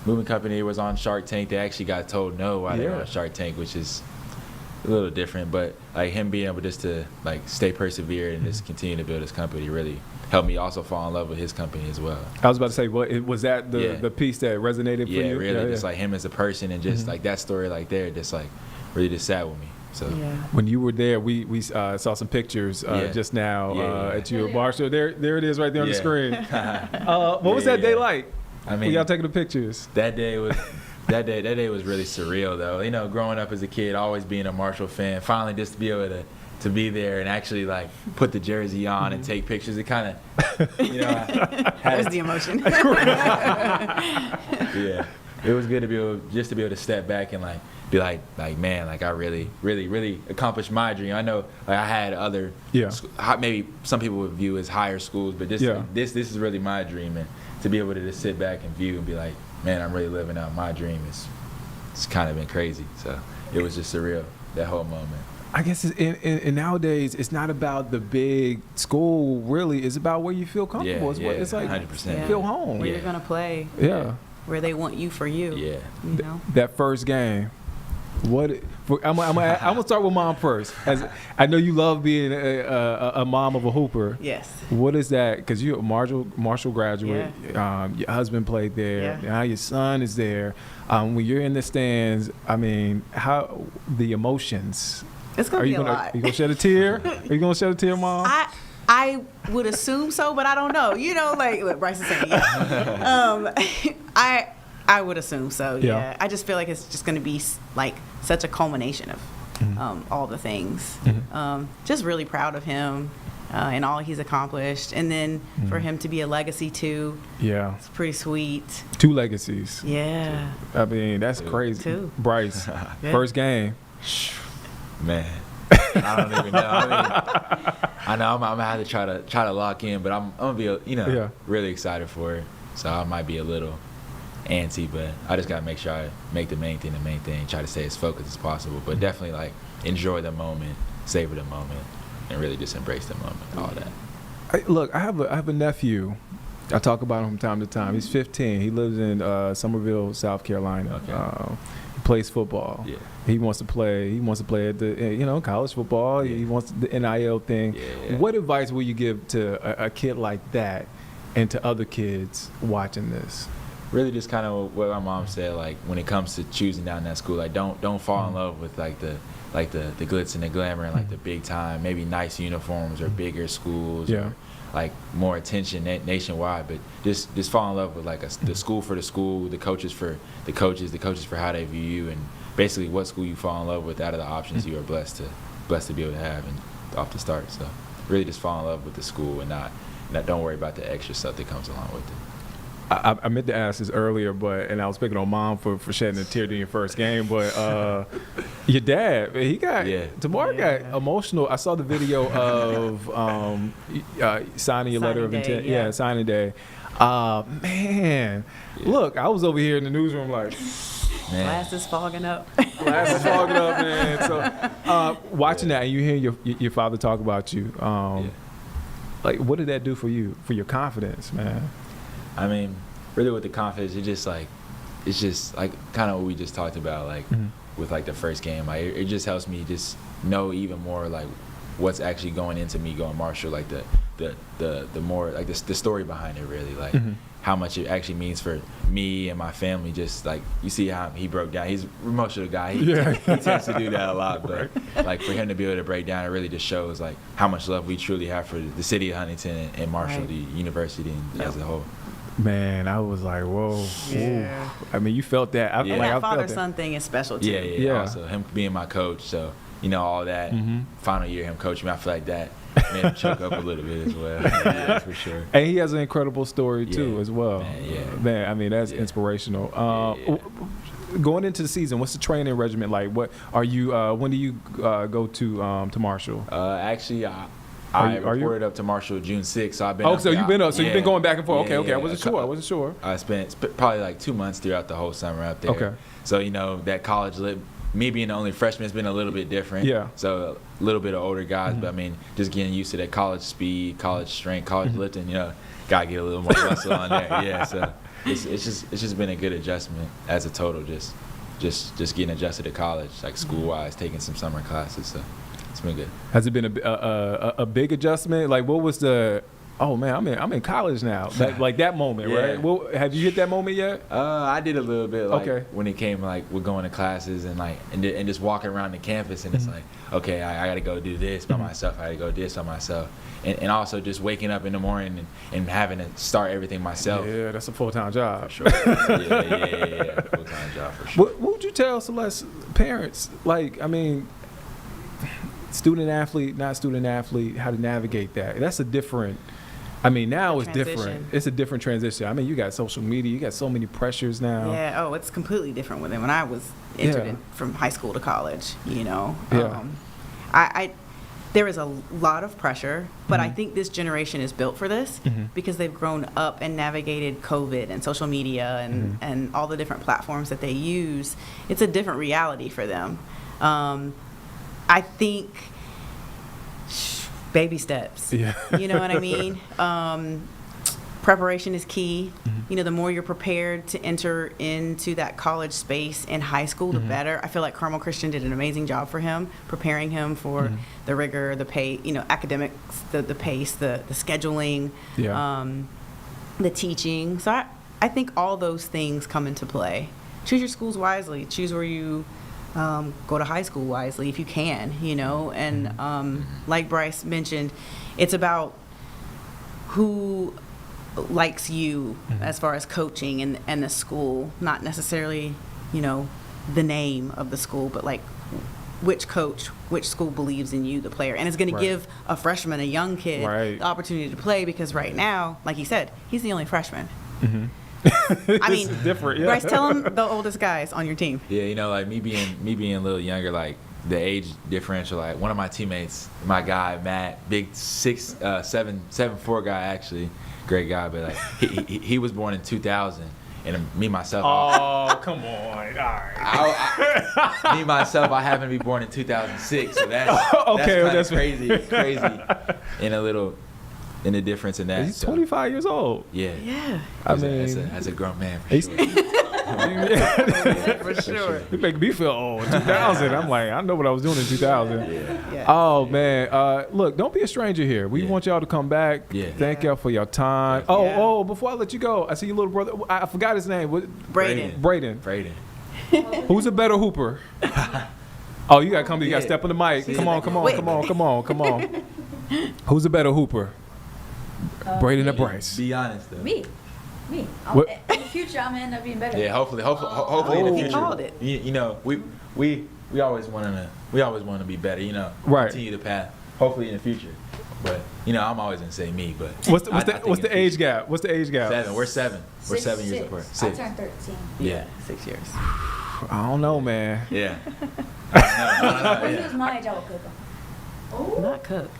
Moving company was on Shark Tank. They actually got told no while they were on Shark Tank, which is a little different, but like him being able just to like stay persevered and just continue to build his company really helped me also fall in love with his company as well. I was about to say, was that the piece that resonated for you? Yeah, really, just like him as a person and just like that story like there, just like really just sat with me. So when you were there, we saw some pictures just now at you at Marshall. There it is right there on the screen. What was that day like? I mean, y'all taking the pictures? That day was that day was really surreal though. You know, growing up as a kid, always being a Marshall fan, finally just to be able to be there and actually like put the jersey on and take pictures. It kind of, you know, There's the emotion. Yeah, it was good to be able to step back and like be like man, like I really accomplished my dream. I know like I had other maybe some people would view as higher schools, but this is really my dream, and to be able to just sit back and view and be like, man, I'm really living out my dream. It's kind of been crazy. So it was just surreal, that whole moment. I guess in nowadays, it's not about the big school, really. It's about where you feel comfortable. It's like 100%. Feel home. Where you're going to play. Yeah. Where they want you for you. Yeah. You know? That first game. I'm gonna start with mom first. As I know you love being a mom of a hooper. Yes. What is that? Because you're a Marshall graduate. Yeah. Your husband played there. Yeah. Now your son is there. When you're in the stands, I mean, how the emotions. It's gonna be a lot. Are you gonna shed a tear? Are you gonna shed a tear, Mom? I would assume so, but I don't know. You know, like what Bryce is saying. Yeah. I would assume so. Yeah. I just feel like it's just gonna be like such a culmination of all the things. Just really proud of him and all he's accomplished, and then for him to be a legacy too. Yeah. It's pretty sweet. 2 legacies. Yeah. I mean, that's crazy. 2. Bryce, first game. Man, I don't even know. I mean, I know I'm gonna have to try to lock in, but I'm gonna be really excited for it. So I might be a little antsy, but I just gotta make sure I make the main thing. Try to stay as focused as possible, but definitely like enjoy the moment, savor the moment, and really just embrace the moment. All that. Look, I have a nephew. I talk about him from time to time. He's 15. He lives in Summerville, South Carolina. Okay. He plays football. Yeah. He wants to play at the college football. Yeah. He wants the NIL thing. Yeah. What advice will you give to a kid like that, and to other kids watching this? Really, just kind of what my mom said. Like when it comes to choosing down that school, like don't fall in love with like the glitz and the glamour and like the big time, maybe nice uniforms or bigger schools. Yeah. Or, like more attention nationwide, but just fall in love with like the school for the school, the coaches for the coaches for how they view you, and basically what school you fall in love with out of the options you are blessed to be able to have and off the start. So really just fall in love with the school and not don't worry about the extra stuff that comes along with it. I meant to ask this earlier, and I was picking on Mom for shedding a tear in your first game, but your dad, Tamar got emotional. I saw the video of signing your letter of intent. Yeah, signing day. Man, look, I was over here in the newsroom like, glass is fogging up. Man. So watching that, and you hear your father talk about you, like what did that do for you, for your confidence, man? I mean, really with the confidence, it's just like kind of what we just talked about, like with like the first game. Like it just helps me just know even more like what's actually going into me going Marshall, like the more like the story behind it, really, like how much it actually means for me and my family. Just like you see how he broke down. He's an emotional guy. He tends to do that a lot, but like for him to be able to break down, it really just shows like how much love we truly have for the city of Huntington and Marshall, the university as a whole. Man, I was like, whoa. Yeah. I mean, you felt that. That father-son thing is special, too. Yeah. Also, him being my coach, so, all that. Final year, him coaching me, I feel like that made him choke up a little bit as well. Yeah, for sure. And he has an incredible story, too, as well. Man, I mean, that's inspirational. Going into the season, what's the training regimen like? What are you? When do you go to Marshall? Actually, I reported up to Marshall June 6th, so I've been. You've been up. So you've been going back and forth. Okay. I wasn't sure. I spent probably like 2 months throughout the whole summer up there. Okay. So that college me being the only freshman has been a little bit different. Yeah. So a little bit of older guys, but I mean, just getting used to that college speed, college strength, college lifting. Gotta get a little more muscle on there. Yeah. So it's just been a good adjustment as a total. Just getting adjusted to college, like school wise, taking some summer classes. So. It's been good. Has it been a big adjustment? Like, what was the oh man, I'm in college now. Like that moment, Yeah. right? Well, have you hit that moment yet? I did a little bit, like Okay. when it came like we're going to classes and like and just walking around the campus and it's like, okay, I got to go do this by myself. I got to go do this by myself, and also just waking up in the morning and having to start everything myself. Yeah, that's a full-time job. Sure. yeah. Full-time job for sure. What would you tell Celeste parents? Like, I mean, student athlete, not student athlete, how to navigate that? That's a different. I mean, now it's different. Transition. It's a different transition. I mean, you got social media, you got so many pressures now. Yeah. Oh, it's completely different than when I was entered Yeah. in from high school to college. You know. Yeah. There is a lot of pressure, but I Mhm. think this generation is built for this Mhm. because they've grown up and navigated COVID and social media and, Mm-hmm. and all the different platforms that they use. It's a different reality for them. I think baby steps. Yeah. You know what I mean? Preparation is key. You know, the more you're prepared to enter into that college space in high school, the better. I feel like Carmel Christian did an amazing job for him, preparing him for the rigor, the pay, you know, academics, the pace, the scheduling, Yeah. the teaching. So I think all those things come into play. Choose your schools wisely. Choose where you go to high school wisely if you can, you know. And like Bryce mentioned, it's about who likes you as far as coaching and the school, not necessarily, you know, the name of the school, but like which coach, which school believes in you, the player, and it's going to give a freshman, a young kid, the opportunity to play because right now, like he said, he's the only freshman. I mean, This is different. Yeah. Bryce, tell him the oldest guys on your team. Yeah, you know, like me being a little younger, like the age differential. Like one of my teammates, my guy Matt, big 7'4" guy actually, great guy, but like he was born in 2000, and me myself. Oh, come on! All right. Me myself, I happen to be born in 2006, so that's Okay, that's that's crazy in the difference in that. He's so, 25 years old. Yeah. Yeah. I mean, as a grown man, for he's- sure. For sure. You make me feel old. 2000. I'm like, I know what I was doing in 2000. Yeah. Oh man, look, don't be a stranger here. We want y'all to come back. Yeah. Thank y'all for your time. Oh, before I let you go, I see your little brother. I forgot his name. What? Braden. Braden. Who's a better hooper? Oh, you gotta come. You gotta step on the mic. Come on. Who's a better hooper? Braden or Bryce? Be honest though. Me. What? In the future, I'm gonna end up being better. Yeah, hopefully in the He future. called it. You know, we always want to be better. You know, Right. Continue the path. Hopefully in the future, but you know, I'm always gonna say me. But What's I think the in the age future. gap? What's the age gap? 7. We're 7. We're 7 years apart. I 6. turned 13. Yeah. 6 years. I don't know, man. Yeah. When he was my age, I would cook him. Not cook.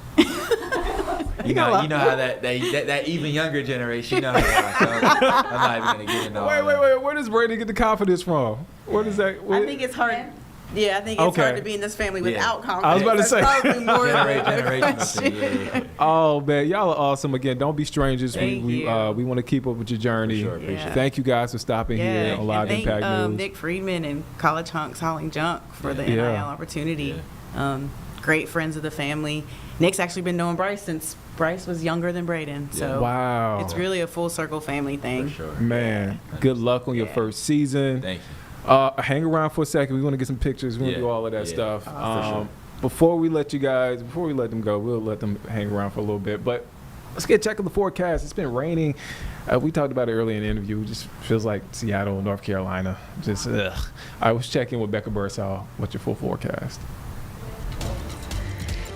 You know how that even younger generation. You know how that, so I'm not even gonna get into all that. Wait. Where does Braden get the confidence from? Where does that? I think it's hard. Yeah, I think it's hard to be in this family without confidence. I was about to say. That's probably more Generational thing. Oh man, y'all are awesome. Again, don't be strangers. Thank we you. want to keep up with your journey. For sure, appreciate it. Thank you guys for stopping here on Live and Impact thank News. Nick Friedman and College Hunks Hauling Junk for the NIL Yeah. opportunity. Great friends of the family. Nick's actually been knowing Bryce since Bryce was younger than Braden. So Wow. it's really a full circle family thing. For sure. Man, good luck on your first season. Thank you. Hang around for a second. We want to get some pictures. We want to do all of that stuff. sure. Before we let them go, we'll let them hang around for a little bit. But let's get checking the forecast. It's been raining. We talked about it earlier in the interview. It just feels like Seattle, North Carolina. Just ugh. I was checking with Becca Bursall. What's your full forecast?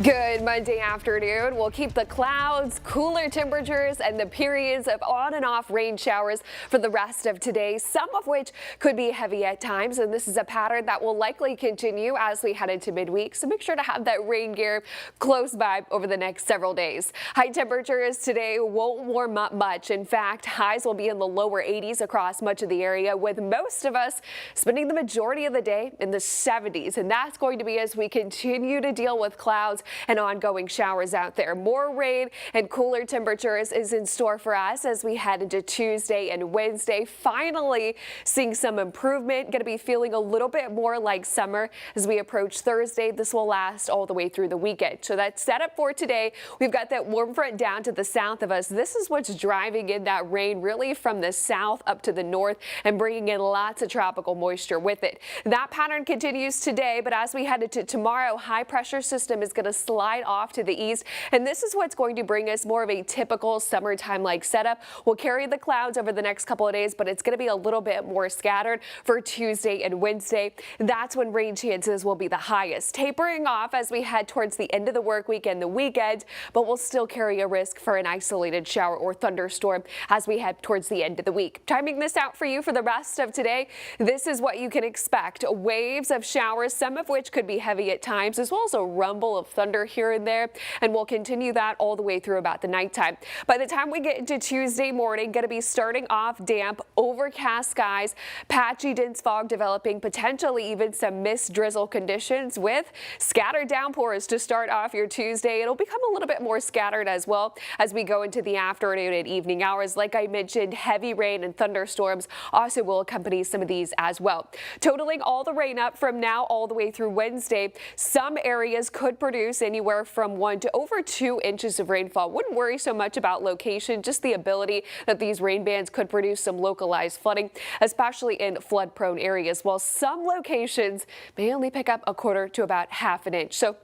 Good Monday afternoon. We'll keep the clouds, cooler temperatures, and the periods of on and off rain showers for the rest of today, some of which could be heavy at times. And this is a pattern that will likely continue as we head into midweek. So make sure to have that rain gear close by over the next several days. High temperatures today won't warm up much. In fact, highs will be in the lower 80s across much of the area, with most of us spending the majority of the day in the 70s. And that's going to be as we continue to deal with clouds and ongoing showers out there. More rain and cooler temperatures is in store for us as we head into Tuesday and Wednesday. Finally seeing some improvement. Going to be feeling a little bit more like summer as we approach Thursday. This will last all the way through the weekend. So that's set up for today. We've got that warm front down to the south of us. This is what's driving in that rain really from the south up to the north and bringing in lots of tropical moisture with it. That pattern continues today, but as we head into tomorrow, high pressure system is going to slide off to the east, and this is what's going to bring us more of a typical summertime like setup. We'll carry the clouds over the next couple of days, but it's going to be a little bit more scattered for Tuesday and Wednesday. That's when rain chances will be the highest, tapering off as we head towards the end of the work week and the weekend, but we'll still carry a risk for an isolated shower or thunderstorm as we head towards the end of the week. Timing this out for you for the rest of today, this is what you can expect. Waves of showers, some of which could be heavy at times, as well as a rumble of thunder here and there, and we'll continue that all the way through about the nighttime. By the time we get into Tuesday morning, going to be starting off damp, overcast skies, patchy dense fog developing, potentially even some mist drizzle conditions with scattered downpours to start off your Tuesday. It'll become a little bit more scattered as well as we go into the afternoon and evening hours. Like I mentioned, heavy rain and thunderstorms also will accompany some of these as well. Totaling all the rain up from now all the way through Wednesday, some areas could produce anywhere from 1 to over 2 inches of rainfall. Wouldn't worry so much about location, just the ability that these rain bands could produce some localized flooding, especially in flood-prone areas, while some locations may only pick up 1/4 to about 1/2 inch. So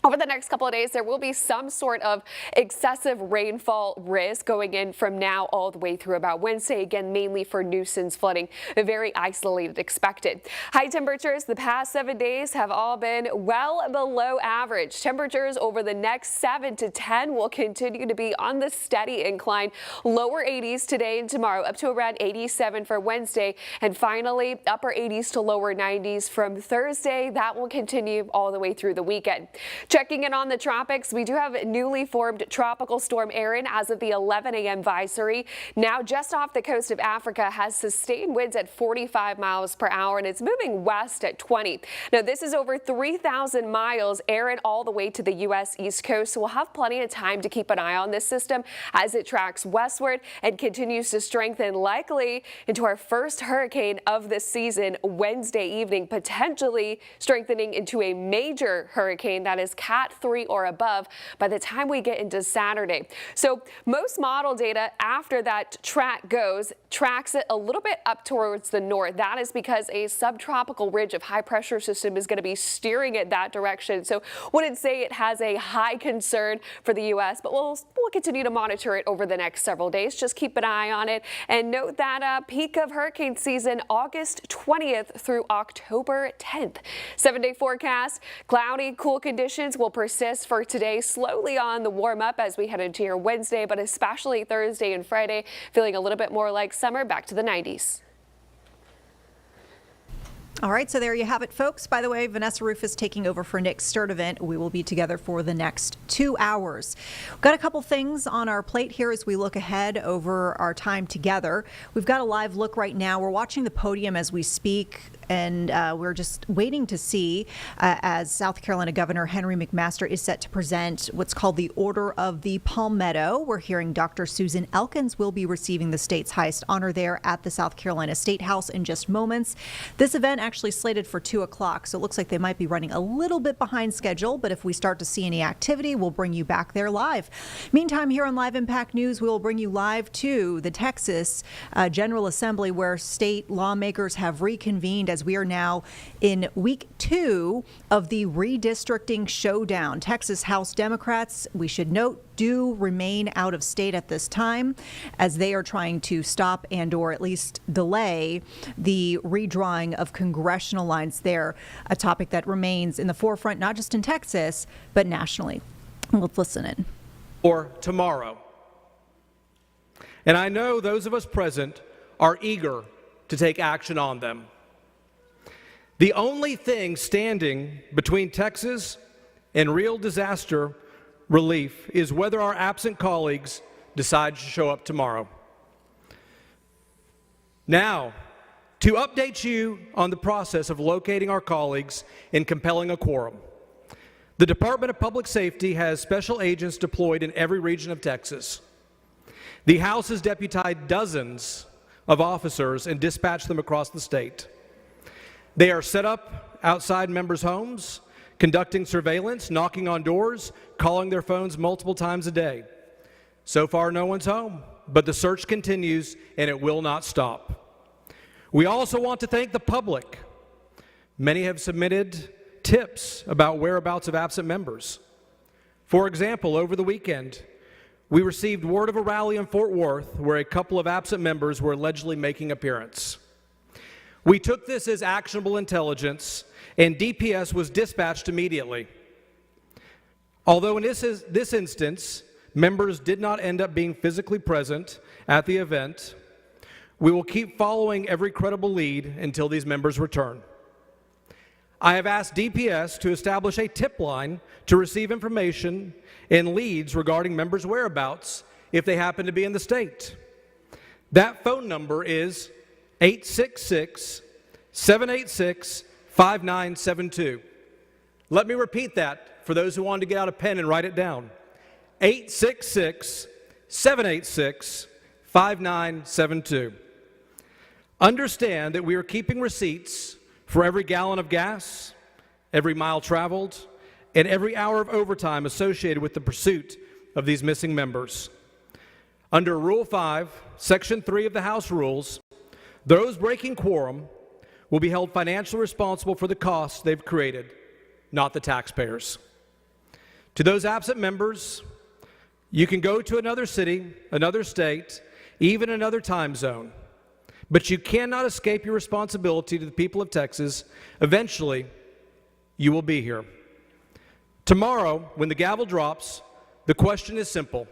over the next couple of days, there will be some sort of excessive rainfall risk going in from now all the way through about Wednesday, again, mainly for nuisance flooding, very isolated expected. High temperatures the past 7 days have all been well below average. Temperatures over the next 7 to 10 will continue to be on the steady incline. Lower 80s today and tomorrow, up to around 87 for Wednesday, and finally upper 80s to lower 90s from Thursday. That will continue all the way through the weekend. Checking in on the tropics, we do have newly formed Tropical Storm Erin as of the 11 a.m. advisory. Now just off the coast of Africa, has sustained winds at 45 miles per hour, and it's moving west at 20. Now this is over 3,000 miles, Erin, all the way to the U.S. East Coast, so we'll have plenty of time to keep an eye on this system as it tracks westward and continues to strengthen, likely into our first hurricane of the season Wednesday evening, potentially strengthening into a major hurricane that is Cat 3 or above by the time we get into Saturday. So most model data after that tracks it a little bit up towards the north. That is because a subtropical ridge of high pressure system is going to be steering it that direction. So wouldn't say it has a high concern for the U.S., but we'll continue to monitor it over the next several days. Just keep an eye on it and note that peak of hurricane season August 20th through October 10th. 7-day forecast, cloudy, cool conditions will persist for today, slowly on the warm up as we head into your Wednesday, but especially Thursday and Friday, feeling a little bit more like summer, back to the 90s. All right, so there you have it, folks. By the way, Vanessa Rufus taking over for Nick Sturdivant. We will be together for the next 2 hours. We've got a couple things on our plate here as we look ahead over our time together. We've got a live look right now. We're watching the podium as we speak, and we're just waiting to see as South Carolina Governor Henry McMaster is set to present what's called the Order of the Palmetto. We're hearing Dr. Susan Elkins will be receiving the state's highest honor there at the South Carolina State House in just moments. This event actually slated for 2 o'clock, so it looks like they might be running a little bit behind schedule, but if we start to see any activity, we'll bring you back there live. Meantime, here on Live Impact News, we will bring you live to the Texas General Assembly, where state lawmakers have reconvened as we are now in week 2 of the redistricting showdown. Texas House Democrats, we should note, do remain out of state at this time as they are trying to stop and or at least delay the redrawing of congressional lines there, a topic that remains in the forefront, not just in Texas, but nationally. Let's listen in. Or tomorrow. And I know those of us present are eager to take action on them. The only thing standing between Texas and real disaster relief is whether our absent colleagues decide to show up tomorrow. Now, to update you on the process of locating our colleagues and compelling a quorum. The Department of Public Safety has special agents deployed in every region of Texas. The House has deputized dozens of officers and dispatched them across the state. They are set up outside members' homes, conducting surveillance, knocking on doors, calling their phones multiple times a day. So far, no one's home, but the search continues and it will not stop. We also want to thank the public. Many have submitted tips about whereabouts of absent members. For example, over the weekend, we received word of a rally in Fort Worth where a couple of absent members were allegedly making appearance. We took this as actionable intelligence, and DPS was dispatched immediately. Although in this instance, members did not end up being physically present at the event, we will keep following every credible lead until these members return. I have asked DPS to establish a tip line to receive information and leads regarding members' whereabouts if they happen to be in the state. That phone number is 866-786-5972. Let me repeat that for those who want to get out a pen and write it down. 866-786-5972. Understand that we are keeping receipts for every gallon of gas, every mile traveled, and every hour of overtime associated with the pursuit of these missing members. Under Rule 5, Section 3 of the House Rules, those breaking quorum will be held financially responsible for the costs they've created, not the taxpayers. To those absent members, you can go to another city, another state, even another time zone, but you cannot escape your responsibility to the people of Texas. Eventually, you will be here. Tomorrow, when the gavel drops, the question is simple.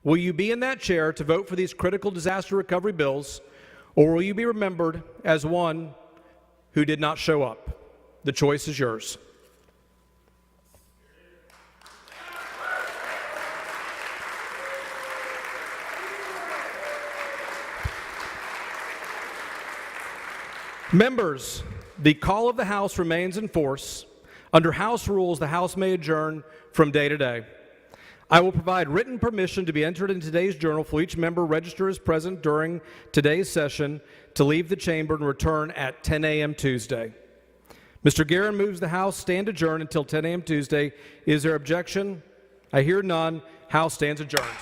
Will you be in that chair to vote for these critical disaster recovery bills, or will you be remembered as one who did not show up? The choice is yours. Members, the call of the House remains in force. Under House rules, the House may adjourn from day to day. I will provide written permission to be entered in today's journal for each member registered as present during today's session to leave the chamber and return at 10 a.m. Tuesday. Mr. Guerin moves the House stand adjourned until 10 a.m. Tuesday. Is there objection? I hear none. House stands adjourned.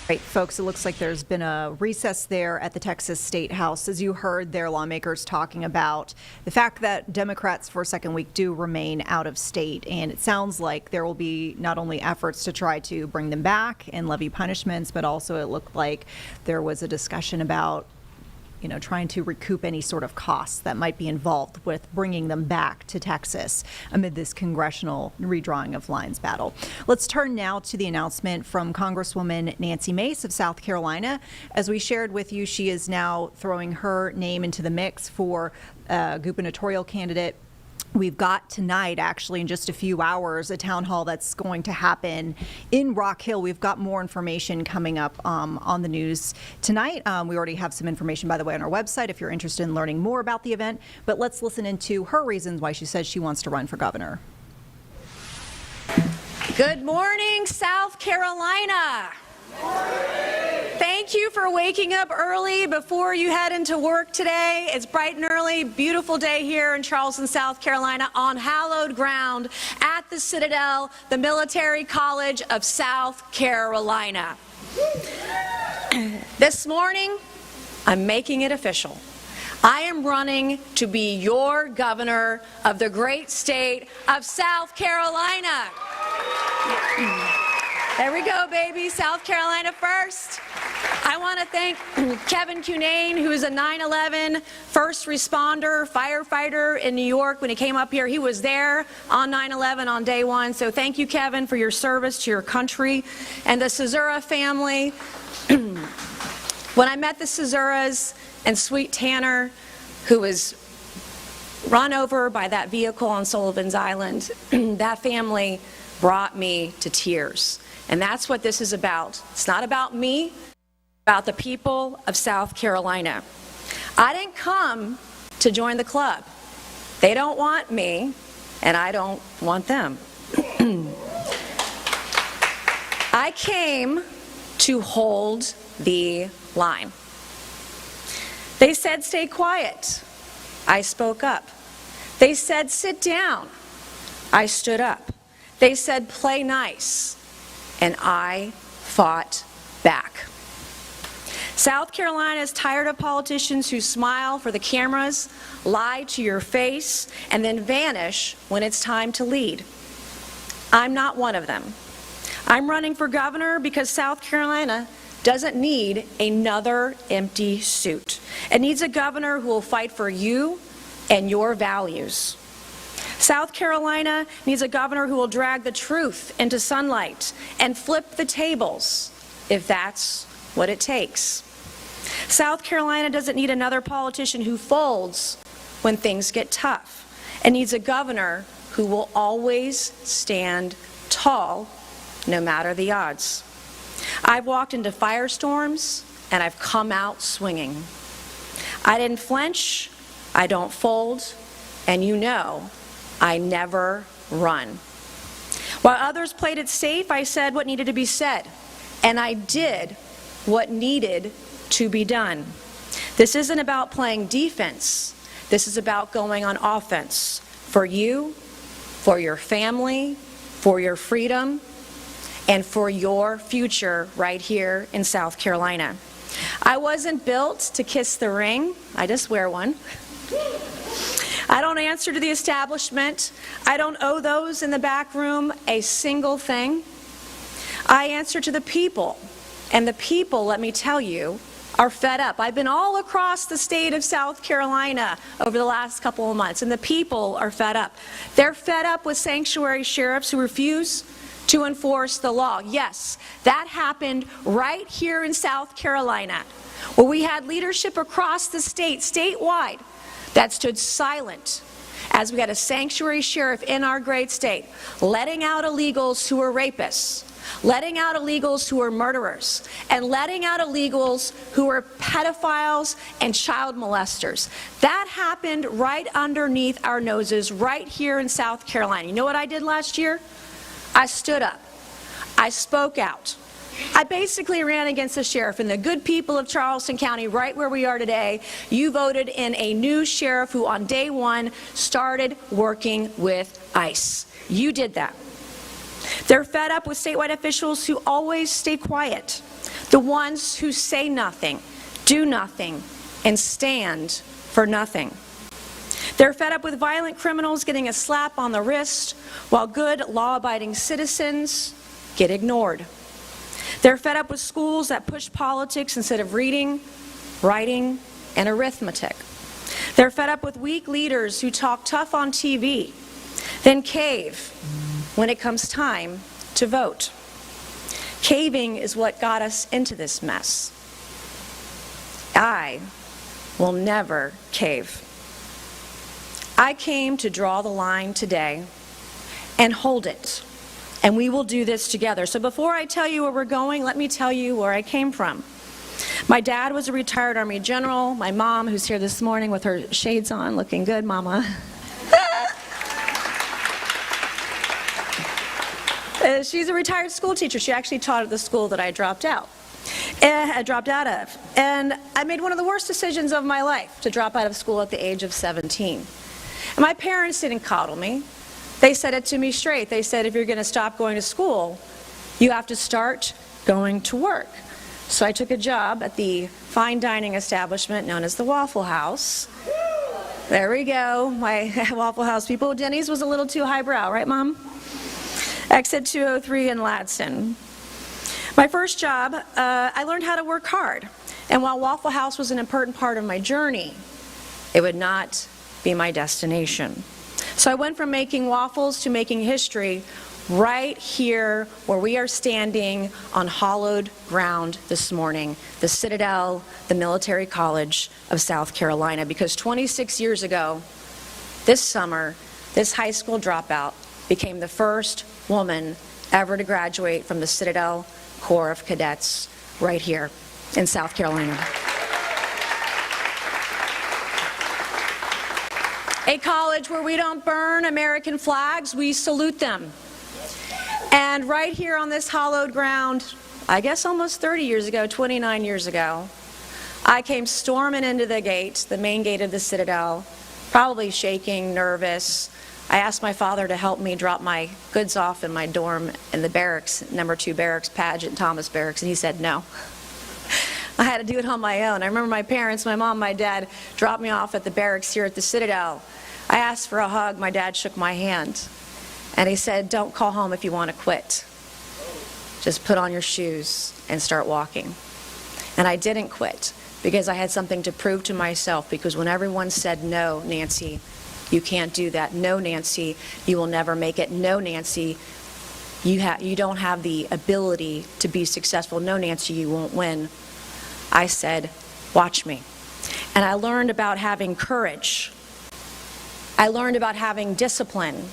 Right, folks, it looks like there's been a recess there at the Texas State House. As you heard their lawmakers talking about the fact that Democrats for a second week do remain out of state. And it sounds like there will be not only efforts to try to bring them back and levy punishments, but also it looked like there was a discussion about trying to recoup any sort of costs that might be involved with bringing them back to Texas amid this congressional redrawing of lines battle. Let's turn now to the announcement from Congresswoman Nancy Mace of South Carolina. As we shared with you, she is now throwing her name into the mix for gubernatorial candidate. We've got tonight, actually, in just a few hours, a town hall that's going to happen in Rock Hill. We've got more information coming up on the news tonight. We already have some information, by the way, on our website if you're interested in learning more about the event. But let's listen into her reasons why she says she wants to run for governor. Good morning, South Carolina. Thank you for waking up early before you head into work today. It's bright and early, beautiful day here in Charleston, South Carolina, on hallowed ground at the Citadel, the Military College of South Carolina. This morning, I'm making it official. I am running to be your governor of the great state of South Carolina. There we go, baby. South Carolina first. I want to thank Kevin Cunane, who is a 9/11 first responder, firefighter in New York. When he came up here, he was there on 9/11 on day one. So thank you, Kevin, for your service to your country. And the Cesura family. When I met the Cesuras and Sweet Tanner, who was run over by that vehicle on Sullivan's Island, that family brought me to tears. And that's what this is about. It's not about me, it's about the people of South Carolina. I didn't come to join the club. They don't want me, and I don't want them. I came to hold the line. They said, stay quiet. I spoke up. They said, sit down. I stood up. They said, play nice. And I fought back. South Carolina is tired of politicians who smile for the cameras, lie to your face, and then vanish when it's time to lead. I'm not one of them. I'm running for governor because South Carolina doesn't need another empty suit. It needs a governor who will fight for you and your values. South Carolina needs a governor who will drag the truth into sunlight and flip the tables, if that's what it takes. South Carolina doesn't need another politician who folds when things get tough. It needs a governor who will always stand tall, no matter the odds. I've walked into firestorms, and I've come out swinging. I didn't flinch, I don't fold, and you know, I never run. While others played it safe, I said what needed to be said, and I did what needed to be done. This isn't about playing defense. This is about going on offense for you, for your family, for your freedom, and for your future right here in South Carolina. I wasn't built to kiss the ring. I just wear one. I don't answer to the establishment. I don't owe those in the back room a single thing. I answer to the people. And the people, let me tell you, are fed up. I've been all across the state of South Carolina over the last couple of months, and the people are fed up. They're fed up with sanctuary sheriffs who refuse to enforce the law. Yes, that happened right here in South Carolina, where we had leadership across the state, statewide, that stood silent as we had a sanctuary sheriff in our great state, letting out illegals who were rapists, letting out illegals who are murderers, and letting out illegals who are pedophiles and child molesters. That happened right underneath our noses, right here in South Carolina. You know what I did last year? I stood up. I spoke out. I basically ran against the sheriff, and the good people of Charleston County, right where we are today, you voted in a new sheriff who on day one started working with ICE. You did that. They're fed up with statewide officials who always stay quiet, the ones who say nothing, do nothing, and stand for nothing. They're fed up with violent criminals getting a slap on the wrist while good law-abiding citizens get ignored. They're fed up with schools that push politics instead of reading, writing, and arithmetic. They're fed up with weak leaders who talk tough on TV, then cave when it comes time to vote. Caving is what got us into this mess. I will never cave. I came to draw the line today and hold it, and we will do this together. So before I tell you where we're going, let me tell you where I came from. My dad was a retired Army general. My mom, who's here this morning with her shades on, looking good, Mama. She's a retired school teacher. She actually taught at the school that I dropped out of. And I made one of the worst decisions of my life, to drop out of school at the age of 17. And my parents didn't coddle me. They said it to me straight. They said, if you're going to stop going to school, you have to start going to work. So I took a job at the fine dining establishment known as the Waffle House. There we go, my Waffle House people. Denny's was a little too highbrow, right, Mom? Exit 203 in Ladson. My first job, I learned how to work hard. And while Waffle House was an important part of my journey, it would not be my destination. So I went from making waffles to making history right here where we are standing on hallowed ground this morning, the Citadel, the Military College of South Carolina, because 26 years ago, this summer, this high school dropout became the first woman ever to graduate from the Citadel Corps of Cadets right here in South Carolina. A college where we don't burn American flags, we salute them. And right here on this hallowed ground, I guess almost 30 years ago, 29 years ago, I came storming into the gate, the main gate of the Citadel, probably shaking, nervous. I asked my father to help me drop my goods off in my dorm in the barracks, number 2 barracks, Paget Thomas Barracks, and he said no. I had to do it on my own. I remember my parents, my mom, my dad, dropped me off at the barracks here at the Citadel. I asked for a hug. My dad shook my hand. And he said, don't call home if you want to quit. Just put on your shoes and start walking. And I didn't quit because I had something to prove to myself, because when everyone said, no, Nancy, you can't do that. No, Nancy, you will never make it. No, Nancy, you don't have the ability to be successful. No, Nancy, you won't win. I said, watch me. And I learned about having courage. I learned about having discipline.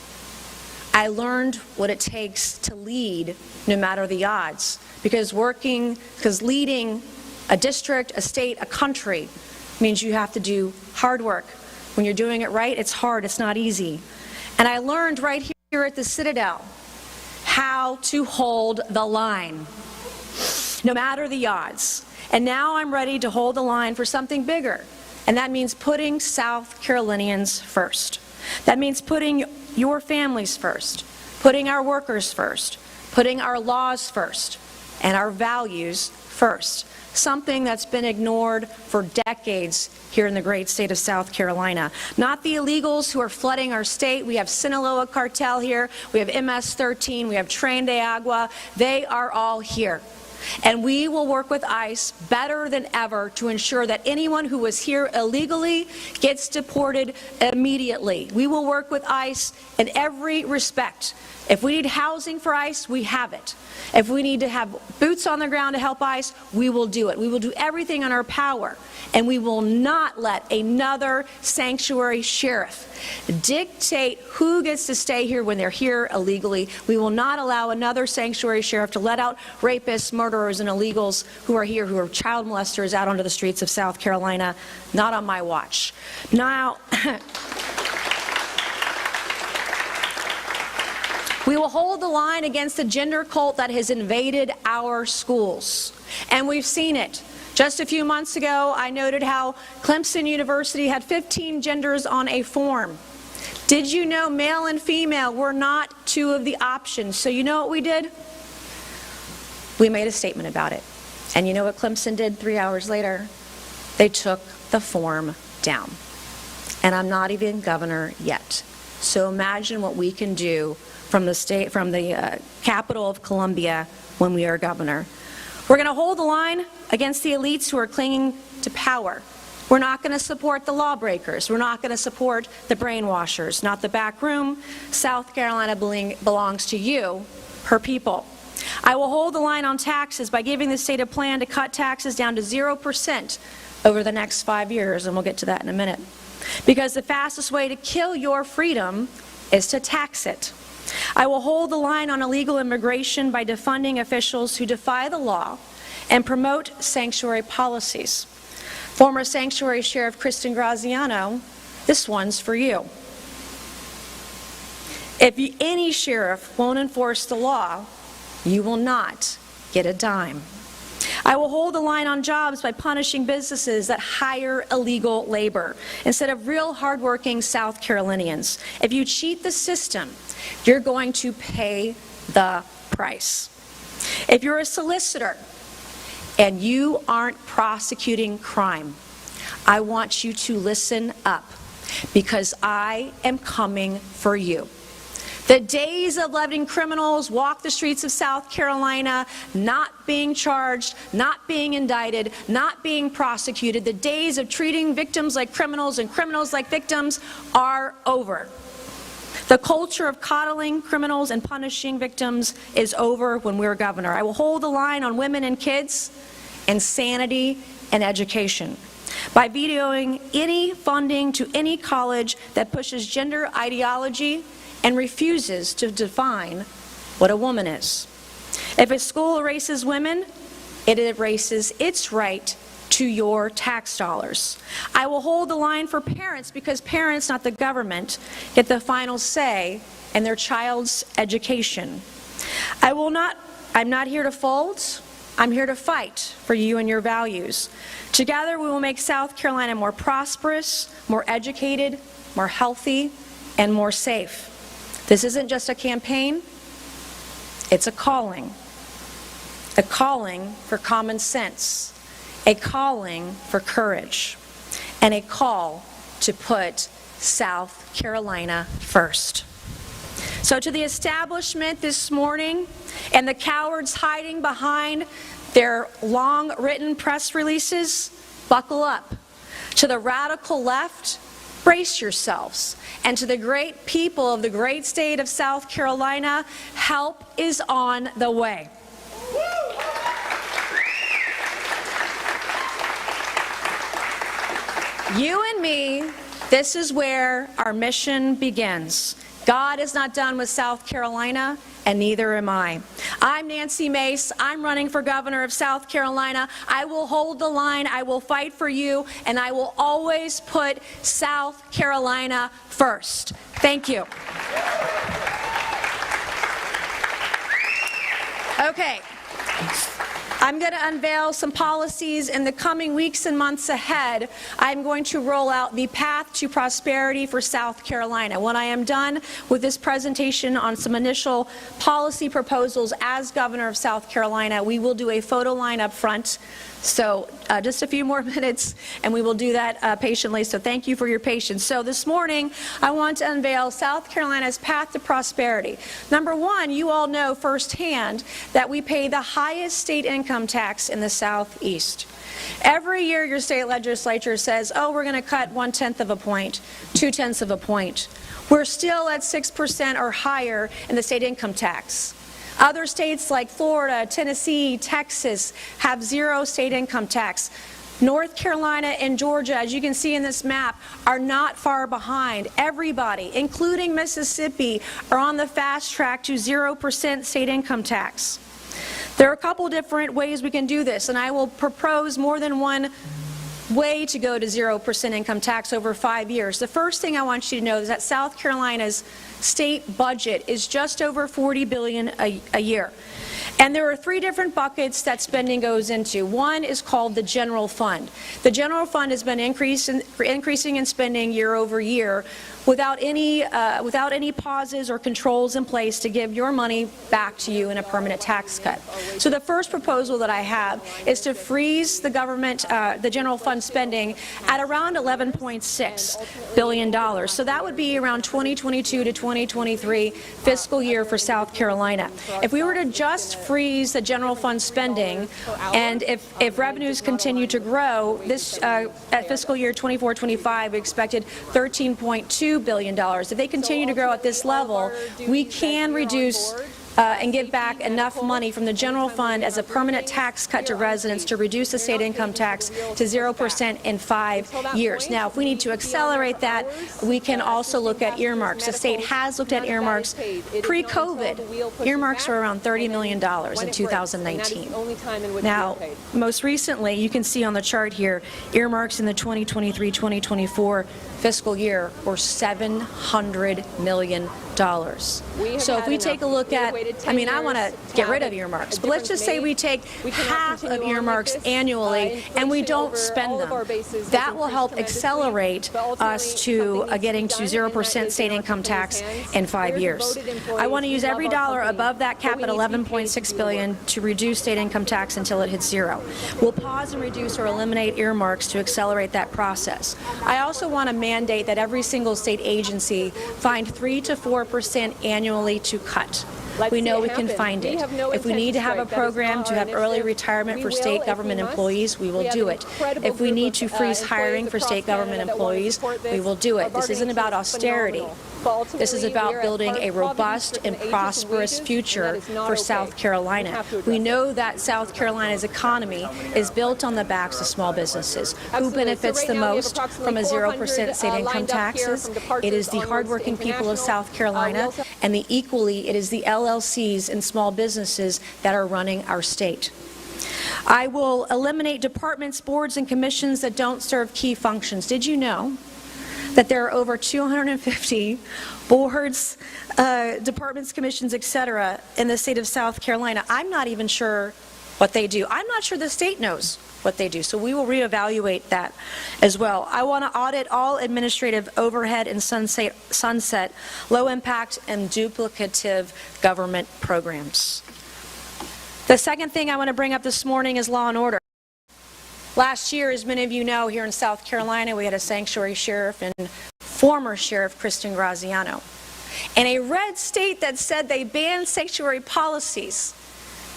I learned what it takes to lead no matter the odds. Because leading a district, a state, a country means you have to do hard work. When you're doing it right, it's hard, it's not easy. And I learned right here at the Citadel how to hold the line, no matter the odds. And now I'm ready to hold the line for something bigger. And that means putting South Carolinians first. That means putting your families first, putting our workers first, putting our laws first, and our values first. Something that's been ignored for decades here in the great state of South Carolina. Not the illegals who are flooding our state. We have Sinaloa cartel here. We have MS-13. We have Tren de Agua. They are all here. And we will work with ICE better than ever to ensure that anyone who was here illegally gets deported immediately. We will work with ICE in every respect. If we need housing for ICE, we have it. If we need to have boots on the ground to help ICE, we will do it. We will do everything in our power. And we will not let another sanctuary sheriff dictate who gets to stay here when they're here illegally. We will not allow another sanctuary sheriff to let out rapists, murderers, and illegals who are here, who are child molesters, out onto the streets of South Carolina. Not on my watch. Now, we will hold the line against the gender cult that has invaded our schools. And we've seen it. Just a few months ago, I noted how Clemson University had 15 genders on a form. Did you know male and female were not two of the options? So you know what we did? We made a statement about it. And you know what Clemson did 3 hours later? They took the form down. And I'm not even governor yet. So imagine what we can do from the capital of Columbia when we are governor. We're going to hold the line against the elites who are clinging to power. We're not going to support the lawbreakers. We're not going to support the brainwashers, not the back room. South Carolina belongs to you, her people. I will hold the line on taxes by giving the state a plan to cut taxes down to 0% over the next 5 years, and we'll get to that in a minute. Because the fastest way to kill your freedom is to tax it. I will hold the line on illegal immigration by defunding officials who defy the law and promote sanctuary policies. Former Sanctuary Sheriff Kristen Graziano, this one's for you. If any sheriff won't enforce the law, you will not get a dime. I will hold the line on jobs by punishing businesses that hire illegal labor instead of real hardworking South Carolinians. If you cheat the system, you're going to pay the price. If you're a solicitor and you aren't prosecuting crime, I want you to listen up, because I am coming for you. The days of letting criminals walk the streets of South Carolina, not being charged, not being indicted, not being prosecuted, the days of treating victims like criminals and criminals like victims are over. The culture of coddling criminals and punishing victims is over when we're governor. I will hold the line on women and kids, insanity, and education by vetoing any funding to any college that pushes gender ideology and refuses to define what a woman is. If a school erases women, it erases its right to your tax dollars. I will hold the line for parents, because parents, not the government, get the final say in their child's education. I'm not here to fold. I'm here to fight for you and your values. Together, we will make South Carolina more prosperous, more educated, more healthy, and more safe. This isn't just a campaign, it's a calling for common sense, a calling for courage, and a call to put South Carolina first. So to the establishment this morning and the cowards hiding behind their long written press releases, buckle up. To the radical left, brace yourselves. And to the great people of the great state of South Carolina, help is on the way. You and me, this is where our mission begins. God is not done with South Carolina, and neither am I. I'm Nancy Mace. I'm running for governor of South Carolina. I will hold the line. I will fight for you, and I will always put South Carolina first. Thank you. Okay. I'm going to unveil some policies in the coming weeks and months ahead. I'm going to roll out the path to prosperity for South Carolina. When I am done with this presentation on some initial policy proposals as governor of South Carolina, we will do a photo line up front. So just a few more minutes, and we will do that patiently. So thank you for your patience. So this morning, I want to unveil South Carolina's path to prosperity. Number one, you all know firsthand that we pay the highest state income tax in the Southeast. Every year, your state legislature says, oh, we're going to cut 1/10 of a point, 2/10 of a point. We're still at 6% or higher in the state income tax. Other states like Florida, Tennessee, Texas have zero state income tax. North Carolina and Georgia, as you can see in this map, are not far behind. Everybody, including Mississippi, are on the fast track to 0% state income tax. There are a couple different ways we can do this, and I will propose more than one way to go to 0% income tax over 5 years. The first thing I want you to know is that South Carolina's state budget is just over $40 billion a year. And there are three different buckets that spending goes into. One is called the general fund. The general fund has been increasing in spending year over year without any pauses or controls in place to give your money back to you in a permanent tax cut. So the first proposal that I have is to freeze the government, the general fund spending at around $11.6 billion. So that would be around 2022 to 2023 fiscal year for South Carolina. If we were to just freeze the general fund spending, and if revenues continue to grow, this at fiscal year 24-25 we expected $13.2 billion. If they continue to grow at this level, we can reduce and give back enough money from the general fund as a permanent tax cut to residents to reduce the state income tax to 0% in 5 years. Now, if we need to accelerate that, we can also look at earmarks. The state has looked at earmarks pre-COVID. Earmarks were around $30 million in 2019. Now, most recently, you can see on the chart here, earmarks in the 2023-2024 fiscal year were $700 million. So if we take a look at, I mean, I want to get rid of earmarks, but let's just say we take half of earmarks annually and we don't spend them. That will help accelerate us to getting to 0% state income tax in 5 years. I want to use every dollar above that cap at $11.6 billion to reduce state income tax until it hits zero. We'll pause and reduce or eliminate earmarks to accelerate that process. I also want to mandate that every single state agency find 3 to 4% annually to cut. We know we can find it. If we need to have a program to have early retirement for state government employees, we will do it. If we need to freeze hiring for state government employees, we will do it. This isn't about austerity. This is about building a robust and prosperous future for South Carolina. We know that South Carolina's economy is built on the backs of small businesses. Who benefits the most from a 0% state income taxes? It is the hardworking people of South Carolina, and equally, it is the LLCs and small businesses that are running our state. I will eliminate departments, boards, and commissions that don't serve key functions. Did you know that there are over 250 boards, departments, commissions, etc. in the state of South Carolina? I'm not even sure what they do. I'm not sure the state knows what they do, so we will reevaluate that as well. I want to audit all administrative overhead and sunset low-impact and duplicative government programs. The second thing I want to bring up this morning is law and order. Last year, as many of you know, here in South Carolina, we had a sanctuary sheriff and former Sheriff Kristen Graziano. In a red state that said they banned sanctuary policies,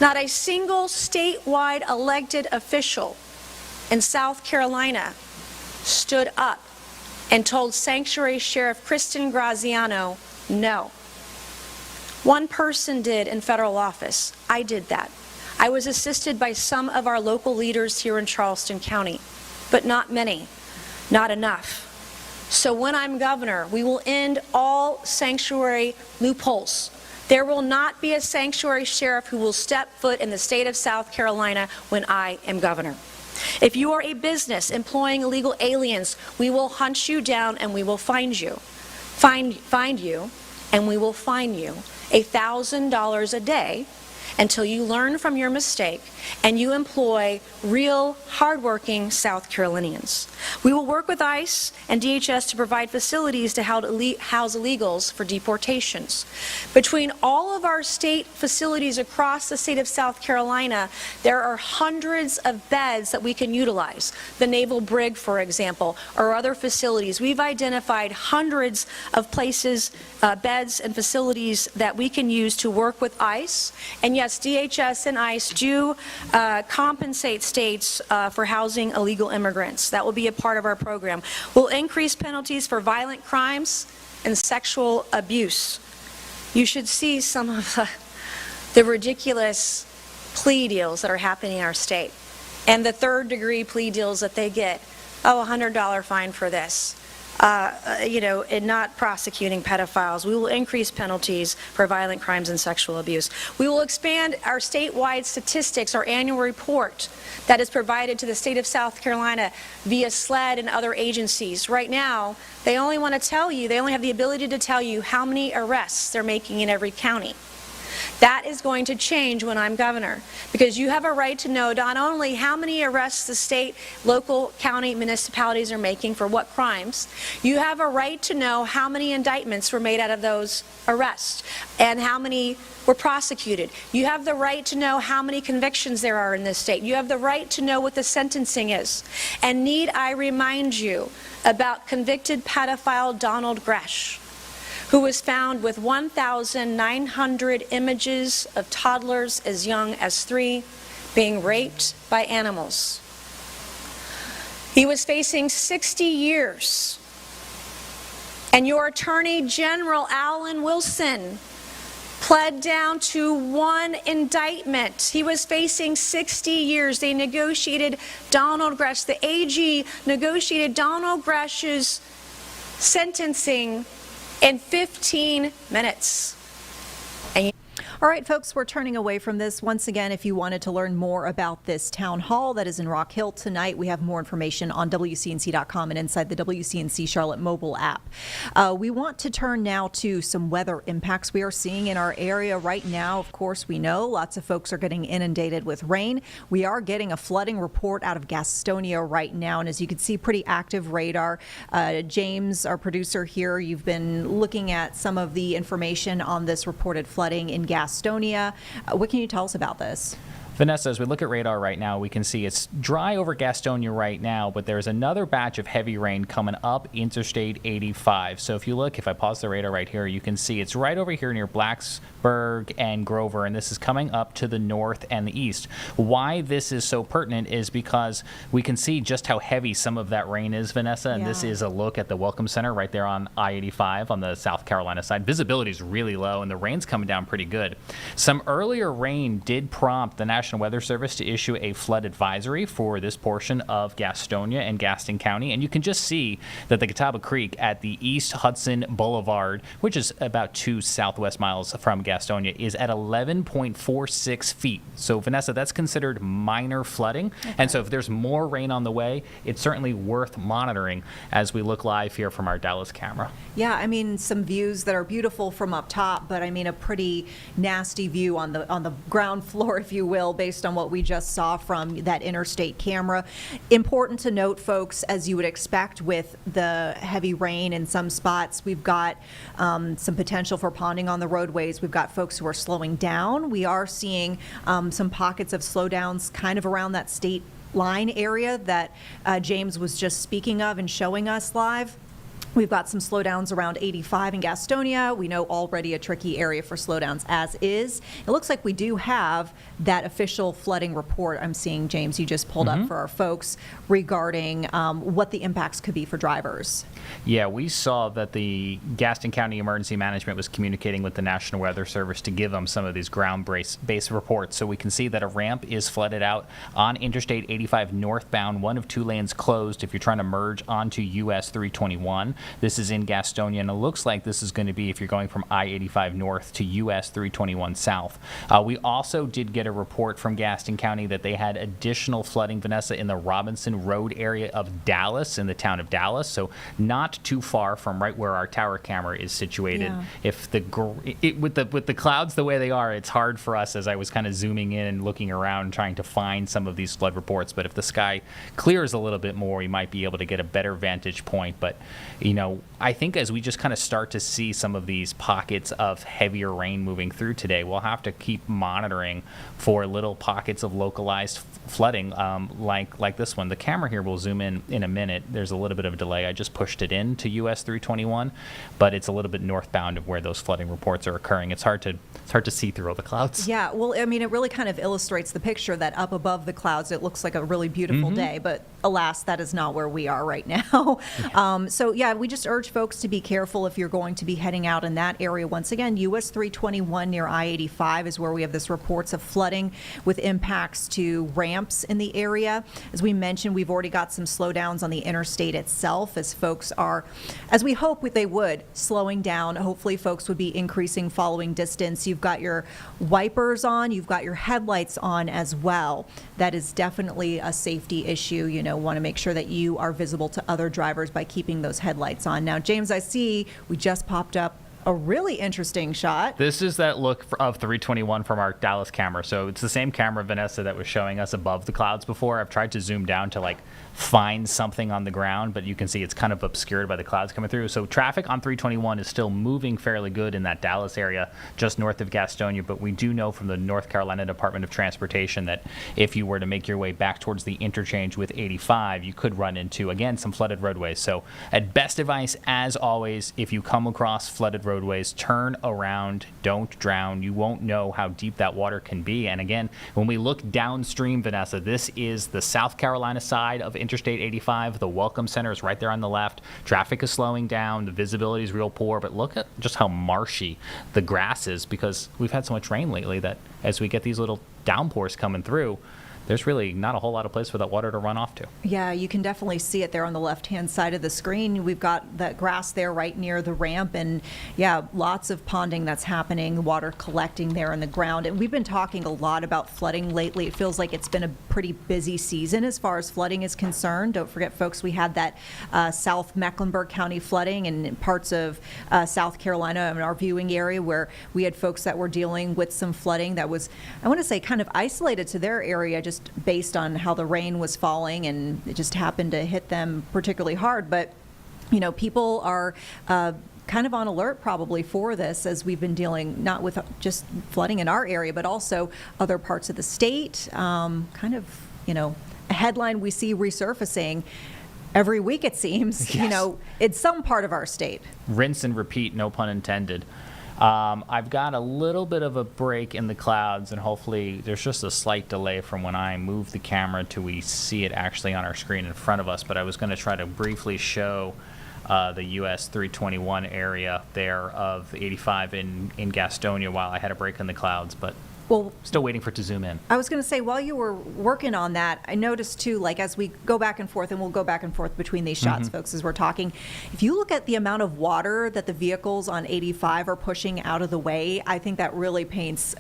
not a single statewide elected official in South Carolina stood up and told Sanctuary Sheriff Kristen Graziano no. One person did in federal office. I did that. I was assisted by some of our local leaders here in Charleston County, but not many, not enough. So when I'm governor, we will end all sanctuary loopholes. There will not be a sanctuary sheriff who will step foot in the state of South Carolina when I am governor. If you are a business employing illegal aliens, we will hunt you down and we will find you. Find you, and we will fine you $1,000 a day until you learn from your mistake and you employ real, hardworking South Carolinians. We will work with ICE and DHS to provide facilities to house illegals for deportations. Between all of our state facilities across the state of South Carolina, there are hundreds of beds that we can utilize. The Naval Brig, for example, or other facilities. We've identified hundreds of places, beds and facilities that we can use to work with ICE. And yes, DHS and ICE do compensate states for housing illegal immigrants. That will be a part of our program. We'll increase penalties for violent crimes and sexual abuse. You should see some of the ridiculous plea deals that are happening in our state. And the third-degree plea deals that they get. Oh, $100 fine for this. And not prosecuting pedophiles. We will increase penalties for violent crimes and sexual abuse. We will expand our statewide statistics, our annual report that is provided to the state of South Carolina via SLED and other agencies. Right now, they only want to tell you, they only have the ability to tell you how many arrests they're making in every county. That is going to change when I'm governor, because you have a right to know not only how many arrests the state, local, county, municipalities are making for what crimes, you have a right to know how many indictments were made out of those arrests and how many were prosecuted. You have the right to know how many convictions there are in this state. You have the right to know what the sentencing is. And need I remind you about convicted pedophile Donald Gresh, who was found with 1,900 images of toddlers as young as 3 being raped by animals. He was facing 60 years. And your Attorney General, Alan Wilson, pled down to 1 indictment. He was facing 60 years. They negotiated Donald Gresh. The AG negotiated Donald Gresh's sentencing in 15 minutes. All right, folks, we're turning away from this. Once again, if you wanted to learn more about this town hall that is in Rock Hill tonight, we have more information on WCNC.com and inside the WCNC Charlotte mobile app. We want to turn now to some weather impacts we are seeing in our area right now. Of course, we know lots of folks are getting inundated with rain. We are getting a flooding report out of Gastonia right now, and as you can see, pretty active radar. James, our producer here, you've been looking at some of the information on this reported flooding in Gastonia. What can you tell us about this? Vanessa, as we look at radar right now, we can see it's dry over Gastonia right now, but there's another batch of heavy rain coming up Interstate 85. So if you look, if I pause the radar right here, you can see it's right over here near Blacksburg and Grover, and this is coming up to the north and the east. Why this is so pertinent is because we can see just how heavy some of that rain is, Vanessa, and this is a look at the Welcome Center right there on I-85 on the South Carolina side. Visibility is really low, and the rain's coming down pretty good. Some earlier rain did prompt the National Weather Service to issue a flood advisory for this portion of Gastonia and Gaston County, and you can just see that the Catawba Creek at the East Hudson Boulevard, which is about 2 southwest miles from Gastonia, is at 11.46 feet. So, Vanessa, that's considered minor flooding, and so if there's more rain on the way, it's certainly worth monitoring as we look live here from our Dallas camera. Yeah, I mean, some views that are beautiful from up top, but I mean a pretty nasty view on the ground floor, if you will, based on what we just saw from that interstate camera. Important to note, folks, as you would expect with the heavy rain in some spots, we've got some potential for ponding on the roadways. We've got folks who are slowing down. We are seeing some pockets of slowdowns kind of around that state line area that James was just speaking of and showing us live. We've got some slowdowns around 85 in Gastonia. We know already a tricky area for slowdowns as is. It looks like we do have that official flooding report I'm seeing, James, you just pulled up for our folks regarding what the impacts could be for drivers. Yeah, we saw that the Gaston County Emergency Management was communicating with the National Weather Service to give them some of these ground-based reports. So we can see that a ramp is flooded out on Interstate 85 northbound, one of 2 lanes closed if you're trying to merge onto US 321. This is in Gastonia, and it looks like this is going to be if you're going from I-85 north to US 321 south. We also did get a report from Gaston County that they had additional flooding, Vanessa, in the Robinson Road area of Dallas, in the town of Dallas, so not too far from right where our tower camera is situated. Yeah. If with the clouds the way they are, it's hard for us, as I was kind of zooming in and looking around trying to find some of these flood reports, but if the sky clears a little bit more, we might be able to get a better vantage point. But you know, I think as we just kind of start to see some of these pockets of heavier rain moving through today, we'll have to keep monitoring for little pockets of localized flooding like this one. The camera here will zoom in a minute. There's a little bit of a delay. I just pushed it into US 321, but it's a little bit northbound of where those flooding reports are occurring. It's hard to see through all the clouds. Yeah, well, I mean, it really kind of illustrates the picture that up above the clouds, it looks like a really beautiful day, but alas, that is not where we are right now. So yeah, we just urge folks to be careful if you're going to be heading out in that area. Once again, US 321 near I-85 is where we have this reports of flooding with impacts to ramps in the area. As we mentioned, we've already got some slowdowns on the interstate itself as folks are, as we hope they would, slowing down. Hopefully folks would be increasing following distance. You've got your wipers on, you've got your headlights on as well. That is definitely a safety issue. You know, want to make sure that you are visible to other drivers by keeping those headlights on. Now, James, I see we just popped up a really interesting shot. This is that look of 321 from our Dallas camera. So it's the same camera, Vanessa, that was showing us above the clouds before. I've tried to zoom down to like find something on the ground, but you can see it's kind of obscured by the clouds coming through. So traffic on 321 is still moving fairly good in that Dallas area just north of Gastonia, but we do know from the North Carolina Department of Transportation that if you were to make your way back towards the interchange with 85, you could run into, again, some flooded roadways. So at best advice, as always, if you come across flooded roadways, turn around, don't drown. You won't know how deep that water can be. And again, when we look downstream, Vanessa, this is the South Carolina side of Interstate 85. The Welcome Center is right there on the left. Traffic is slowing down. The visibility is real poor, but look at just how marshy the grass is because we've had so much rain lately that as we get these little downpours coming through, there's really not a whole lot of place for that water to run off to. Yeah, you can definitely see it there on the left-hand side of the screen. We've got that grass there right near the ramp, and yeah, lots of ponding that's happening, water collecting there in the ground. And we've been talking a lot about flooding lately. It feels like it's been a pretty busy season as far as flooding is concerned. Don't forget, folks, we had that South Mecklenburg County flooding and parts of South Carolina in our viewing area where we had folks that were dealing with some flooding that was, I want to say, kind of isolated to their area just based on how the rain was falling, and it just happened to hit them particularly hard. But, you know, people are kind of on alert probably for this, as we've been dealing not with just flooding in our area, but also other parts of the state. Kind of, you know, a headline we see resurfacing every week, it seems, you know, in some part of our state. Rinse and repeat, no pun intended. I've got a little bit of a break in the clouds, and hopefully there's just a slight delay from when I move the camera to we see it actually on our screen in front of us. But I was going to try to briefly show the US 321 area there of 85 in Gastonia while I had a break in the clouds, but still waiting for it to zoom in. I was going to say, while you were working on that, I noticed too, like as we go back and forth, and we'll go back and forth between these shots, folks, as we're talking, if you look at the amount of water that the vehicles on 85 are pushing out of the way, I think that really paints,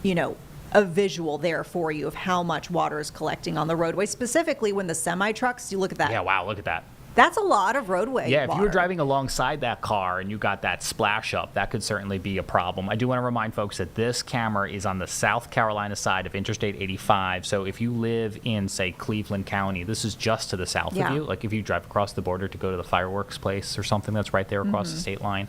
you know, a visual there for you of how much water is collecting on the roadway, specifically when the semi trucks, you look at that. Yeah, wow, look at that. That's a lot of roadway Yeah, if you were water. driving alongside that car and you got that splash up, that could certainly be a problem. I do want to remind folks that this camera is on the South Carolina side of Interstate 85. So if you live in, say, Cleveland County, this is just to the south of you. Like if you drive across the border to go to the fireworks place or something that's right there across the state line.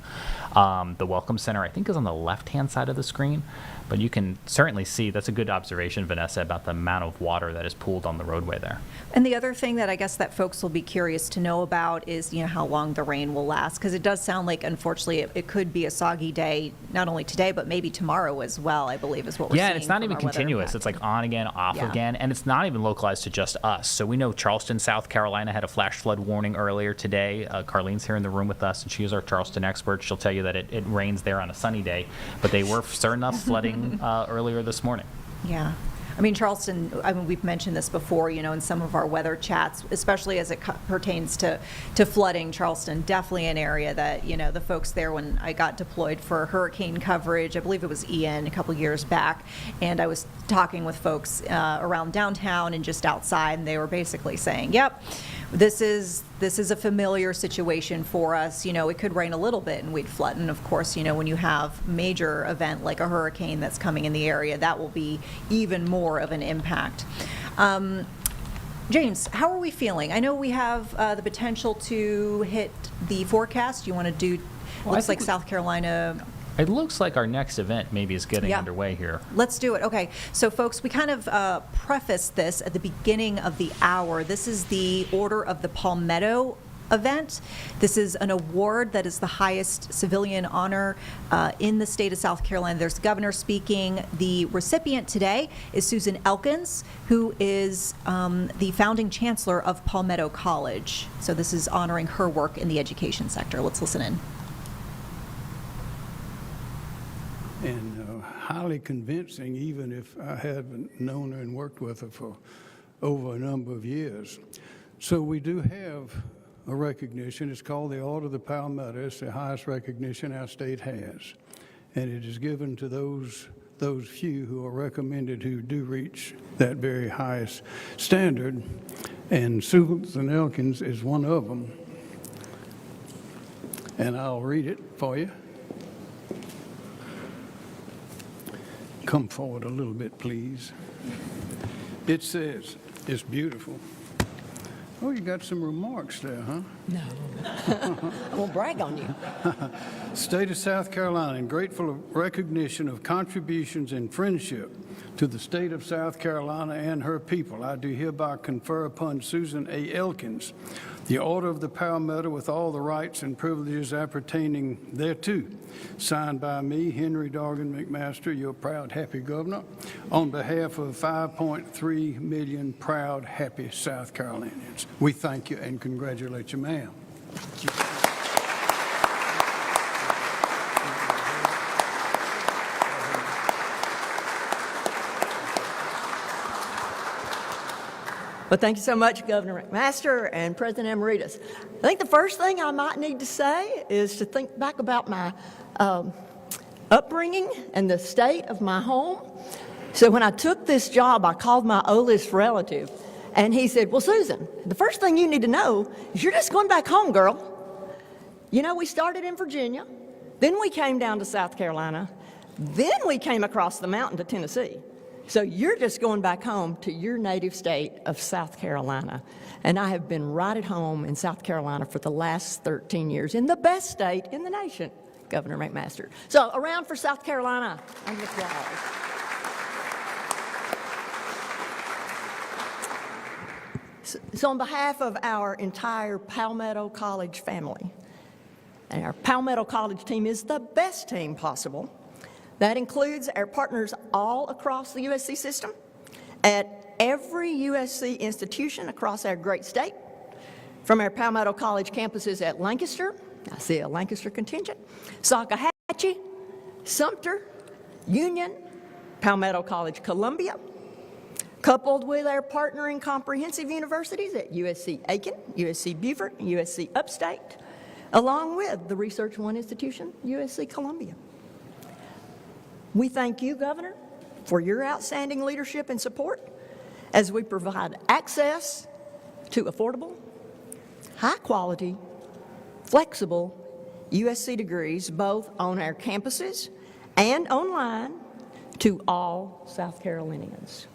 The Welcome Center, I think, is on the left-hand side of the screen. But you can certainly see, that's a good observation, Vanessa, about the amount of water that is pooled on the roadway there. And the other thing that I guess that folks will be curious to know about is, you know, how long the rain will last, because it does sound like, unfortunately, it could be a soggy day, not only today, but maybe tomorrow as well, I believe is what we're seeing. Yeah, and it's not from even our weather continuous. impact. It's like on again, off again, and it's not even localized to just us. So we know Charleston, South Carolina had a flash flood warning earlier today. Carlene's here in the room with us, and she is our Charleston expert. She'll tell you that it rains there on a sunny day, but they were certain enough flooding earlier this morning. Yeah. I mean, Charleston, I mean, we've mentioned this before, you know, in some of our weather chats, especially as it pertains to flooding. Charleston, definitely an area that, you know, the folks there, when I got deployed for hurricane coverage, I believe it was Ian a couple years back, and I was talking with folks around downtown and just outside, and they were basically saying, yep, this is a familiar situation for us. You know, it could rain a little bit and we'd flood. And of course, you know, when you have major event like a hurricane that's coming in the area, that will be even more of an impact. James, how are we feeling? I know we have the potential to hit the forecast. You want to do, looks like South Carolina. It looks like our next event maybe is getting underway here. Let's do it. Okay. So, folks, we kind of prefaced this at the beginning of the hour. This is the Order of the Palmetto event. This is an award that is the highest civilian honor in the state of South Carolina. There's the governor speaking. The recipient today is Susan Elkins, who is the founding chancellor of Palmetto College. So this is honoring her work in the education sector. Let's listen in. And highly convincing, even if I haven't known her and worked with her for over a number of years. So we do have a recognition. It's called the Order of the Palmetto. It's the highest recognition our state has. And it is given to those few who are recommended who do reach that very highest standard. And Susan Elkins is one of them. And I'll read it for you. Come forward a little bit, please. It says, it's beautiful. Oh, you got some remarks there, huh? No. I won't brag on you. State of South Carolina, in grateful recognition of contributions and friendship to the state of South Carolina and her people, I do hereby confer upon Susan A. Elkins the Order of the Palmetto with all the rights and privileges appertaining thereto, signed by me, Henry Dorgan McMaster, your proud, happy governor, on behalf of 5.3 million proud, happy South Carolinians. We thank you and congratulate you, ma'am. Well, thank you so much, Governor McMaster and President Emeritus. I think the first thing I might need to say is to think back about my upbringing and the state of my home. So when I took this job, I called my oldest relative, and he said, well, Susan, the first thing you need to know is you're just going back home, girl. You know, we started in Virginia, then we came down to South Carolina, then we came across the mountain to Tennessee. So you're just going back home to your native state of South Carolina. And I have been right at home in South Carolina for the last 13 years in the best state in the nation, Governor McMaster. So around for South Carolina. And so on behalf of our entire Palmetto College family, and our Palmetto College team is the best team possible. That includes our partners all across the USC system, at every USC institution across our great state, from our Palmetto College campuses at Lancaster, I see a Lancaster contingent, Salkehatchie, Sumter, Union, Palmetto College Columbia, coupled with our partnering comprehensive universities at USC Aiken, USC Beaufort, and USC Upstate, along with the Research One institution, USC Columbia. We thank you, Governor, for your outstanding leadership and support as we provide access to affordable, high-quality, flexible USC degrees both on our campuses and online to all South Carolinians.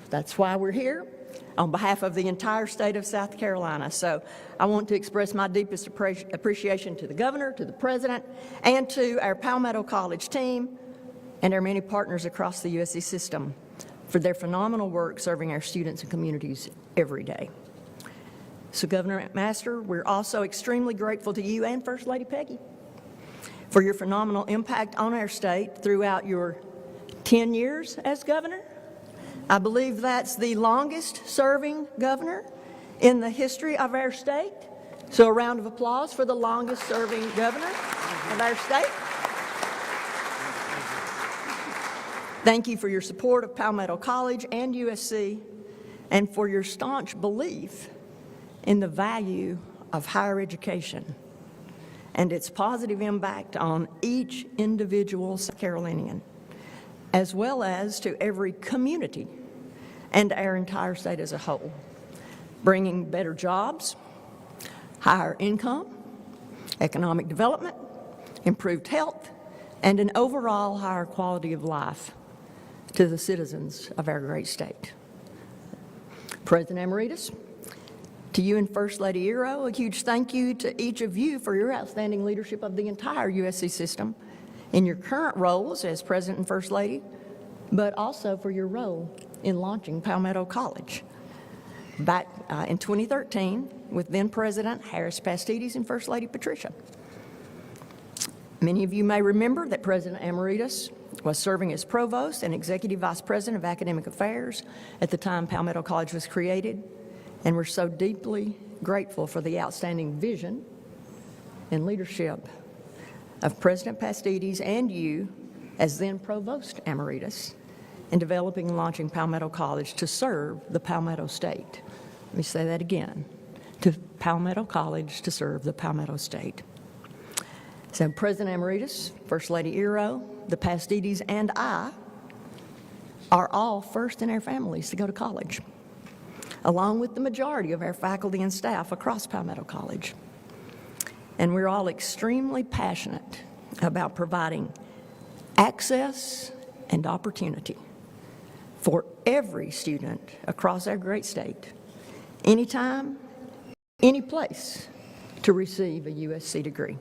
That's why we're here on behalf of the entire state of South Carolina. So I want to express my deepest appreciation to the Governor, to the President, and to our Palmetto College team and our many partners across the USC system for their phenomenal work serving our students and communities every day. So Governor McMaster, we're also extremely grateful to you and First Lady Peggy for your phenomenal impact on our state throughout your 10 years as governor. I believe that's the longest serving governor in the history of our state. So a round of applause for the longest serving governor of our state. Thank you for your support of Palmetto College and USC, and for your staunch belief in the value of higher education and its positive impact on each individual South Carolinian, as well as to every community and our entire state as a whole, bringing better jobs, higher income, economic development, improved health, and an overall higher quality of life to the citizens of our great state. President Emeritus, to you and First Lady Eero, a huge thank you to each of you for your outstanding leadership of the entire USC system in your current roles as President and First Lady, but also for your role in launching Palmetto College. Back in 2013 with then President Harris Pastides and First Lady Patricia. Many of you may remember that President Emeritus was serving as Provost and Executive Vice President of Academic Affairs at the time Palmetto College was created, and we're so deeply grateful for the outstanding vision and leadership of President Pastides and you as then Provost Emeritus in developing and launching Palmetto College to serve the Palmetto State. Let me say that again, to Palmetto College to serve the Palmetto State. So President Emeritus, First Lady Eero, the Pastides, and I are all first in our families to go to college, along with the majority of our faculty and staff across Palmetto College. And we're all extremely passionate about providing access and opportunity for every student across our great state, anytime, any place, to receive a USC degree.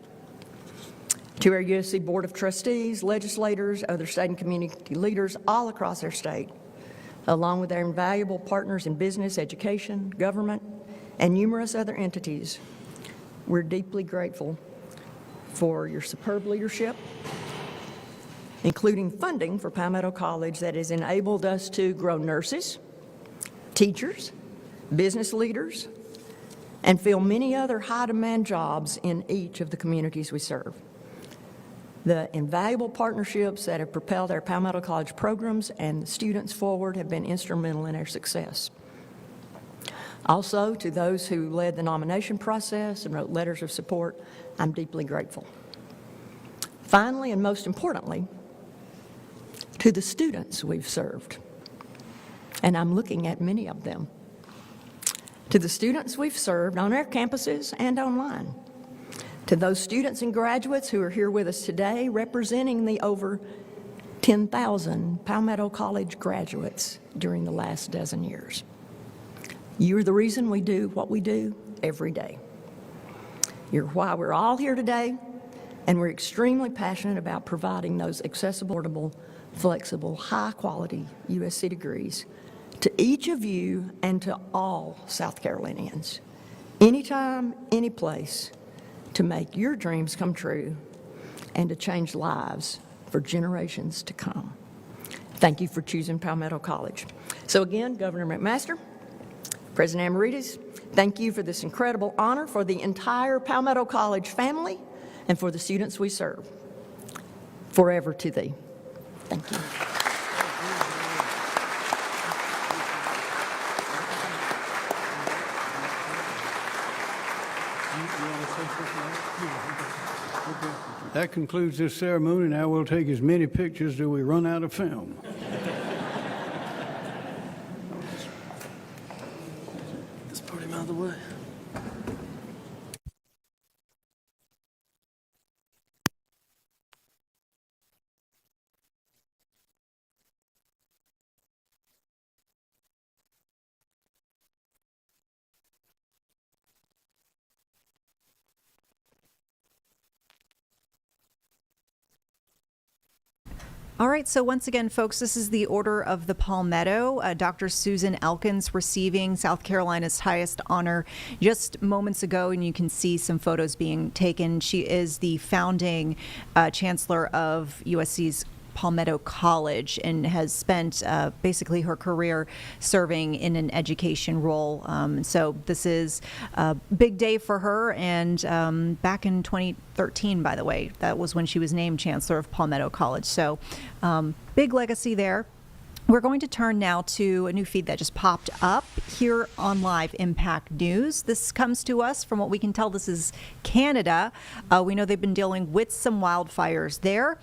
To our USC Board of Trustees, legislators, other state and community leaders all across our state, along with our invaluable partners in business, education, government, and numerous other entities, we're deeply grateful for your superb leadership, including funding for Palmetto College that has enabled us to grow nurses, teachers, business leaders, and fill many other high-demand jobs in each of the communities we serve. The invaluable partnerships that have propelled our Palmetto College programs and students forward have been instrumental in our success. Also, to those who led the nomination process and wrote letters of support, I'm deeply grateful. Finally, and most importantly, to the students we've served, and I'm looking at many of them. To the students we've served on our campuses and online. To those students and graduates who are here with us today representing the over 10,000 Palmetto College graduates during the last dozen years. You're the reason we do what we do every day. You're why we're all here today, and we're extremely passionate about providing those accessible, affordable, flexible, high-quality USC degrees to each of you and to all South Carolinians, anytime, any place, to make your dreams come true and to change lives for generations to come. Thank you for choosing Palmetto College. So again, Governor McMaster, President Amaritis, thank you for this incredible honor for the entire Palmetto College family and for the students we serve. Forever to thee. Thank you. That concludes this ceremony. Now we'll take as many pictures till we run out of film. Let's put him out of the way. All right, so once again, folks, this is the Order of the Palmetto. Dr. Susan Elkins receiving South Carolina's highest honor just moments ago, and you can see some photos being taken. She is the founding chancellor of USC's Palmetto College and has spent basically her career serving in an education role. So this is a big day for her. And back in 2013, by the way, that was when she was named chancellor of Palmetto College. So big legacy there. We're going to turn now to a new feed that just popped up here on Live Impact News. This comes to us from what we can tell. This is Canada. We know they've been dealing with some wildfires there.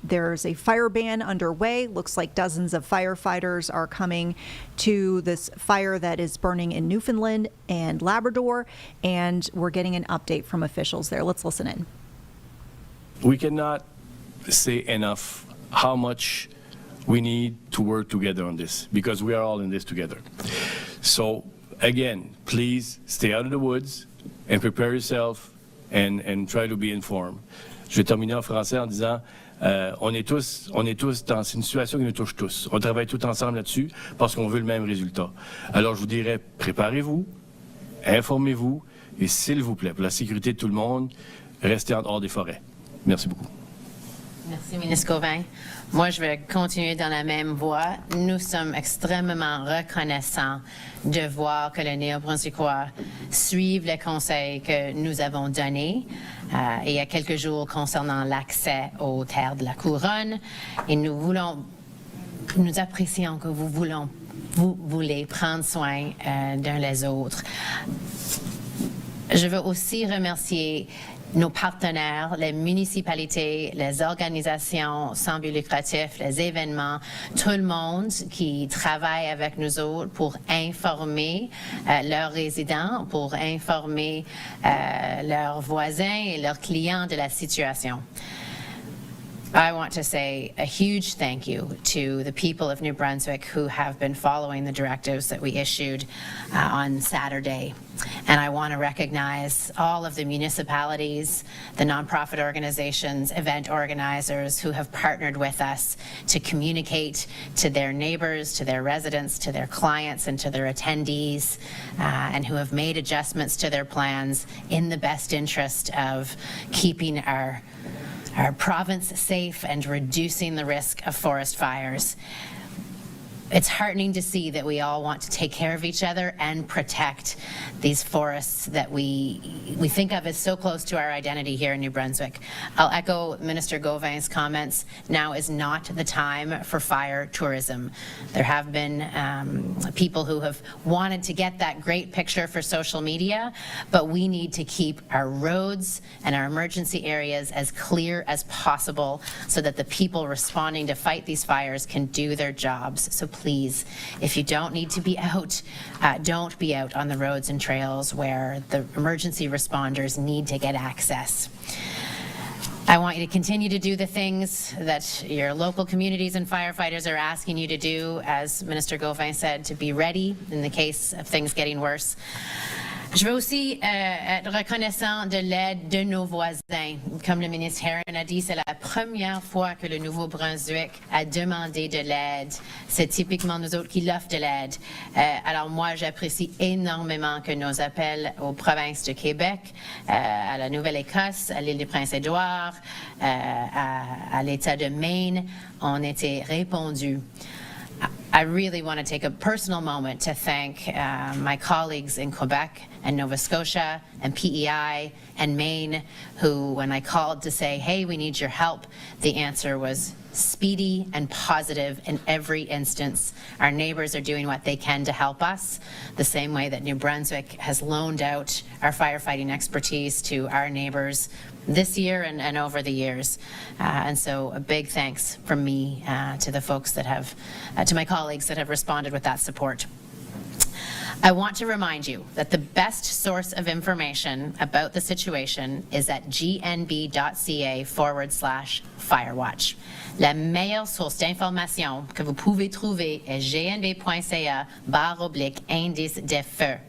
There's a fire ban underway. Looks like dozens of firefighters are coming to this fire that is burning in Newfoundland and Labrador, and we're getting an update from officials there. Let's listen in. We cannot say enough how much we need to work together on this because we are all in this together. So again, please stay out of the woods and prepare yourself and try to be informed. Je vais terminer en français en disant on est tous dans une situation qui nous touche tous. On travaille tous ensemble là-dessus parce qu'on veut le même résultat. Alors je vous dirais, préparez-vous, informez-vous et s'il vous plaît, pour la sécurité de tout le monde, restez en dehors des forêts. Merci beaucoup. Merci, ministre Gauvin. Moi, je vais continuer dans la même voie. Nous sommes extrêmement reconnaissants de voir que les Néo-Brunswickois suivent les conseils que nous avons donnés il y a quelques jours concernant l'accès aux terres de la couronne. Et nous apprécions que vous voulez prendre soin d'un les autres. Je veux aussi remercier nos partenaires, les municipalités, les organisations sans but lucratif, les événements, tout le monde qui travaille avec nous autres pour informer leurs résidents, pour informer leurs voisins et leurs clients de la situation. I want to say a huge thank you to the people of New Brunswick who have been following the directives that we issued on Saturday. And I want to recognize all of the municipalities, the nonprofit organizations, event organizers who have partnered with us to communicate to their neighbors, to their residents, to their clients, and to their attendees, and who have made adjustments to their plans in the best interest of keeping our province safe and reducing the risk of forest fires. It's heartening to see that we all want to take care of each other and protect these forests that we think of as so close to our identity here in New Brunswick. I'll echo Minister Gauvin's comments. Now is not the time for fire tourism. There have been people who have wanted to get that great picture for social media, but we need to keep our roads and our emergency areas as clear as possible so that the people responding to fight these fires can do their jobs. So please, if you don't need to be out, don't be out on the roads and trails where the emergency responders need to get access. I want you to continue to do the things that your local communities and firefighters are asking you to do, as Minister Gauvin said, to be ready in the case of things getting worse. Je veux aussi être reconnaissant de l'aide de nos voisins. Comme le ministre Herron a dit, c'est la première fois que le Nouveau-Brunswick a demandé de l'aide. C'est typiquement nous autres qui l'offrent de l'aide. Alors moi, j'apprécie énormément que nos appels aux provinces de Québec, à la Nouvelle-Écosse, à l'île du Prince-Édouard, à l'État de Maine ont été répondus. I really want to take a personal moment to thank my colleagues in Quebec and Nova Scotia and PEI and Maine, who, when I called to say, hey, we need your help, the answer was speedy and positive in every instance. Our neighbors are doing what they can to help us, the same way that New Brunswick has loaned out our firefighting expertise to our neighbors this year and over the years. And so a big thanks from me to the folks that have, to my colleagues that have responded with that support. I want to remind you that the best source of information about the situation is at gnb.ca/firewatch. La meilleure source d'information que vous pouvez trouver est gnb.ca/indice des feux.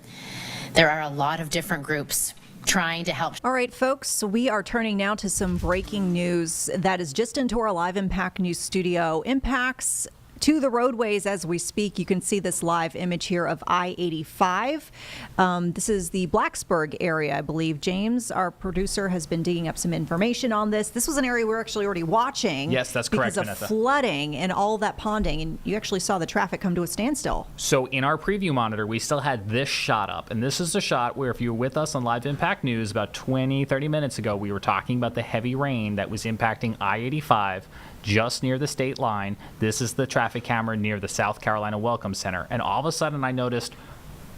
There are a lot of different groups trying to help. All right, folks, we are turning now to some breaking news that is just into our Live Impact News studio. Impacts to the roadways as we speak. You can see this live image here of I-85. This is the Blacksburg area, I believe. James, our producer, has been digging up some information on this. This was an area we were actually already watching. Yes, that's correct, because of Vanessa. flooding and all that ponding, and you actually saw the traffic come to a standstill. So in our preview monitor, we still had this shot up, and this is the shot where if you were with us on Live Impact News about 20-30 minutes ago, we were talking about the heavy rain that was impacting I-85 just near the state line. This is the traffic camera near the South Carolina Welcome Center. And all of a sudden I noticed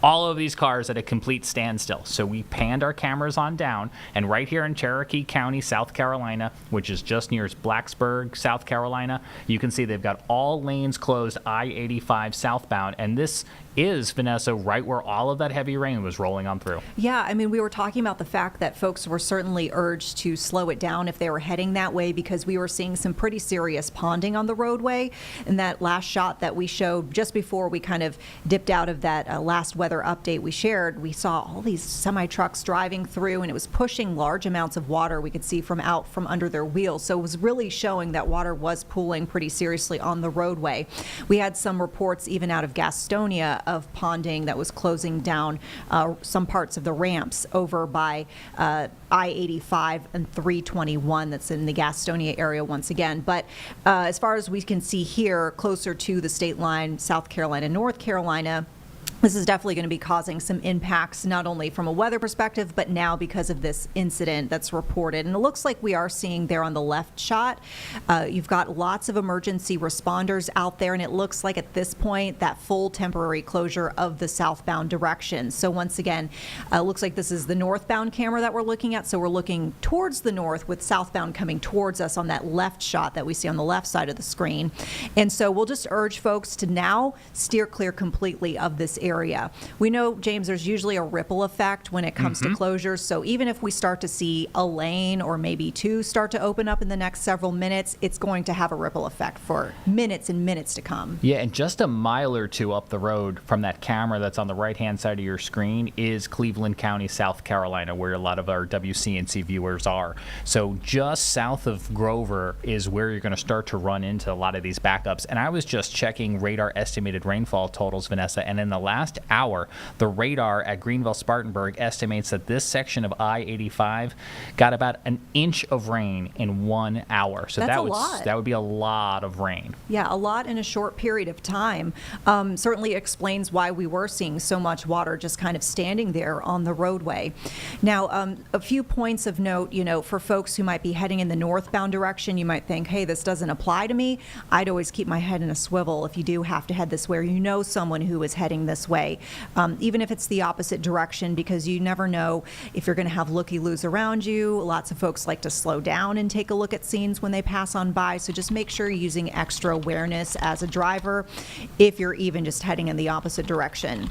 all of these cars at a complete standstill. So we panned our cameras on down, and right here in Cherokee County, South Carolina, which is just near Blacksburg, South Carolina, you can see they've got all lanes closed I-85 southbound. And this is, Vanessa, right where all of that heavy rain was rolling on through. Yeah, I mean, we were talking about the fact that folks were certainly urged to slow it down if they were heading that way, because we were seeing some pretty serious ponding on the roadway. In that last shot that we showed just before we kind of dipped out of that last weather update we shared, we saw all these semi-trucks driving through, and it was pushing large amounts of water we could see from under their wheels. So it was really showing that water was pooling pretty seriously on the roadway. We had some reports even out of Gastonia of ponding that was closing down some parts of the ramps over by I-85 and 321 that's in the Gastonia area once again. But as far as we can see here, closer to the state line, South Carolina, North Carolina, this is definitely going to be causing some impacts, not only from a weather perspective, but now because of this incident that's reported. And it looks like we are seeing there on the left shot, you've got lots of emergency responders out there, and it looks like at this point that full temporary closure of the southbound direction. So once again, it looks like this is the northbound camera that we're looking at. So we're looking towards the north with southbound coming towards us on that left shot that we see on the left side of the screen. And so we'll just urge folks to now steer clear completely of this area. We know, James, there's usually a ripple effect when it comes to closures. So even if we start to see a lane or maybe two start to open up in the next several minutes, it's going to have a ripple effect for minutes and minutes to come. Yeah, and just a mile or two up the road from that camera that's on the right-hand side of your screen is Cleveland County, South Carolina, where a lot of our WCNC viewers are. So just south of Grover is where you're going to start to run into a lot of these backups. And I was just checking radar estimated rainfall totals, Vanessa, and in the last last hour, the radar at Greenville-Spartanburg estimates that this section of I-85 got about an inch of rain in 1 hour. So That's a lot. that would be a lot of rain. Yeah, a lot in a short period of time. Certainly explains why we were seeing so much water just kind of standing there on the roadway. Now, a few points of note, for folks who might be heading in the northbound direction, you might think, hey, this doesn't apply to me. I'd always keep my head in a swivel if you do have to head this way, or you know someone who is heading this way, even if it's the opposite direction, because you never know if you're going to have looky-loos around you. Lots of folks like to slow down and take a look at scenes when they pass on by, so just make sure you're using extra awareness as a driver if you're even just heading in the opposite direction.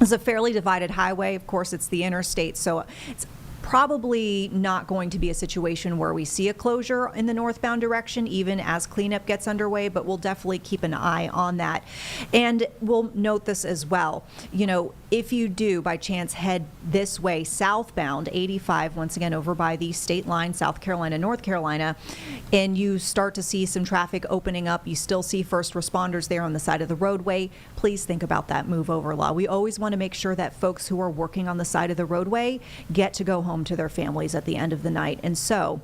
It's a fairly divided highway. Of course, it's the interstate, so it's probably not going to be a situation where we see a closure in the northbound direction, even as cleanup gets underway, but we'll definitely keep an eye on that. And we'll note this as well. If you do by chance head this way southbound, 85, once again over by the state line, South Carolina, North Carolina, and you start to see some traffic opening up, you still see first responders there on the side of the roadway, please think about that move over law. We always want to make sure that folks who are working on the side of the roadway get to go home to their families at the end of the night. And so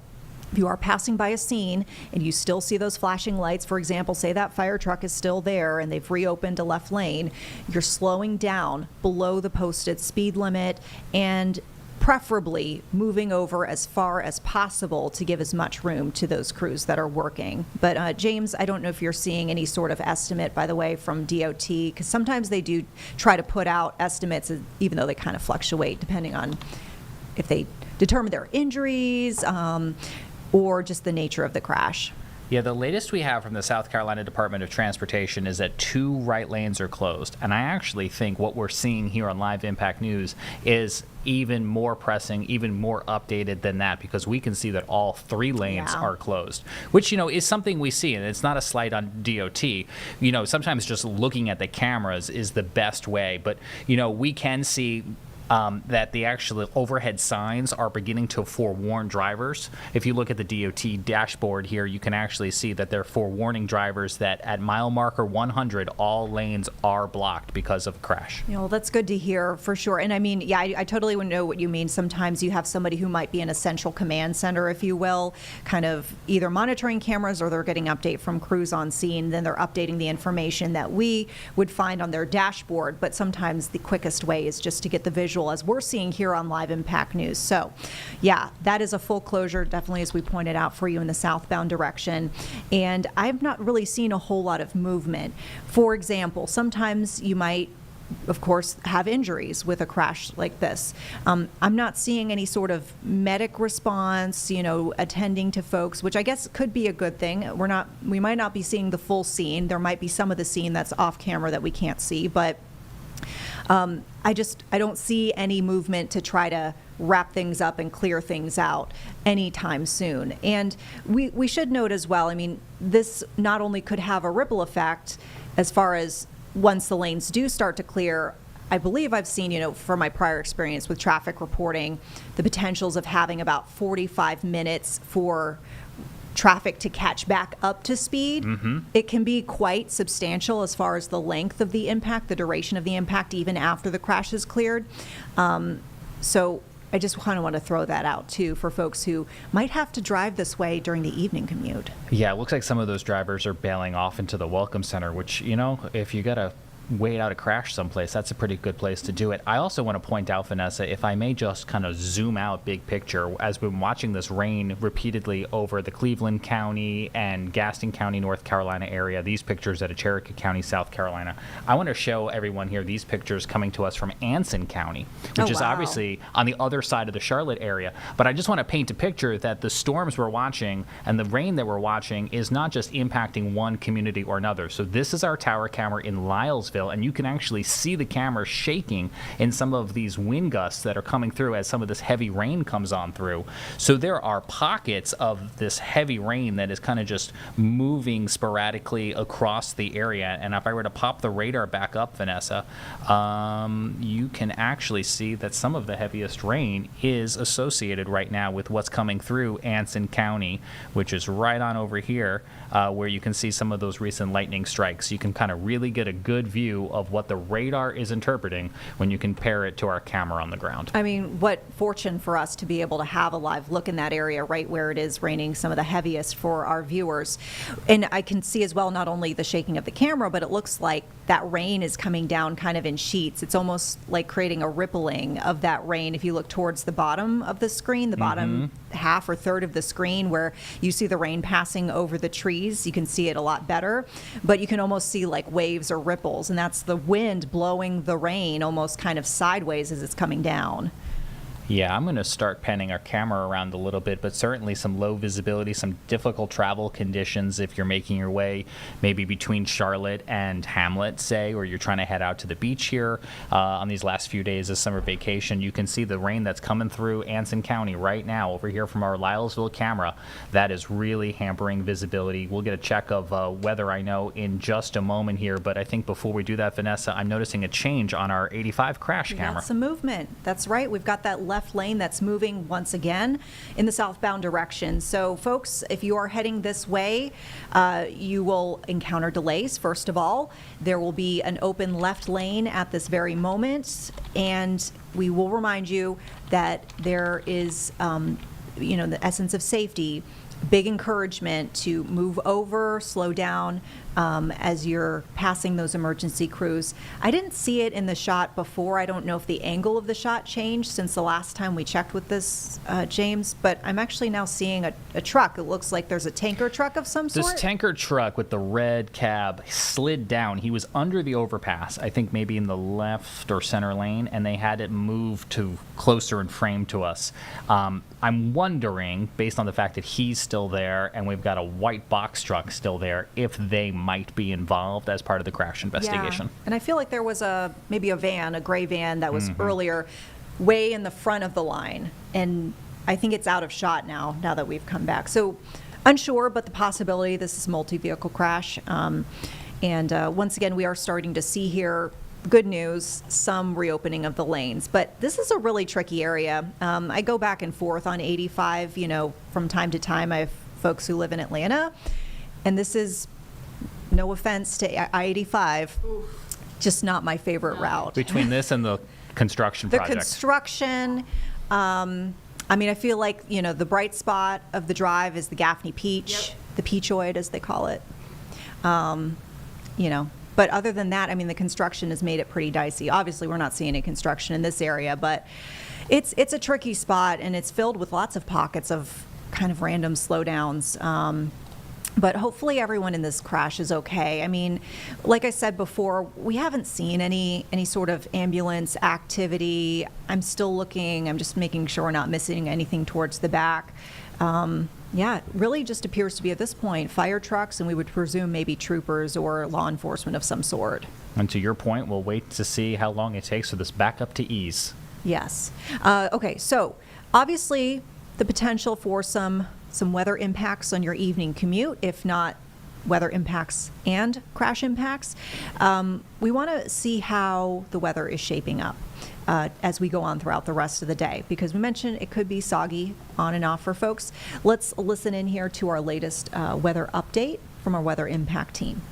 if you are passing by a scene and you still see those flashing lights, for example, say that fire truck is still there and they've reopened a left lane, you're slowing down below the posted speed limit and preferably moving over as far as possible to give as much room to those crews that are working. But James, I don't know if you're seeing any sort of estimate, by the way, from DOT, because sometimes they do try to put out estimates, even though they kind of fluctuate depending on if they determine there are injuries, or just the nature of the crash. Yeah, the latest we have from the South Carolina Department of Transportation is that 2 right lanes are closed. And I actually think what we're seeing here on Live Impact News is even more pressing, even more updated than that, because we can see that all 3 lanes are closed, which, is something we see. And it's not a slight on DOT. Sometimes just looking at the cameras is the best way. But, we can see that the actual overhead signs are beginning to forewarn drivers. If you look at the DOT dashboard here, you can actually see that they're forewarning drivers that at mile marker 100, all lanes are blocked because of a crash. Well, that's good to hear for sure. And I mean, yeah, I totally know what you mean. Sometimes you have somebody who might be an essential command center, if you will, kind of either monitoring cameras or they're getting update from crews on scene. Then they're updating the information that we would find on their dashboard. But sometimes the quickest way is just to get the visual, as we're seeing here on Live Impact News. So yeah, that is a full closure, definitely, as we pointed out for you, in the southbound direction. And I've not really seen a whole lot of movement. For example, sometimes you might, of course, have injuries with a crash like this. I'm not seeing any sort of medic response, attending to folks, which I guess could be a good thing. We might not be seeing the full scene. There might be some of the scene that's off camera that we can't see, but I don't see any movement to try to wrap things up and clear things out anytime soon. And we should note as well, I mean, this not only could have a ripple effect as far as once the lanes do start to clear. I believe I've seen, from my prior experience with traffic reporting, the potentials of having about 45 minutes for traffic to catch back up to speed. Mm-hmm. It can be quite substantial as far as the length of the impact, the duration of the impact, even after the crash is cleared. So I just kind of want to throw that out too for folks who might have to drive this way during the evening commute. Yeah, it looks like some of those drivers are bailing off into the Welcome Center, which, if you got to wait out a crash someplace, that's a pretty good place to do it. I also want to point out, Vanessa, if I may just kind of zoom out big picture, as we've been watching this rain repeatedly over the Cleveland County and Gaston County, North Carolina area, these pictures out of Cherokee County, South Carolina. I want to show everyone here these pictures coming to us from Anson County, which is obviously on the other side of the Charlotte area. But I just want to paint a picture that the storms we're watching and the rain that we're watching is not just impacting one community or another. So this is our tower camera in Lylesville, and you can actually see the camera shaking in some of these wind gusts that are coming through as some of this heavy rain comes on through. So there are pockets of this heavy rain that is kind of just moving sporadically across the area. And if I were to pop the radar back up, Vanessa, you can actually see that some of the heaviest rain is associated right now with what's coming through Anson County, which is right on over here, where you can see some of those recent lightning strikes. You can kind of really get a good view view of what the radar is interpreting when you compare it to our camera on the ground. I mean, what fortune for us to be able to have a live look in that area right where it is raining some of the heaviest for our viewers. And I can see as well not only the shaking of the camera, but it looks like that rain is coming down kind of in sheets. It's almost like creating a rippling of that rain. If you look towards the bottom of the screen, the bottom half or third of the screen where you see the rain passing over the trees, you can see it a lot better. But you can almost see like waves or ripples, and that's the wind blowing the rain almost kind of sideways as it's coming down. Yeah, I'm going to start panning our camera around a little bit, but certainly some low visibility, some difficult travel conditions if you're making your way maybe between Charlotte and Hamlet, say, or you're trying to head out to the beach here on these last few days of summer vacation. You can see the rain that's coming through Anson County right now over here from our Lylesville camera. That is really hampering visibility. We'll get a check of weather, I know, in just a moment here, but I think before we do that, Vanessa, I'm noticing a change on our 85 crash camera. That's some movement. That's right. We've got that left lane that's moving once again in the southbound direction. So folks, if you are heading this way, you will encounter delays. First of all, there will be an open left lane at this very moment, and we will remind you that there is, the essence of safety, big encouragement to move over, slow down as you're passing those emergency crews. I didn't see it in the shot before. I don't know if the angle of the shot changed since the last time we checked with this, James, but I'm actually now seeing a truck. It looks like there's a tanker truck of some sort. This tanker truck with the red cab slid down. He was under the overpass, I think maybe in the left or center lane, and they had it moved to closer in frame to us. I'm wondering, based on the fact that he's still there and we've got a white box truck still there, if they might be involved as part of the crash investigation. Yeah. And I feel like there was maybe a gray van that was earlier way in the front of the line. And I think it's out of shot now that we've come back. So unsure, but the possibility this is a multi-vehicle crash. Once again, we are starting to see here, good news, some reopening of the lanes. But this is a really tricky area. I go back and forth on 85, from time to time. I have folks who live in Atlanta, and this is, no offense to I-85, just not my favorite route. Between this and the construction project. The construction, I feel like, the bright spot of the drive is the Gaffney Peach, the Peachoid as they call it. But other than that, the construction has made it pretty dicey. Obviously, we're not seeing any construction in this area, but it's a tricky spot, and it's filled with lots of pockets of kind of random slowdowns. But hopefully everyone in this crash is okay. Like I said before, we haven't seen any sort of ambulance activity. I'm still looking. I'm just making sure we're not missing anything towards the back. It really just appears to be at this point fire trucks, and we would presume maybe troopers or law enforcement of some sort. And to your point, we'll wait to see how long it takes for this backup to ease. Yes. Okay, so obviously the potential for some weather impacts on your evening commute, if not weather impacts and crash impacts. We want to see how the weather is shaping up as we go on throughout the rest of the day, because we mentioned it could be soggy on and off for folks. Let's listen in here to our latest weather update from our weather impact team.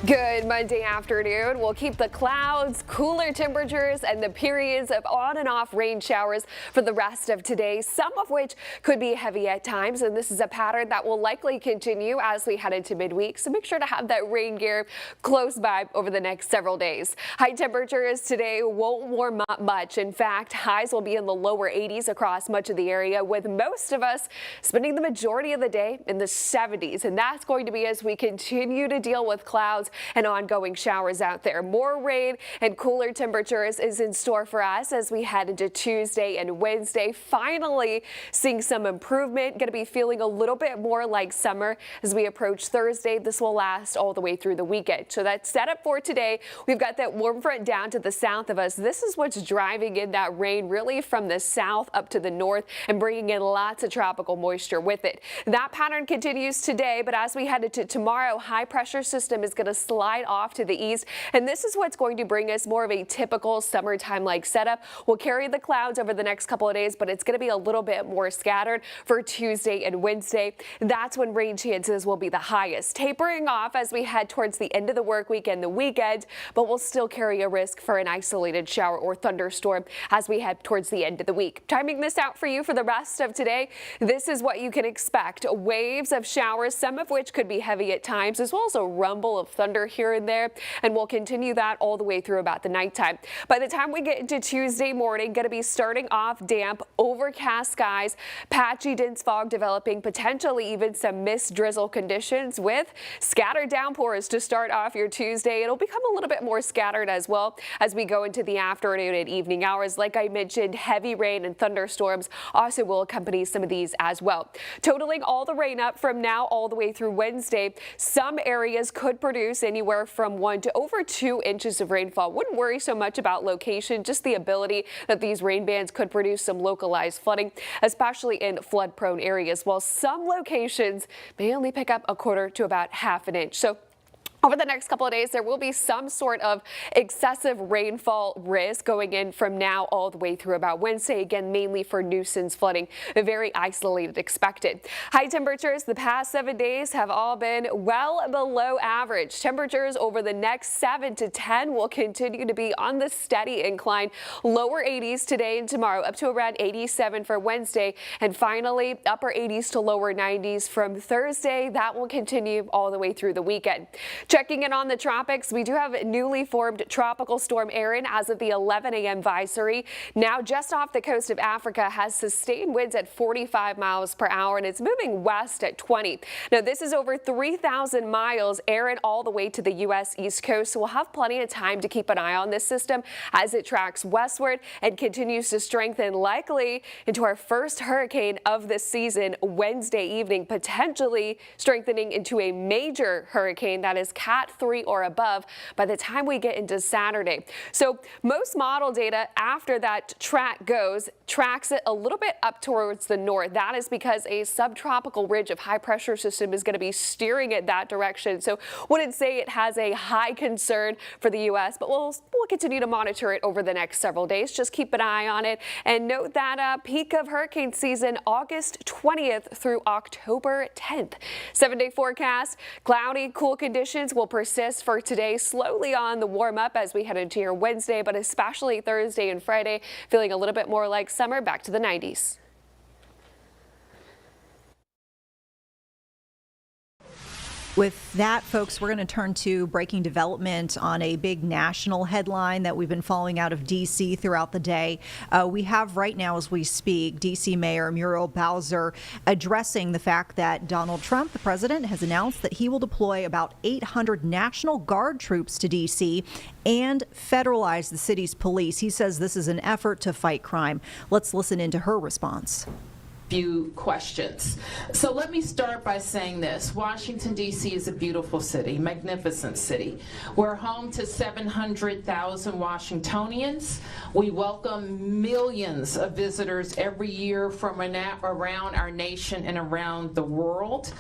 Good Monday afternoon. We'll keep the clouds, cooler temperatures, and the periods of on and off rain showers for the rest of today, some of which could be heavy at times. And this is a pattern that will likely continue as we head into midweek. So make sure to have that rain gear close by over the next several days. High temperatures today won't warm up much. In fact, highs will be in the lower 80s across much of the area, with most of us spending the majority of the day in the 70s. And that's going to be as we continue to deal with clouds and ongoing showers out there. More rain and cooler temperatures is in store for us as we head into Tuesday and Wednesday. Finally seeing some improvement. Going to be feeling a little bit more like summer as we approach Thursday. This will last all the way through the weekend. So that's set up for today. We've got that warm front down to the south of us. This is what's driving in that rain really from the south up to the north and bringing in lots of tropical moisture with it. That pattern continues today, but as we head into tomorrow, high pressure system is going to slide off to the east, and this is what's going to bring us more of a typical summertime-like setup. We'll carry the clouds over the next couple of days, but it's going to be a little bit more scattered for Tuesday and Wednesday. That's when rain chances will be the highest, tapering off as we head towards the end of the work week and the weekend, but we'll still carry a risk for an isolated shower or thunderstorm as we head towards the end of the week. Timing this out for you for the rest of today, this is what you can expect. Waves of showers, some of which could be heavy at times, as well as a rumble of thunder here and there, and we'll continue that all the way through about the nighttime. By the time we get into Tuesday morning, going to be starting off damp, overcast skies, patchy dense fog developing, potentially even some mist drizzle conditions with scattered downpours to start off your Tuesday. It'll become a little bit more scattered as well as we go into the afternoon and evening hours. Like I mentioned, heavy rain and thunderstorms also will accompany some of these as well. Totaling all the rain up from now all the way through Wednesday, some areas could produce anywhere from 1 to over 2 inches of rainfall. Wouldn't worry so much about location, just the ability that these rain bands could produce some localized flooding, especially in flood-prone areas, while some locations may only pick up a quarter to about half an inch. So over the next couple of days, there will be some sort of excessive rainfall risk going in from now all the way through about Wednesday, again, mainly for nuisance flooding, very isolated expected. High temperatures the past 7 days have all been well below average. Temperatures over the next 7 to 10 will continue to be on the steady incline. Lower 80s today and tomorrow, up to around 87 for Wednesday, and finally upper 80s to lower 90s from Thursday. That will continue all the way through the weekend. Checking in on the tropics, we do have newly formed Tropical Storm Erin as of the 11 a.m. advisory. Now just off the coast of Africa, has sustained winds at 45 miles per hour, and it's moving west at 20. Now this is over 3,000 miles, Erin, all the way to the U.S. East Coast, so we'll have plenty of time to keep an eye on this system as it tracks westward and continues to strengthen, likely into our first hurricane of this season Wednesday evening, potentially strengthening into a major hurricane that is Cat 3 or above by the time we get into Saturday. So most model data after that tracks it a little bit up towards the north. That is because a subtropical ridge of high pressure system is going to be steering it that direction. So wouldn't say it has a high concern for the U.S., but we'll continue to monitor it over the next several days. Just keep an eye on it and note that peak of hurricane season August 20th through October 10th. 7-day forecast, cloudy, cool conditions will persist for today, slowly on the warm up as we head into your Wednesday, but especially Thursday and Friday, feeling a little bit more like summer, back to the 90s. With that, folks, we're going to turn to breaking development on a big national headline that we've been following out of D.C. throughout the day. We have right now, as we speak, D.C. Mayor Muriel Bowser addressing the fact that Donald Trump, the president, has announced that he will deploy about 800 National Guard troops to D.C. and federalize the city's police. He says this is an effort to fight crime. Let's listen into her response. Few questions. So let me start by saying this. Washington, D.C. is a beautiful city, magnificent city. We're home to 700,000 Washingtonians. We welcome millions of visitors every year from around our nation and around the world.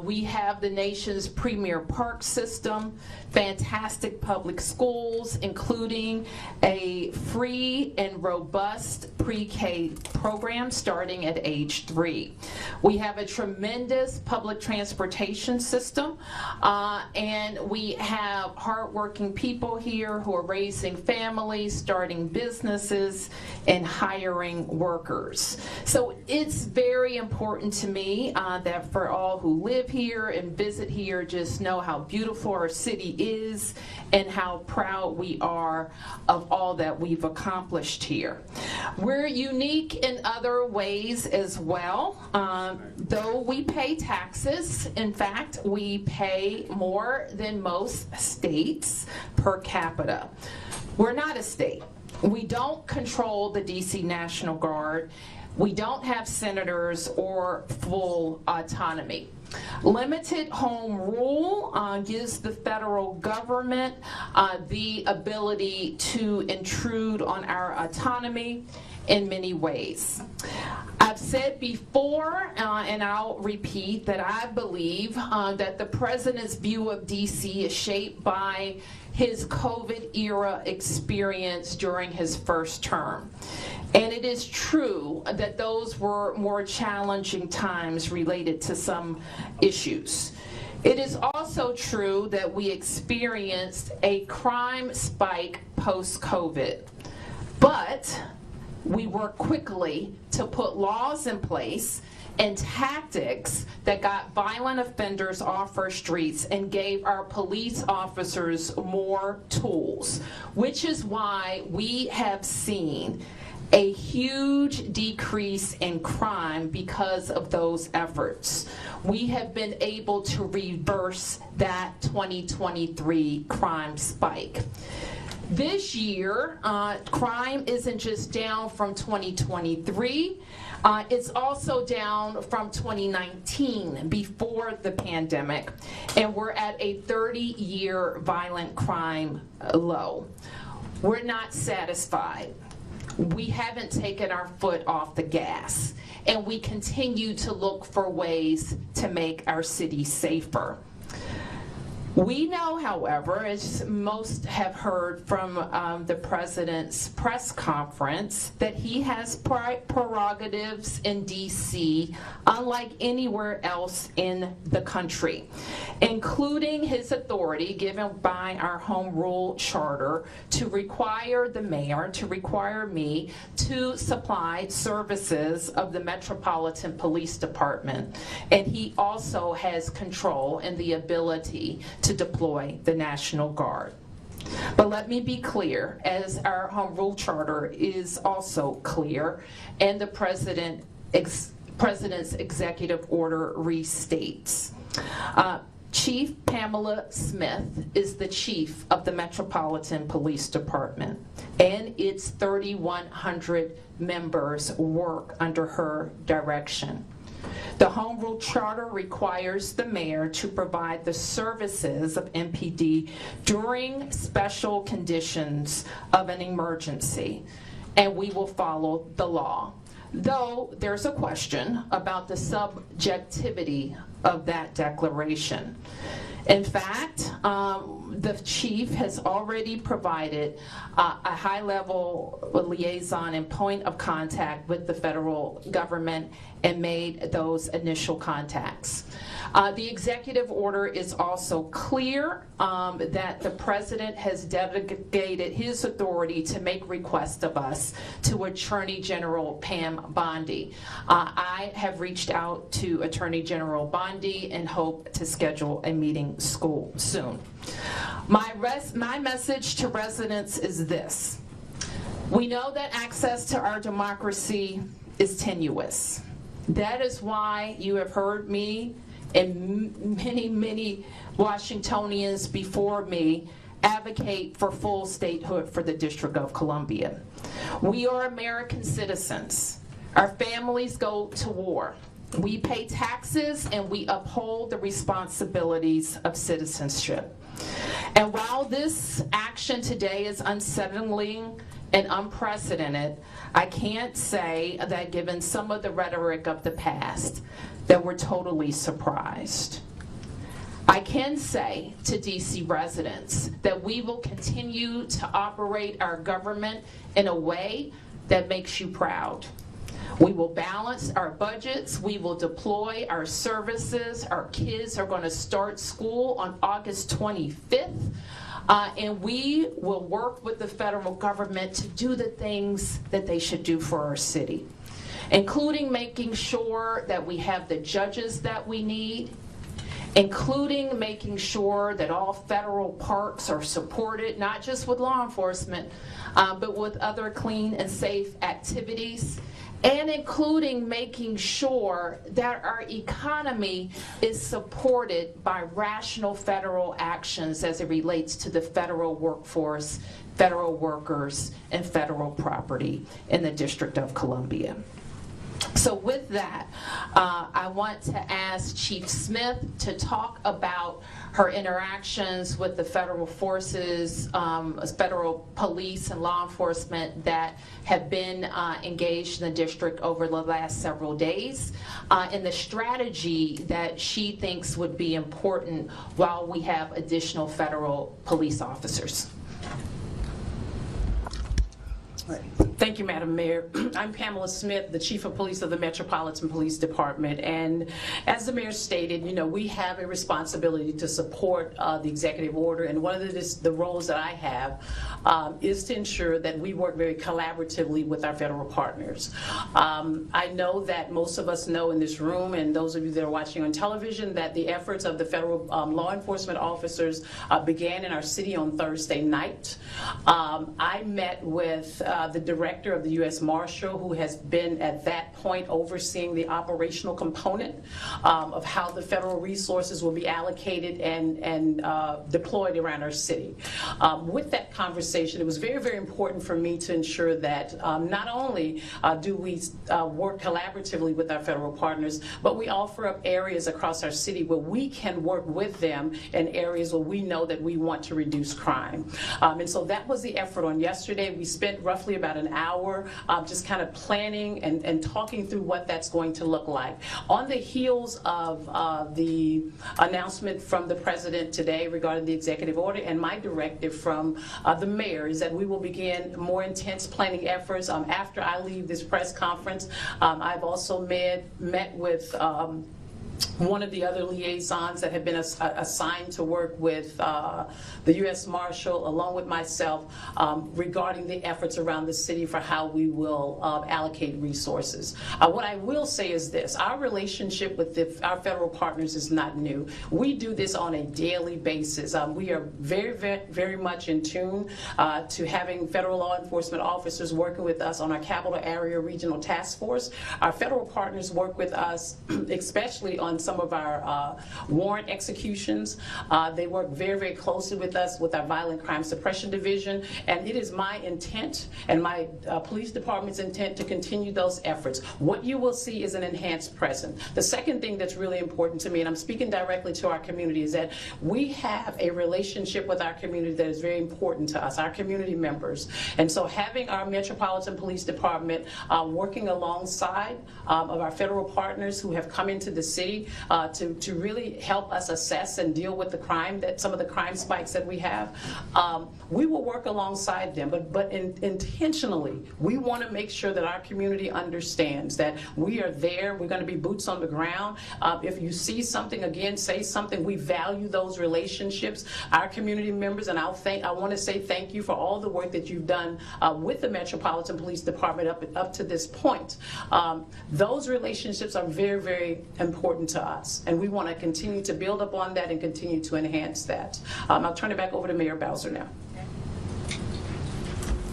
We have the nation's premier park system, fantastic public schools, including a free and robust pre-K program starting at age 3. We have a tremendous public transportation system, and we have hardworking people here who are raising families, starting businesses, and hiring workers. So it's very important to me that for all who live here and visit here, just know how beautiful our city is and how proud we are of all that we've accomplished here. We're unique in other ways as well. Though we pay taxes, in fact, we pay more than most states per capita. We're not a state. We don't control the DC National Guard. We don't have senators or full autonomy. Limited home rule gives the federal government the ability to intrude on our autonomy in many ways. I I've said before, and I'll repeat, that I believe that the president's view of DC is shaped by his COVID-era experience during his first term. And it is true that those were more challenging times related to some issues. It is also true that we experienced a crime spike post-COVID, but we worked quickly to put laws in place and tactics that got violent offenders off our streets and gave our police officers more tools, which is why we have seen a huge decrease in crime because of those efforts. We have been able to reverse that 2023 crime spike. This year, crime isn't just down from 2023, it's also down from 2019, before the pandemic, and we're at a 30-year violent crime low. We're not satisfied. We haven't taken our foot off the gas, and we continue to look for ways to make our city safer. We know, however, as most have heard from the president's press conference, that he has prerogatives in DC unlike anywhere else in the country, including his authority given by our home rule charter to require the mayor, to require me, to supply services of the Metropolitan Police Department. And he also has control and the ability to deploy the National Guard. But let me be clear, as our home rule charter is also clear, and the president's executive order restates. Chief Pamela Smith is the chief of the Metropolitan Police Department, and its 3,100 members work under her direction. The Home Rule Charter requires the mayor to provide the services of MPD during special conditions of an emergency, and we will follow the law. Though there's a question about the subjectivity of that declaration. In fact, the chief has already provided a high-level liaison and point of contact with the federal government and made those initial contacts. The executive order is also clear that the president has delegated his authority to make requests of us to Attorney General Pam Bondi. I have reached out to Attorney General Bondi and hope to schedule a meeting soon. My message to residents is this. We know that access to our democracy is tenuous. That is why you have heard me and many Washingtonians before me advocate for full statehood for the District of Columbia. We are American citizens. Our families go to war. We pay taxes and we uphold the responsibilities of citizenship. And while this action today is unsettling and unprecedented, I can't say that, given some of the rhetoric of the past, that we're totally surprised. I can say to DC residents that we will continue to operate our government in a way that makes you proud. We will balance our budgets, we will deploy our services. Our kids are going to start school on August 25th. And we will work with the federal government to do the things that they should do for our city, including making sure that we have the judges that we need, including making sure that all federal parks are supported, not just with law enforcement, but with other clean and safe activities, and including making sure that our economy is supported by rational federal actions as it relates to the federal workforce, federal workers, and federal property in the District of Columbia. So with that, I want to ask Chief Smith to talk about her interactions with the federal forces, federal police and law enforcement that have been engaged in the district over the last several days, and the strategy that she thinks would be important while we have additional federal police officers. Thank you, Madam Mayor. I'm Pamela Smith, the Chief of Police of the Metropolitan Police Department. And as the Mayor stated, you know, we have a responsibility to support the executive order. And one of the roles that I have is to ensure that we work very collaboratively with our federal partners. I know that most of us know in this room, and those of you that are watching on television, that the efforts of the federal law enforcement officers began in our city on Thursday night. I met with the director of the U.S. Marshal, who has been at that point overseeing the operational component of how the federal resources will be allocated and deployed around our city. With that conversation, it was very, very important for me to ensure that not only do we work collaboratively with our federal partners, but we offer up areas across our city where we can work with them in areas where we know that we want to reduce crime. And so that was the effort on yesterday. We spent roughly about an hour just kind of planning and talking through what that's going to look like. On the heels of the announcement from the President today regarding the executive order, and my directive from the mayor is that we will begin more intense planning efforts after I leave this press conference. I've also met with one of the other liaisons that have been assigned to work with the U.S. Marshal, along with myself, regarding the efforts around the city for how we will allocate resources. What I will say is this: our relationship with our federal partners is not new. We do this on a daily basis. We are very, very, very much in tune to having federal law enforcement officers working with us on our Capital Area Regional Task Force. Our federal partners work with us, especially on some of our warrant executions. They work very, very closely with us with our Violent Crime Suppression Division, and it is my intent and my police department's intent to continue those efforts. What you will see is an enhanced presence. The second thing that's really important to me, and I'm speaking directly to our community, is that we have a relationship with our community that is very important to us, our community members. And so having our Metropolitan Police Department working alongside of our federal partners who have come into the city to really help us assess and deal with the crime, that some of the crime spikes that we have, we will work alongside them, but intentionally, we want to make sure that our community understands that we are there. We're going to be boots on the ground. If you see something, again, say something. We value those relationships. Our community members, and I want to say thank you for all the work that you've done with the Metropolitan Police Department up to this point. Those relationships are very, very important to us, and we want to continue to build up on that and continue to enhance that. I'll turn it back over to Mayor Bowser now.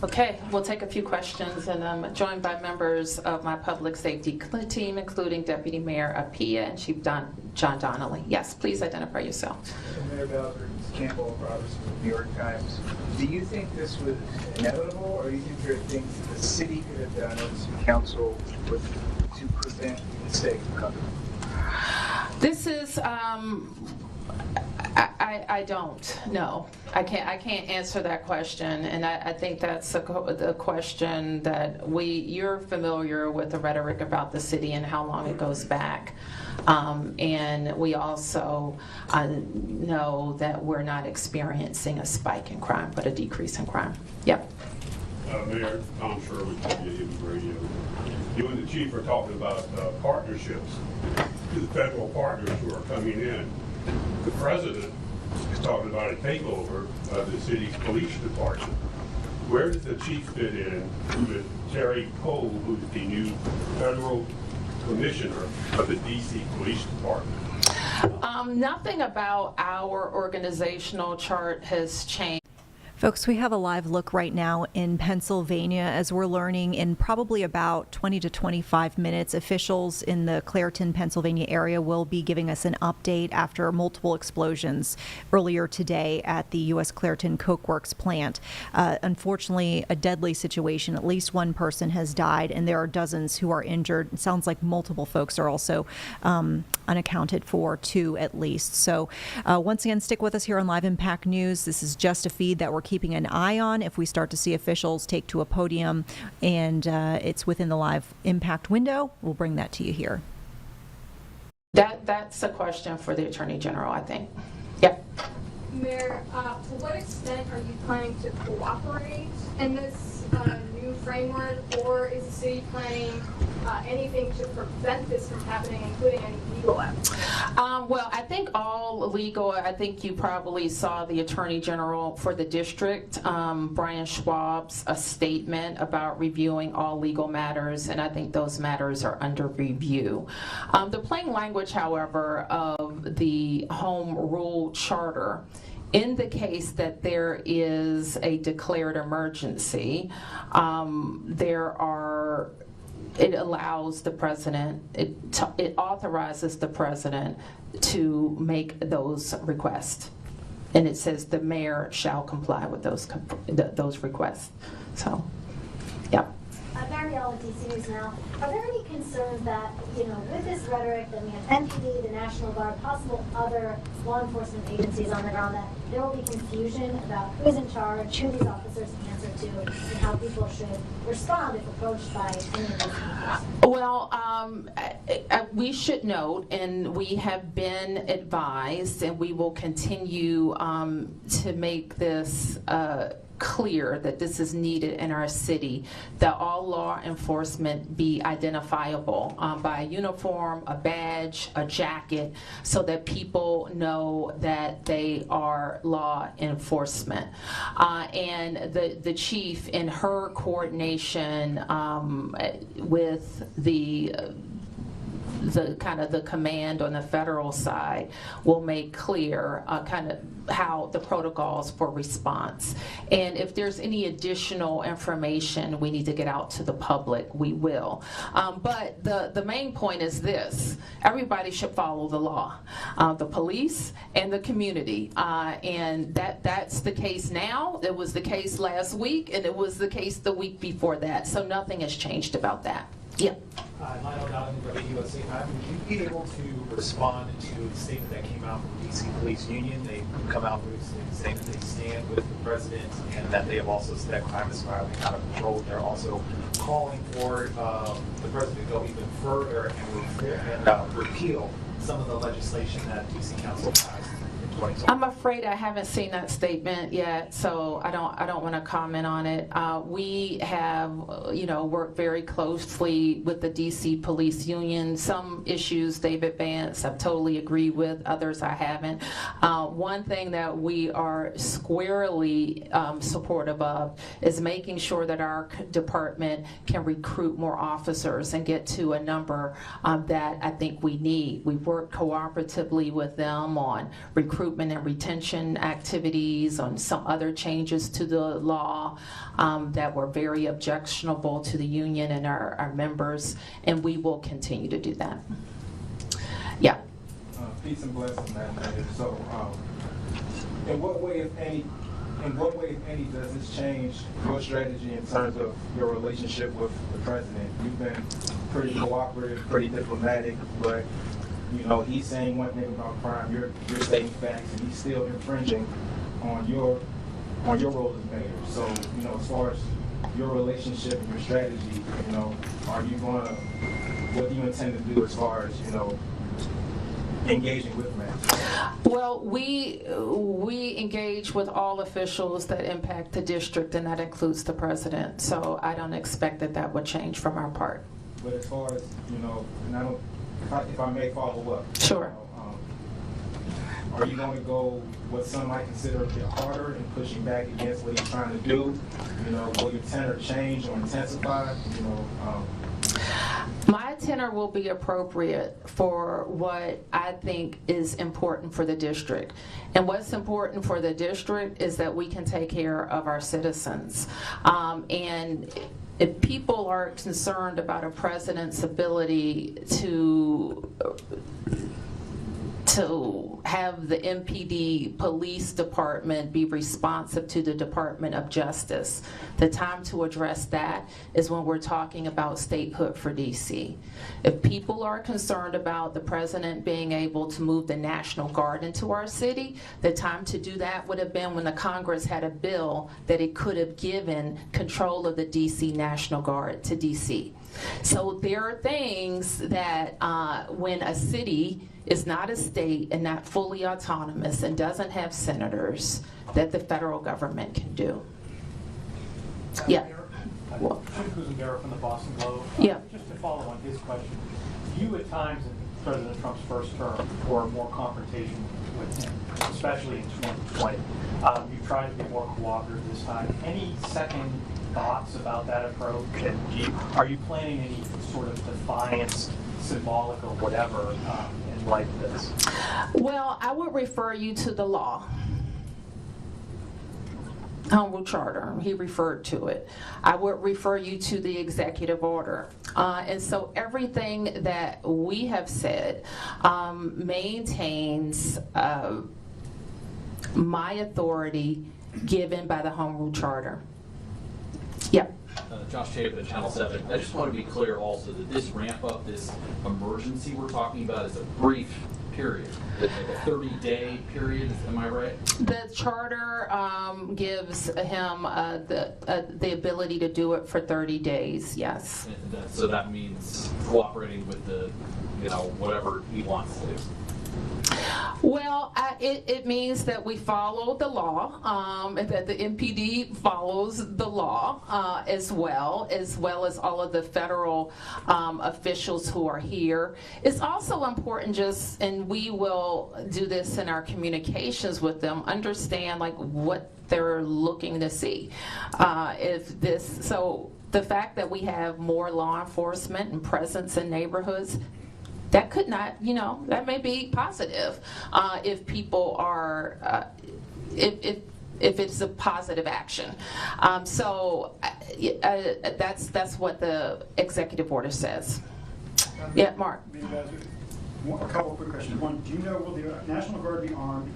Okay, we'll take a few questions, and I'm joined by members of my public safety team, including Deputy Mayor Appiah and Chief John Donnelly. Yes, please identify yourself. So Mayor Bowser, Campbell Robertson with the New York Times. Do you think this was inevitable, or do you think there are things that the city could have done or the city council to prevent the mistake from coming? This is, I don't know. I can't answer that question, and I think that's the question that you're familiar with the rhetoric about the city and how long it goes back. And we also know that we're not experiencing a spike in crime, but a decrease in crime. Yep. Mayor Tom Sherwood, WNEW Radio. You and the chief are talking about partnerships to the federal partners who are coming in. The president is talking about a takeover of the city's police department. Where does the chief fit in with Terry Cole, who's the new federal commissioner of the D.C. Police Department? Nothing about our organizational chart has changed. Folks, we have a live look right now in Pennsylvania as we're learning in probably about 20 to 25 minutes. Officials in the Clairton, Pennsylvania area will be giving us an update after multiple explosions earlier today at the U.S. Clairton Coke Works plant. Unfortunately, a deadly situation. At least one person has died, and there are dozens who are injured. It sounds like multiple folks are also unaccounted for, too, at least. So once again, stick with us here on Live Impact News. This is just a feed that we're keeping an eye on. If we start to see officials take to a podium and it's within the Live Impact window, we'll bring that to you here. That's a question for the Attorney General, I think. Yep. Mayor, to what extent are you planning to cooperate in this new framework, or is the city planning anything to prevent this from happening, including any legal efforts? Well, I think all legal, I think you probably saw the Attorney General for the district, Brian Schwab's statement about reviewing all legal matters, and I think those matters are under review. The plain language, however, of the Home Rule Charter indicates that there is a declared emergency. It allows the president, it authorizes the president to make those requests. And it says the mayor shall comply with those requests. So, yeah. Marielle with DC News Now. Are there any concerns that, with this rhetoric, that we have MPD, the National Guard, possible other law enforcement agencies on the ground, that there will be confusion about who's in charge, who these officers answer to, and how people should respond if approached by any of these people? Well, we should note, and we have been advised, and we will continue to make this clear that this is needed in our city, that all law enforcement be identifiable by a uniform, a badge, a jacket, so that people know that they are law enforcement. And the chief, in her coordination with the kind of the command on the federal side, will make clear kind of how the protocols for response. And if there's any additional information we need to get out to the public, we will. But the main point is this: everybody should follow the law, the police and the community. And that's the case now. It was the case last week, and it was the case the week before that. So nothing has changed about that. Yeah. Lionel Donovan from the USA. Would you be able to respond to the statement that came out from the DC Police Union? They've come out recently saying that they stand with the president and that they have also said that crime is violently out of control. They're also calling for the president to go even further and repeal some of the legislation that DC Council passed. I'm afraid I haven't seen that statement yet, so I don't want to comment on it. We have, worked very closely with the DC Police Union. Some issues they've advanced, I've totally agreed with. Others I haven't. One thing that we are squarely supportive of is making sure that our department can recruit more officers and get to a number that I think we need. We've worked cooperatively with them on recruitment and retention activities, on some other changes to the law that were very objectionable to the union and our members, and we will continue to do that. Yeah. Peace and blessings, Madam Mayor. So, in what way, if any, does this change your strategy in terms of your relationship with the president? You've been pretty cooperative, pretty diplomatic, but he's saying one thing about crime, you're stating facts, and he's still infringing on your role as mayor. So, as far as your relationship and your strategy, are you going to, what do you intend to do as far as, engaging with mayors? Well, we engage with all officials that impact the district, and that includes the president. So I don't expect that would change from our part. But as far as, and if I may follow up. Sure. Are you going to go what some might consider a bit harder in pushing back against what he's trying to do? Will your tenor change or intensify? My tenor will be appropriate for what I think is important for the district. And what's important for the district is that we can take care of our citizens. And if people are concerned about a president's ability to have the MPD police department be responsive to the Department of Justice, the time to address that is when we're talking about statehood for DC. If people are concerned about the president being able to move the National Guard into our city, the time to do that would have been when the Congress had a bill that it could have given control of the DC National Guard to DC. So there are things that when a city is not a state and not fully autonomous and doesn't have senators, that the federal government can do. Yeah. Well, from the Boston Globe. Yeah. Just to follow on his question, you at times in President Trump's first term were more confrontation with him, especially in 2020. You tried to be more cooperative this time. Any second thoughts about that approach? And are you planning any sort of defiance, symbolic or whatever, in light of this? Well, I would refer you to the law. Home Rule Charter, he referred to it. I would refer you to the executive order. And so everything that we have said maintains my authority given by the Home Rule Charter. Yeah. Josh Chapin, Channel 7. I just want to be clear also that this ramp up, this emergency we're talking about is a brief period, like a 30-day period, am I right? The charter gives him the ability to do it for 30 days, yes. So that means cooperating with the, whatever he wants to do. Well, it means that we follow the law, and that the MPD follows the law as well as all of the federal officials who are here. It's also important and we will do this in our communications with them, understand like what they're looking to see. So the fact that we have more law enforcement and presence in neighborhoods, that could not, that may be positive if people are, if it's a positive action. So that's what the executive order says. Yeah, Mark. A couple quick questions. One, do you know, will the National Guard be armed?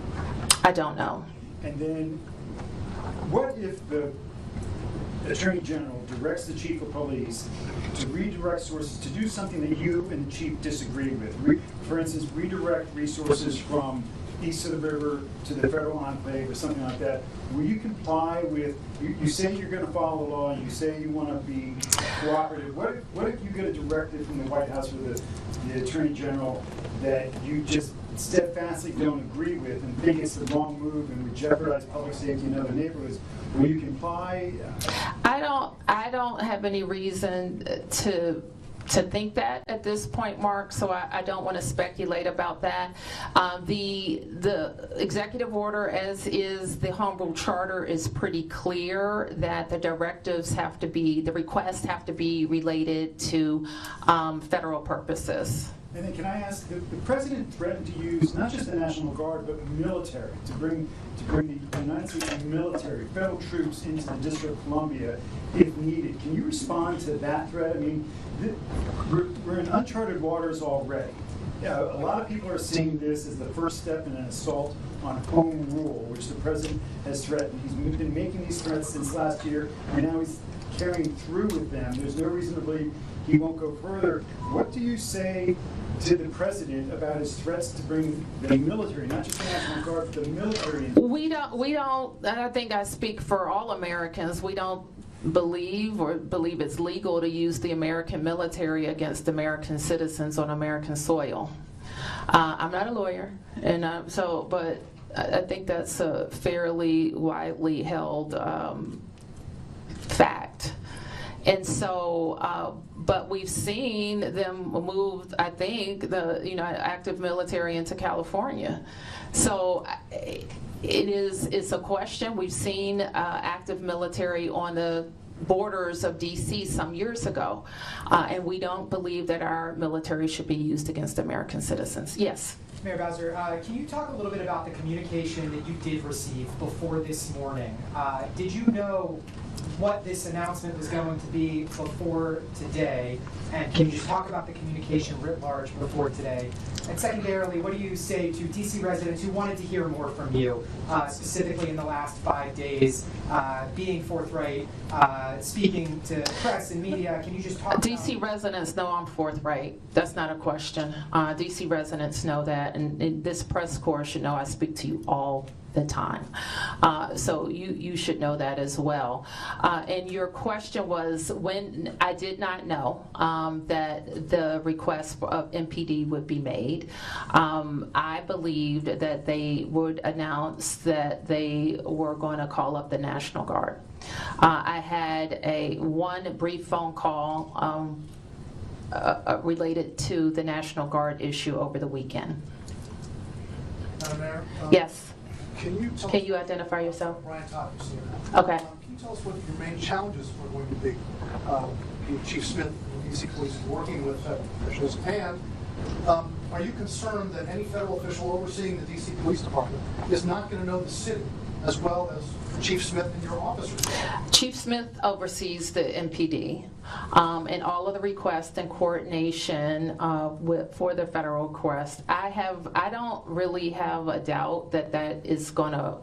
I don't know. And then, what if the Attorney General directs the Chief of Police to redirect sources to do something that you and the Chief disagree with? For instance, redirect resources from east of the river to the federal enclave or something like that. Will you comply with, you say you're going to follow the law, and you say you want to be cooperative. What if you get a directive from the White House or the Attorney General that you just steadfastly don't agree with and think it's the wrong move and would jeopardize public safety in other neighborhoods? Will you comply? I don't have any reason to think that at this point, Mark, so I don't want to speculate about that. The executive order, as is the Home Rule Charter, is pretty clear that the directives have to be, the requests have to be related to federal purposes. And then can I ask, the president threatened to use not just the National Guard, but the military, to bring the United States military, federal troops into the District of Columbia if needed. Can you respond to that threat? I mean, we're in uncharted waters already. A lot of people are seeing this as the first step in an assault on home rule, which the president has threatened. He's been making these threats since last year, and now he's carrying through with them. There's no reason to believe he won't go further. What do you say to the president about his threats to bring the military, not just the National Guard, but the military? We don't, and I think I speak for all Americans, we don't believe it's legal to use the American military against American citizens on American soil. I'm not a lawyer, and but I think that's a fairly widely held fact. And so, but we've seen them move, I think, the active military into California. So it's a question. We've seen active military on the borders of DC some years ago, and we don't believe that our military should be used against American citizens. Yes. Mayor Bowser, can you talk a little bit about the communication that you did receive before this morning? Did you know what this announcement was going to be before today? And can you just talk about the communication writ large before today? And secondarily, what do you say to DC residents who wanted to hear more from you, specifically in the last 5 days, being forthright, speaking to press and media? Can you just talk DC residents know I'm forthright. That's not a question. DC residents know that, and this press corps should know I speak to you all the time. So you should know that as well. And your question was, when I did not know that the request of MPD would be made. I believed that they would announce that they were going to call up the National Guard. I had one brief phone call related to the National Guard issue over the weekend. Madam Mayor? Yes. Can you identify yourself? Brian Toppers here. Okay. Can you tell us what your main challenges are going to be? Chief Smith from DC Police is working with federal officials, and are you concerned that any federal official overseeing the DC Police Department is not going to know the city as well as Chief Smith and your officers? Chief Smith oversees the MPD, and all of the requests and coordination for the federal request. I don't really have a doubt that is going to,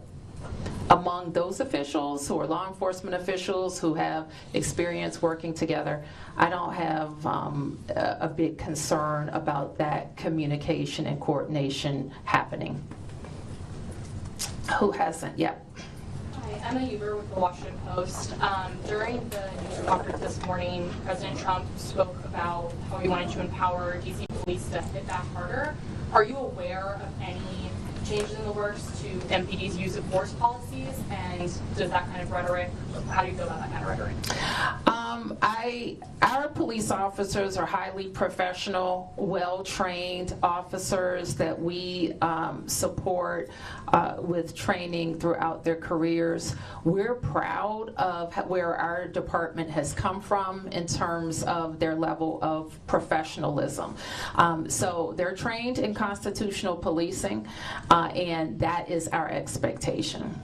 among those officials who are law enforcement officials who have experience working together, I don't have a big concern about that communication and coordination happening. Who hasn't? Yep. Hi, Emma Huber with the Washington Post. During the news conference this morning, President Trump spoke about how he wanted to empower DC police to hit back harder. Are you aware of any changes in the works to MPD's use of force policies, and does that kind of rhetoric, how do you feel about that kind of rhetoric? Our police officers are highly professional, well-trained officers that we support with training throughout their careers. We're proud of where our department has come from in terms of their level of professionalism. So they're trained in constitutional policing, and that is our expectation.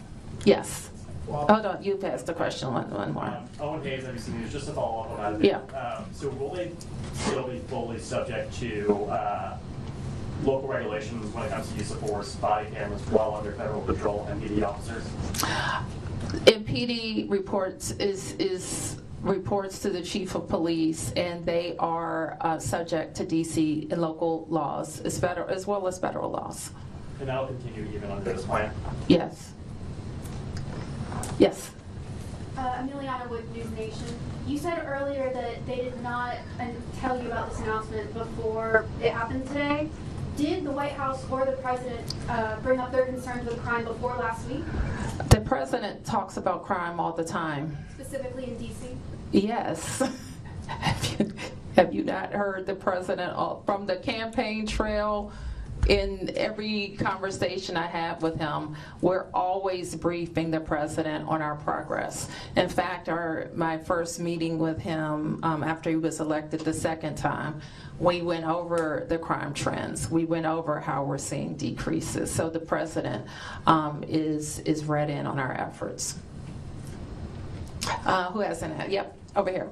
Yes. Well, hold on, you passed the question one more. Owen Hayes, NBC News, just to follow up on that. Yeah. So will they still be fully subject to local regulations when it comes to use of force, body cameras, while under federal patrol, MPD officers? MPD reports reports to the chief of police, and they are subject to DC and local laws as well as federal laws. And that will continue even under this plan? Yes. Yes. Emiliana with News Nation. You said earlier that they did not tell you about this announcement before it happened today. Did the White House or the president bring up their concerns with crime before last week? The president talks about crime all the time. Specifically in D.C.? Yes. Have you not heard the president from the campaign trail? In every conversation I have with him, we're always briefing the president on our progress. In fact, my first meeting with him after he was elected the second time, we went over the crime trends. We went over how we're seeing decreases. So the president is read in on our efforts. Who hasn't had? Yep, over here.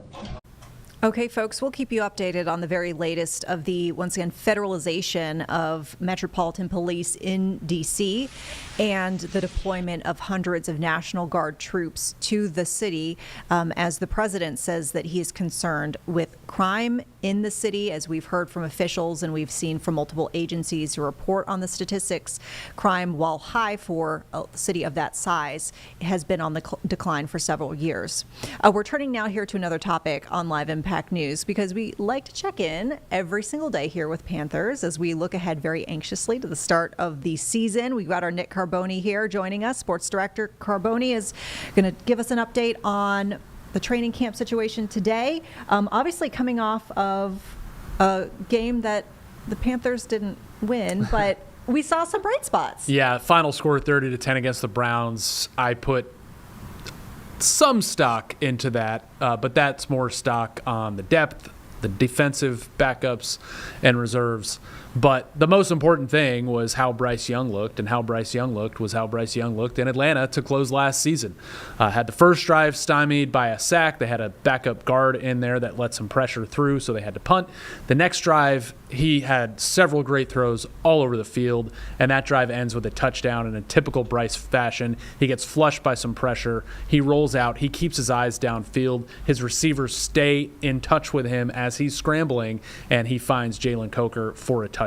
Okay, folks, we'll keep you updated on the very latest of the, once again, federalization of Metropolitan Police in D.C. and the deployment of hundreds of National Guard troops to the city, as the president says that he is concerned with crime in the city. As we've heard from officials and we've seen from multiple agencies who report on the statistics, crime, while high for a city of that size, has been on the decline for several years. We're turning now here to another topic on Live Impact News, because we like to check in every single day here with Panthers as we look ahead very anxiously to the start of the season. We've got our Nick Carboni here joining us. Sports Director Carboni is going to give us an update on the training camp situation today. Obviously coming off of a game that the Panthers didn't win, but we saw some bright spots. Yeah, final score 30-10 against the Browns. I put some stock into that, but that's more stock on the depth, the defensive backups, and reserves. But the most important thing was how Bryce Young looked, and how Bryce Young looked was how Bryce Young looked in Atlanta to close last season. Had the first drive stymied by a sack. They had a backup guard in there that let some pressure through, so they had to punt. The next drive, he had several great throws all over the field, and that drive ends with a touchdown in a typical Bryce fashion. He gets flushed by some pressure. He rolls out. He keeps his eyes downfield. His receivers stay in touch with him as he's scrambling, and he finds Jalen Coker for a touchdown.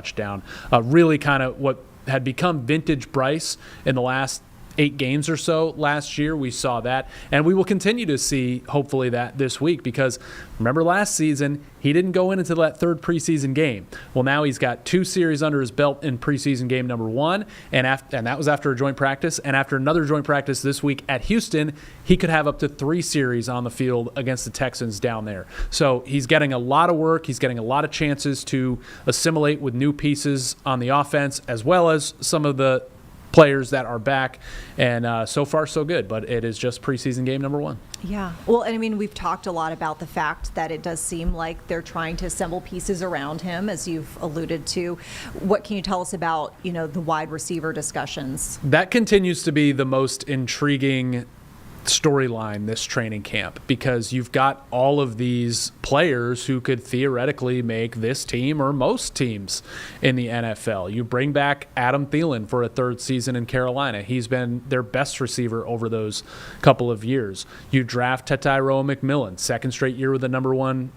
Really kind of what had become vintage Bryce in the last 8 games or so last year. We saw that, and we will continue to see hopefully that this week, because remember last season he didn't go into that 3rd preseason game. Well, now he's got 2 series under his belt in preseason game number 1, and that was after a joint practice, and after another joint practice this week at Houston, he could have up to 3 series on the field against the Texans down there. So he's getting a lot of work. He's getting a lot of chances to assimilate with new pieces on the offense, as well as some of the players that are back, and so far so good, but it is just preseason game number 1. Yeah. Well, and I mean, we've talked a lot about the fact that it does seem like they're trying to assemble pieces around him, as you've alluded to. What can you tell us about, the wide receiver discussions? That continues to be the most intriguing storyline this training camp, because you've got all of these players who could theoretically make this team or most teams in the NFL. You bring back Adam Thielen for a 3rd season in Carolina. He's been their best receiver over those couple of years. You draft Tatairo McMillan, 2nd straight year with the number 1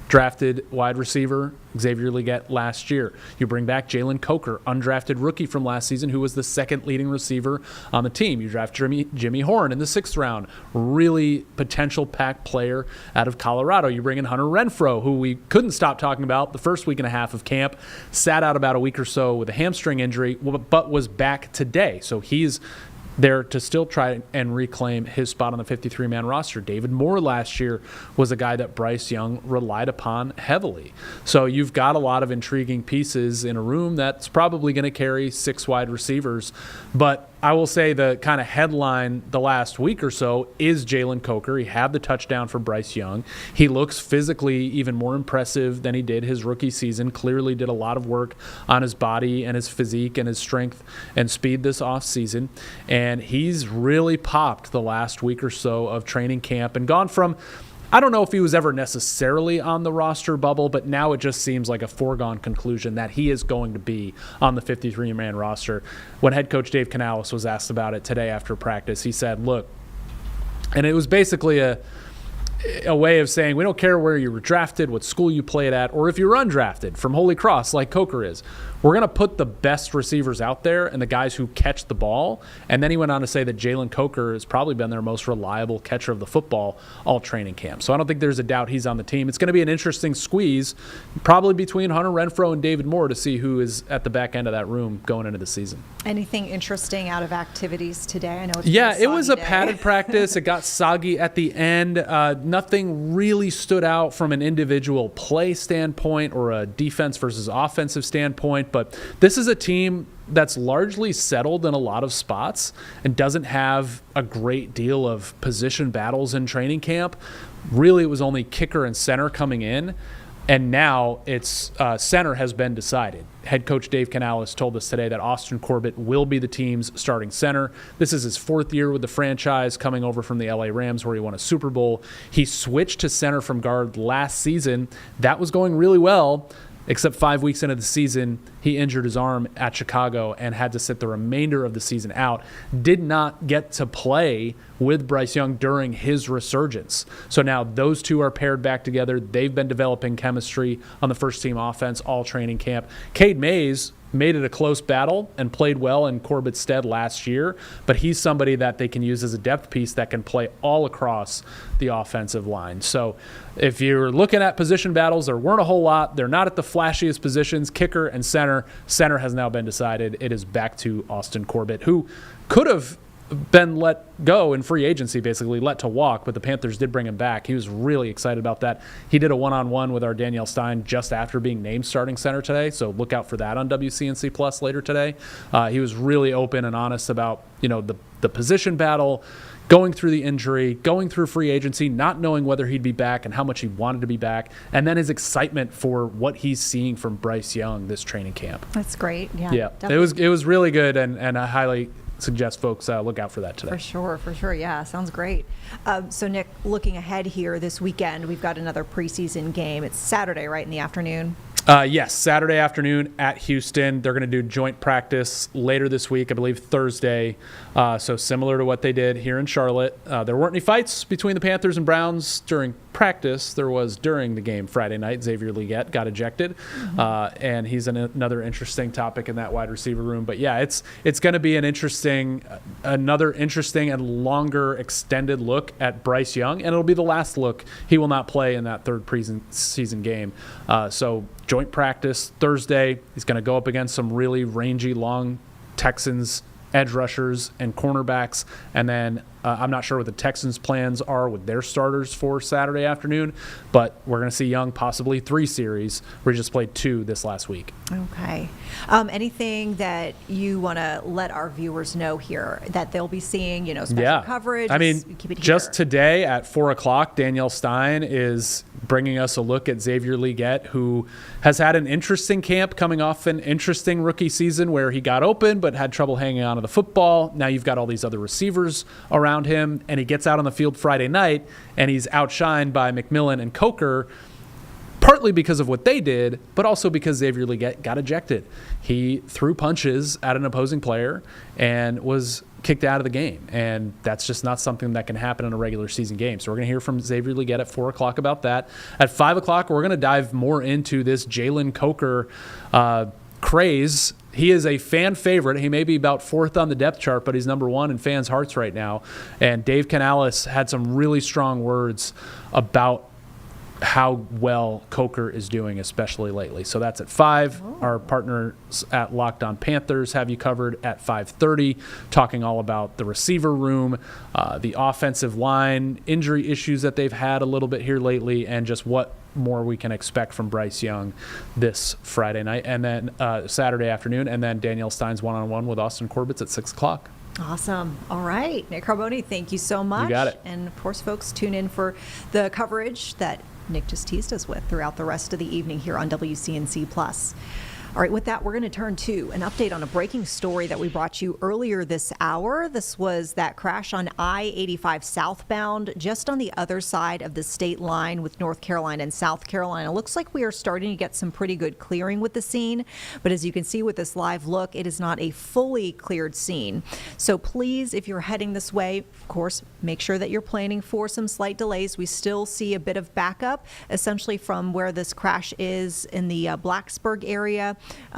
drafted wide receiver, Xavier Legette, last year. You bring back Jalen Coker, undrafted rookie from last season, who was the 2nd leading receiver on the team. You draft Jimmy Horn in the 6th round, really potential pack player out of Colorado. You bring in Hunter Renfrow, who we couldn't stop talking about the first week and a half of camp, sat out about a week or so with a hamstring injury, but was back today. So he's there to still try and reclaim his spot on the 53-man roster. David Moore last year was a guy that Bryce Young relied upon heavily. So you've got a lot of intriguing pieces in a room that's probably going to carry 6 wide receivers. But I will say the kind of headline the last week or so is Jalen Coker. He had the touchdown for Bryce Young. He looks physically even more impressive than he did his rookie season. Clearly did a lot of work on his body and his physique and his strength and speed this offseason. And he's really popped the last week or so of training camp and gone from, I don't know if he was ever necessarily on the roster bubble, but now it just seems like a foregone conclusion that he is going to be on the 53-man roster. When head coach Dave Canales was asked about it today after practice, he said, look, and it was basically a way of saying, we don't care where you were drafted, what school you played at, or if you're undrafted from Holy Cross like Coker is. We're going to put the best receivers out there and the guys who catch the ball. And then he went on to say that Jalen Coker has probably been their most reliable catcher of the football all training camp. So I don't think there's a doubt he's on the team. It's going to be an interesting squeeze, probably between Hunter Renfrow and David Moore, to see who is at the back end of that room going into the season. Anything interesting out of activities today? I know it's it was a padded practice. It got soggy at the end. Nothing really stood out from an individual play standpoint or a defense versus offensive standpoint. But this is a team that's largely settled in a lot of spots and doesn't have a great deal of position battles in training camp. Really, it was only kicker and center coming in, and now it's center has been decided. Head coach Dave Canales told us today that Austin Corbett will be the team's starting center. This is his 4th year with the franchise, coming over from the LA Rams where he won a Super Bowl. He switched to center from guard last season. That was going really well. Except 5 weeks into the season, he injured his arm at Chicago and had to sit the remainder of the season out. Did not get to play with Bryce Young during his resurgence. So now those two are paired back together. They've been developing chemistry on the first-team offense all training camp. Cade Mays made it a close battle and played well in Corbett's stead last year, but he's somebody that they can use as a depth piece that can play all across the offensive line. So if you're looking at position battles, there weren't a whole lot. They're not at the flashiest positions, kicker and center. Center has now been decided. It is back to Austin Corbett, who could have been let go in free agency, basically let to walk, but the Panthers did bring him back. He was really excited about that. He did a one-on-one with our Danielle Stein just after being named starting center today, so look out for that on WCNC Plus later today. He was really open and honest about, the position battle, going through the injury, going through free agency, not knowing whether he'd be back and how much he wanted to be back, and then his excitement for what he's seeing from Bryce Young this training camp. That's great. Yeah, it was really good, and I highly suggest folks look out for that today. For sure. Yeah, sounds great. So Nick, looking ahead here this weekend, we've got another preseason game. It's Saturday, right, in the afternoon? Yes, Saturday afternoon at Houston. They're going to do joint practice later this week, I believe Thursday. So similar to what they did here in Charlotte. There weren't any fights between the Panthers and Browns during practice. There was during the game Friday night. Xavier Leggett got ejected, and he's another interesting topic in that wide receiver room. But yeah, it's going to be another interesting and longer extended look at Bryce Young, and it'll be the last look. He will not play in that third preseason game. So joint practice Thursday. He's going to go up against some really rangy, long Texans edge rushers and cornerbacks. And then I'm not sure what the Texans' plans are with their starters for Saturday afternoon, but we're going to see Young possibly 3 series. We just played 2 this last week. Okay. Anything that you want to let our viewers know here that they'll be seeing, special coverage? I mean, keep it here. Just today at 4 o'clock, Danielle Stein is bringing us a look at Xavier Leggett, who has had an interesting camp coming off an interesting rookie season where he got open but had trouble hanging on to the football. Now you've got all these other receivers around him, and he gets out on the field Friday night, and he's outshined by McMillan and Coker, partly because of what they did, but also because Xavier Leggett got ejected. He threw punches at an opposing player and was kicked out of the game, and that's just not something that can happen in a regular season game. So we're going to hear from Xavier Leggett at 4 o'clock about that. At 5 o'clock, we're going to dive more into this Jalen Coker craze. He is a fan favorite. He may be about 4th on the depth chart, but he's number 1 in fans' hearts right now. And Dave Canales had some really strong words about how well Coker is doing, especially lately. So that's at 5. Our partners at Locked On Panthers have you covered at 5:30, talking all about the receiver room, the offensive line, injury issues that they've had a little bit here lately, and just what more we can expect from Bryce Young this Friday night, and then Saturday afternoon, and then Danielle Stein's one-on-one with Austin Corbett at 6 o'clock. Awesome. All right. Nick Carboni, thank you so much. You got it. And of course, folks, tune in for the coverage that Nick just teased us with throughout the rest of the evening here on WCNC Plus. All right, with that, we're going to turn to an update on a breaking story that we brought you earlier this hour. This was that crash on I-85 southbound, just on the other side of the state line with North Carolina and South Carolina. Looks like we are starting to get some pretty good clearing with the scene, but as you can see with this live look, it is not a fully cleared scene. So please, if you're heading this way, of course, make sure that you're planning for some slight delays. We still see a bit of backup, essentially from where this crash is in the Blacksburg area.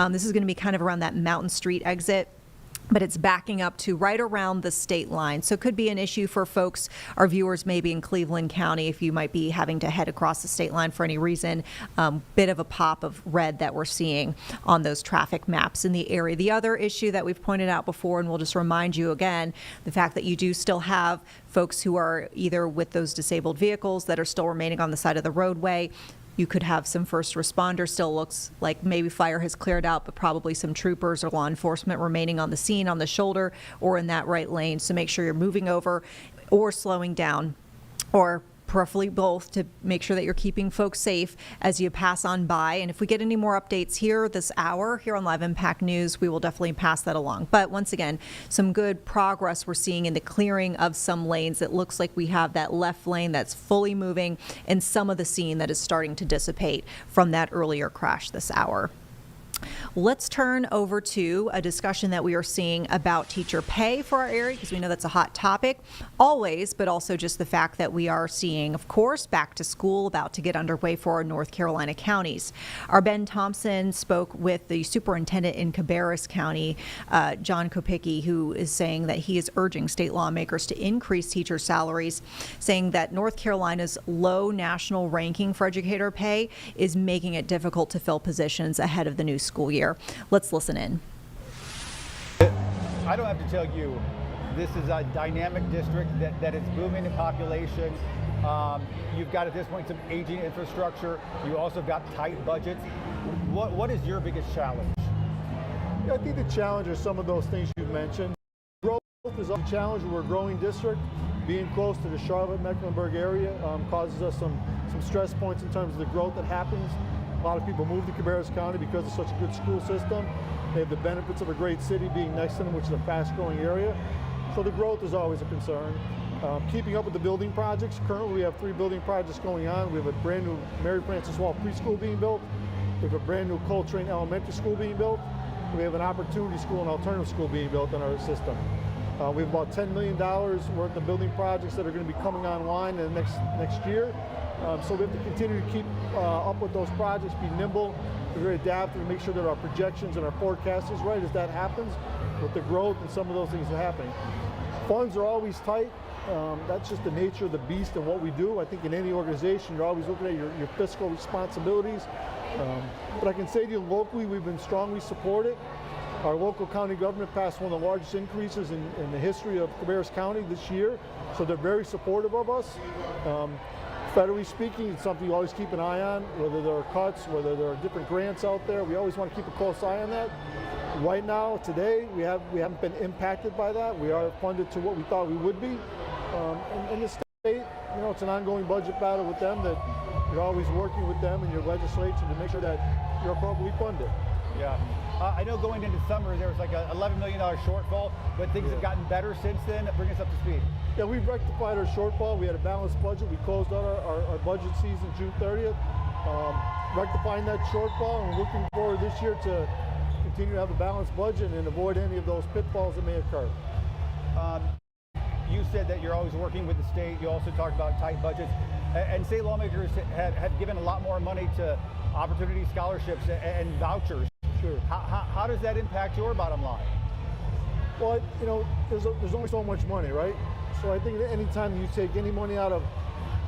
This is going to be kind of around that Mountain Street exit, but it's backing up to right around the state line. So it could be an issue for folks, our viewers maybe in Cleveland County, if you might be having to head across the state line for any reason. Bit of a pop of red that we're seeing on those traffic maps in the area. The other issue that we've pointed out before, and we'll just remind you again, the fact that you do still have folks who are either with those disabled vehicles that are still remaining on the side of the roadway. You could have some first responders. Still looks like maybe fire has cleared out, but probably some troopers or law enforcement remaining on the scene on the shoulder or in that right lane. So make sure you're moving over or slowing down, or preferably both, to make sure that you're keeping folks safe as you pass on by. And if we get any more updates here this hour here on Live Impact News, we will definitely pass that along. But once again, some good progress we're seeing in the clearing of some lanes. It looks like we have that left lane that's fully moving and some of the scene that is starting to dissipate from that earlier crash this hour. Let's turn over to a discussion that we are seeing about teacher pay for our area, because we know that's a hot topic always, but also just the fact that we are seeing, of course, back to school about to get underway for our North Carolina counties. Our Ben Thompson spoke with the superintendent in Cabarrus County, John Kopicki, who is saying that he is urging state lawmakers to increase teacher salaries, saying that North Carolina's low national ranking for educator pay is making it difficult to fill positions ahead of the new school year. Let's listen in. I don't have to tell you This is a dynamic district that is booming in population. You've got at this point some aging infrastructure. You also have got tight budgets. What is your biggest challenge? Yeah, I think the challenge are some of those things you've mentioned. Growth is a challenge. We're a growing district. Being close to the Charlotte-Mecklenburg area causes us some stress points in terms of the growth that happens. A lot of people move to Cabarrus County because it's such a good school system. They have the benefits of a great city being next to them, which is a fast-growing area. So the growth is always a concern. Keeping up with the building projects. Currently, we have 3 building projects going on. We have a brand new Mary Frances Wall preschool being built. We have a brand new Coltrane Elementary School being built. We have an opportunity school and alternative school being built in our system. We have about $10 million worth of building projects that are going to be coming online in the next year. So we have to continue to keep up with those projects, be nimble, be very adaptive, and make sure that our projections and our forecast is right as that happens with the growth and some of those things that are happening. Funds are always tight. That's just the nature of the beast and what we do. I think in any organization, you're always looking at your fiscal responsibilities. But I can say to you locally, we've been strongly supported. Our local county government passed one of the largest increases in the history of Cabarrus County this year. So they're very supportive of us. Federally speaking, it's something you always keep an eye on, whether there are cuts, whether there are different grants out there. We always want to keep a close eye on that. Right now, today, we haven't been impacted by that. We are funded to what we thought we would be. In the state, it's an ongoing budget battle with them that you're always working with them and your legislature to make sure that you're appropriately funded. Yeah. I know going into summer there was like a $11 million shortfall, but things have gotten better since then. Bring us up to speed. Yeah, we've rectified our shortfall. We had a balanced budget. We closed out our budget season June 30th, rectifying that shortfall, and we're looking forward this year to continue to have a balanced budget and avoid any of those pitfalls that may occur. You said that you're always working with the state. You also talked about tight budgets. And state lawmakers have given a lot more money to opportunity scholarships and vouchers. Sure. How does that impact your bottom line? Well, there's only so much money, right? So I think that any time you take any money out of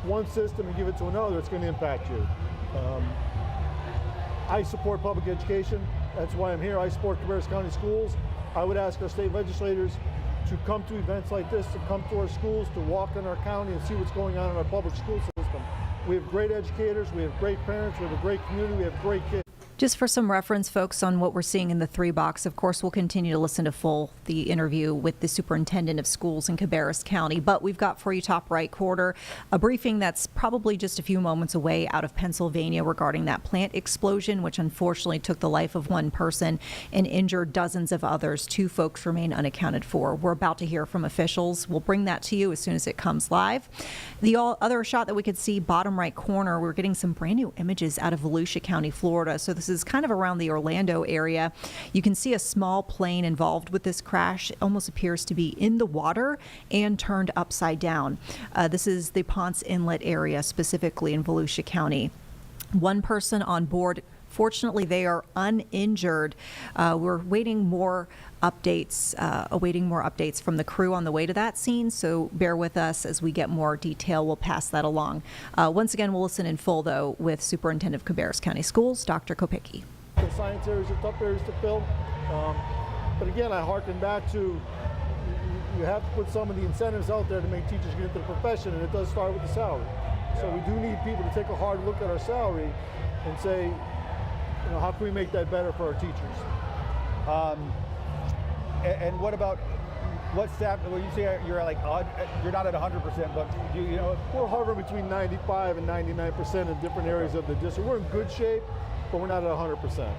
one system and give it to another, it's going to impact you. I support public education. That's why I'm here. I support Cabarrus County schools. I would ask our state legislators to come to events like this, to come to our schools, to walk in our county and see what's going on in our public school system. We have great educators, we have great parents, we have a great community, we have great kids. Just for some reference, folks, on what we're seeing in the 3 box, of course, we'll continue to listen to the interview with the superintendent of schools in Cabarrus County. But we've got for you, top right quarter, a briefing that's probably just a few moments away out of Pennsylvania regarding that plant explosion, which unfortunately took the life of 1 person and injured dozens of others. 2 folks remain unaccounted for. We're about to hear from officials. We'll bring that to you as soon as it comes live. The other shot that we could see, bottom right corner, we're getting some brand new images out of Volusia County, Florida. So this is kind of around the Orlando area. You can see a small plane involved with this crash. It almost appears to be in the water and turned upside down. This is the Ponce Inlet area, specifically in Volusia County. 1 person on board. Fortunately, they are uninjured. We're waiting more updates, awaiting more updates from the crew on the way to that scene, so bear with us as we get more detail. We'll pass that along. Once again, we'll listen in full, though, with Superintendent of Cabarrus County Schools, Dr. Kopicki. The science areas are tough areas to fill. But again, I harken back to you have to put some of the incentives out there to make teachers get into the profession, and it does start with the salary. So we do need people to take a hard look at our salary and say, how can we make that better for our teachers? And what about what staff? When you say you're like you're not at 100%, but we're hovering between 95 and 99% in different areas of the district. We're in good shape, but we're not at 100%.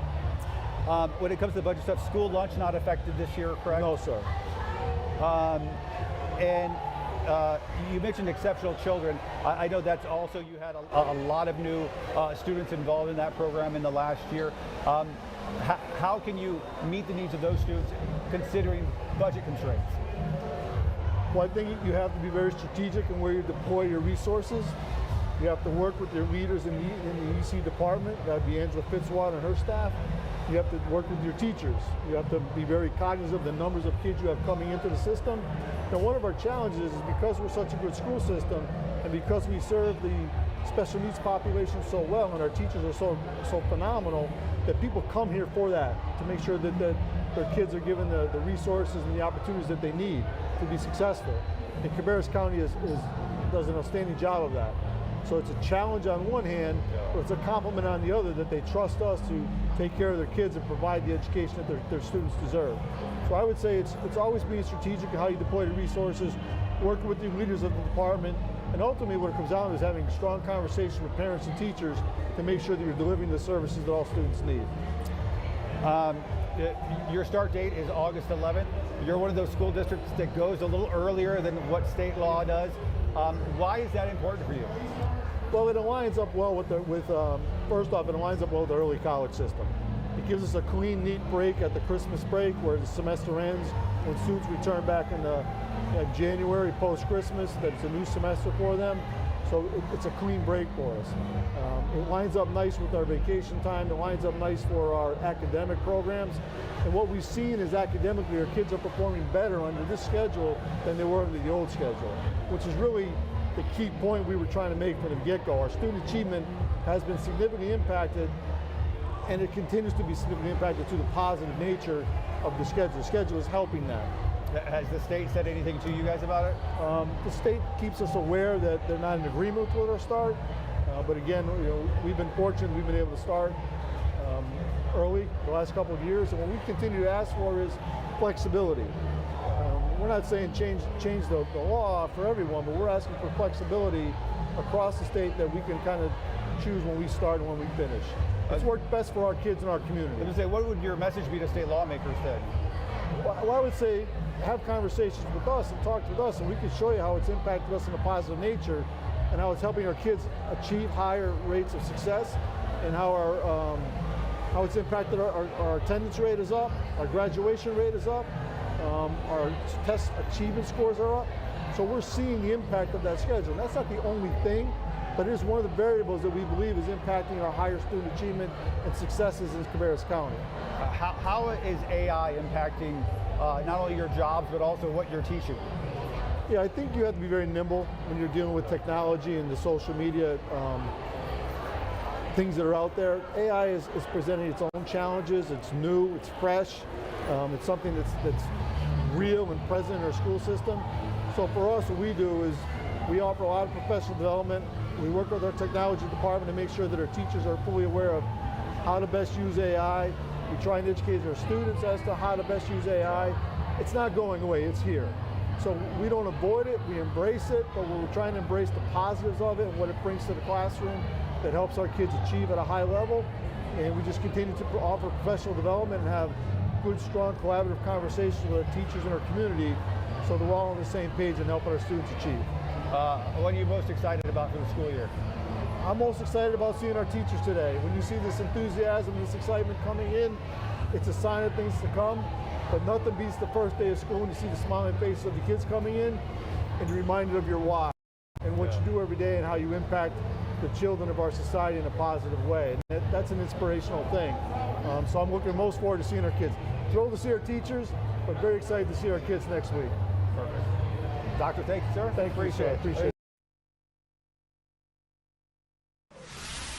When it comes to the budget stuff, school lunch not affected this year, correct? No, sir. And you mentioned exceptional children. I know that's also, you had a lot of new students involved in that program in the last year. How can you meet the needs of those students considering budget constraints? Well, I think you have to be very strategic in where you deploy your resources. You have to work with your leaders in the EC department. That would be Angela Fitzwater and her staff. You have to work with your teachers. You have to be very cognizant of the numbers of kids you have coming into the system. And one of our challenges is because we're such a good school system and because we serve the special needs population so well and our teachers are so phenomenal, that people come here for that, to make sure that their kids are given the resources and the opportunities that they need to be successful. And Cabarrus County does an outstanding job of that. So it's a challenge on one hand, but it's a compliment on the other that they trust us to take care of their kids and provide the education that their students deserve. So I would say it's always being strategic in how you deploy the resources, working with the leaders of the department, and ultimately what it comes down to is having strong conversations with parents and teachers to make sure that you're delivering the services that all students need. Your start date is August 11th. You're one of those school districts that goes a little earlier than what state law does. Why is that important for you? Well, it aligns up well first off, it aligns up well with the early college system. It gives us a clean, neat break at the Christmas break where the semester ends, when students return back in January post-Christmas, that's a new semester for them. So it's a clean break for us. It lines up nice with our vacation time. It lines up nice for our academic programs. And what we've seen is academically our kids are performing better under this schedule than they were under the old schedule, which is really the key point we were trying to make from the get-go. Our student achievement has been significantly impacted, and it continues to be significantly impacted to the positive nature of the schedule. The schedule is helping that. Has the state said anything to you guys about it? The state keeps us aware that they're not in agreement with our start, but again, we've been fortunate we've been able to start early the last couple of years, and what we continue to ask for is flexibility. We're not saying change the law for everyone, but we're asking for flexibility across the state that we can kind of choose when we start and when we finish. It's worked best for our kids and our community. I was gonna say, what would your message be to state lawmakers then? Well, I would say have conversations with us and talk with us, and we can show you how it's impacted us in a positive nature and how it's helping our kids achieve higher rates of success, and how it's impacted our attendance rate is up, our graduation rate is up, our test achievement scores are up. So we're seeing the impact of that schedule. And that's not the only thing, but it is one of the variables that we believe is impacting our higher student achievement and successes in Cabarrus County. How is AI impacting not only your jobs, but also what you're teaching? Yeah, I think you have to be very nimble when you're dealing with technology and the social media things that are out there. AI is presenting its own challenges. It's new, it's fresh. It's something that's real and present in our school system. So for us, what we do is we offer a lot of professional development. We work with our technology department to make sure that our teachers are fully aware of how to best use AI. We try and educate our students as to how to best use AI. It's not going away, it's here. So we don't avoid it, we embrace it, but we're trying to embrace the positives of it and what it brings to the classroom that helps our kids achieve at a high level. And we just continue to offer professional development and have good, strong, collaborative conversations with our teachers and our community so that we're all on the same page and helping our students achieve. What are you most excited about for the school year? I'm most excited about seeing our teachers today. When you see this enthusiasm, this excitement coming in, it's a sign of things to come. But nothing beats the first day of school when you see the smiling faces of the kids coming in and you're reminded of your why and what you do every day and how you impact the children of our society in a positive way. And that's an inspirational thing. So I'm looking most forward to seeing our kids. Thrilled to see our teachers, but very excited to see our kids next week. Perfect. Doctor, thank you, sir. Thank you, Appreciate it. Appreciate it.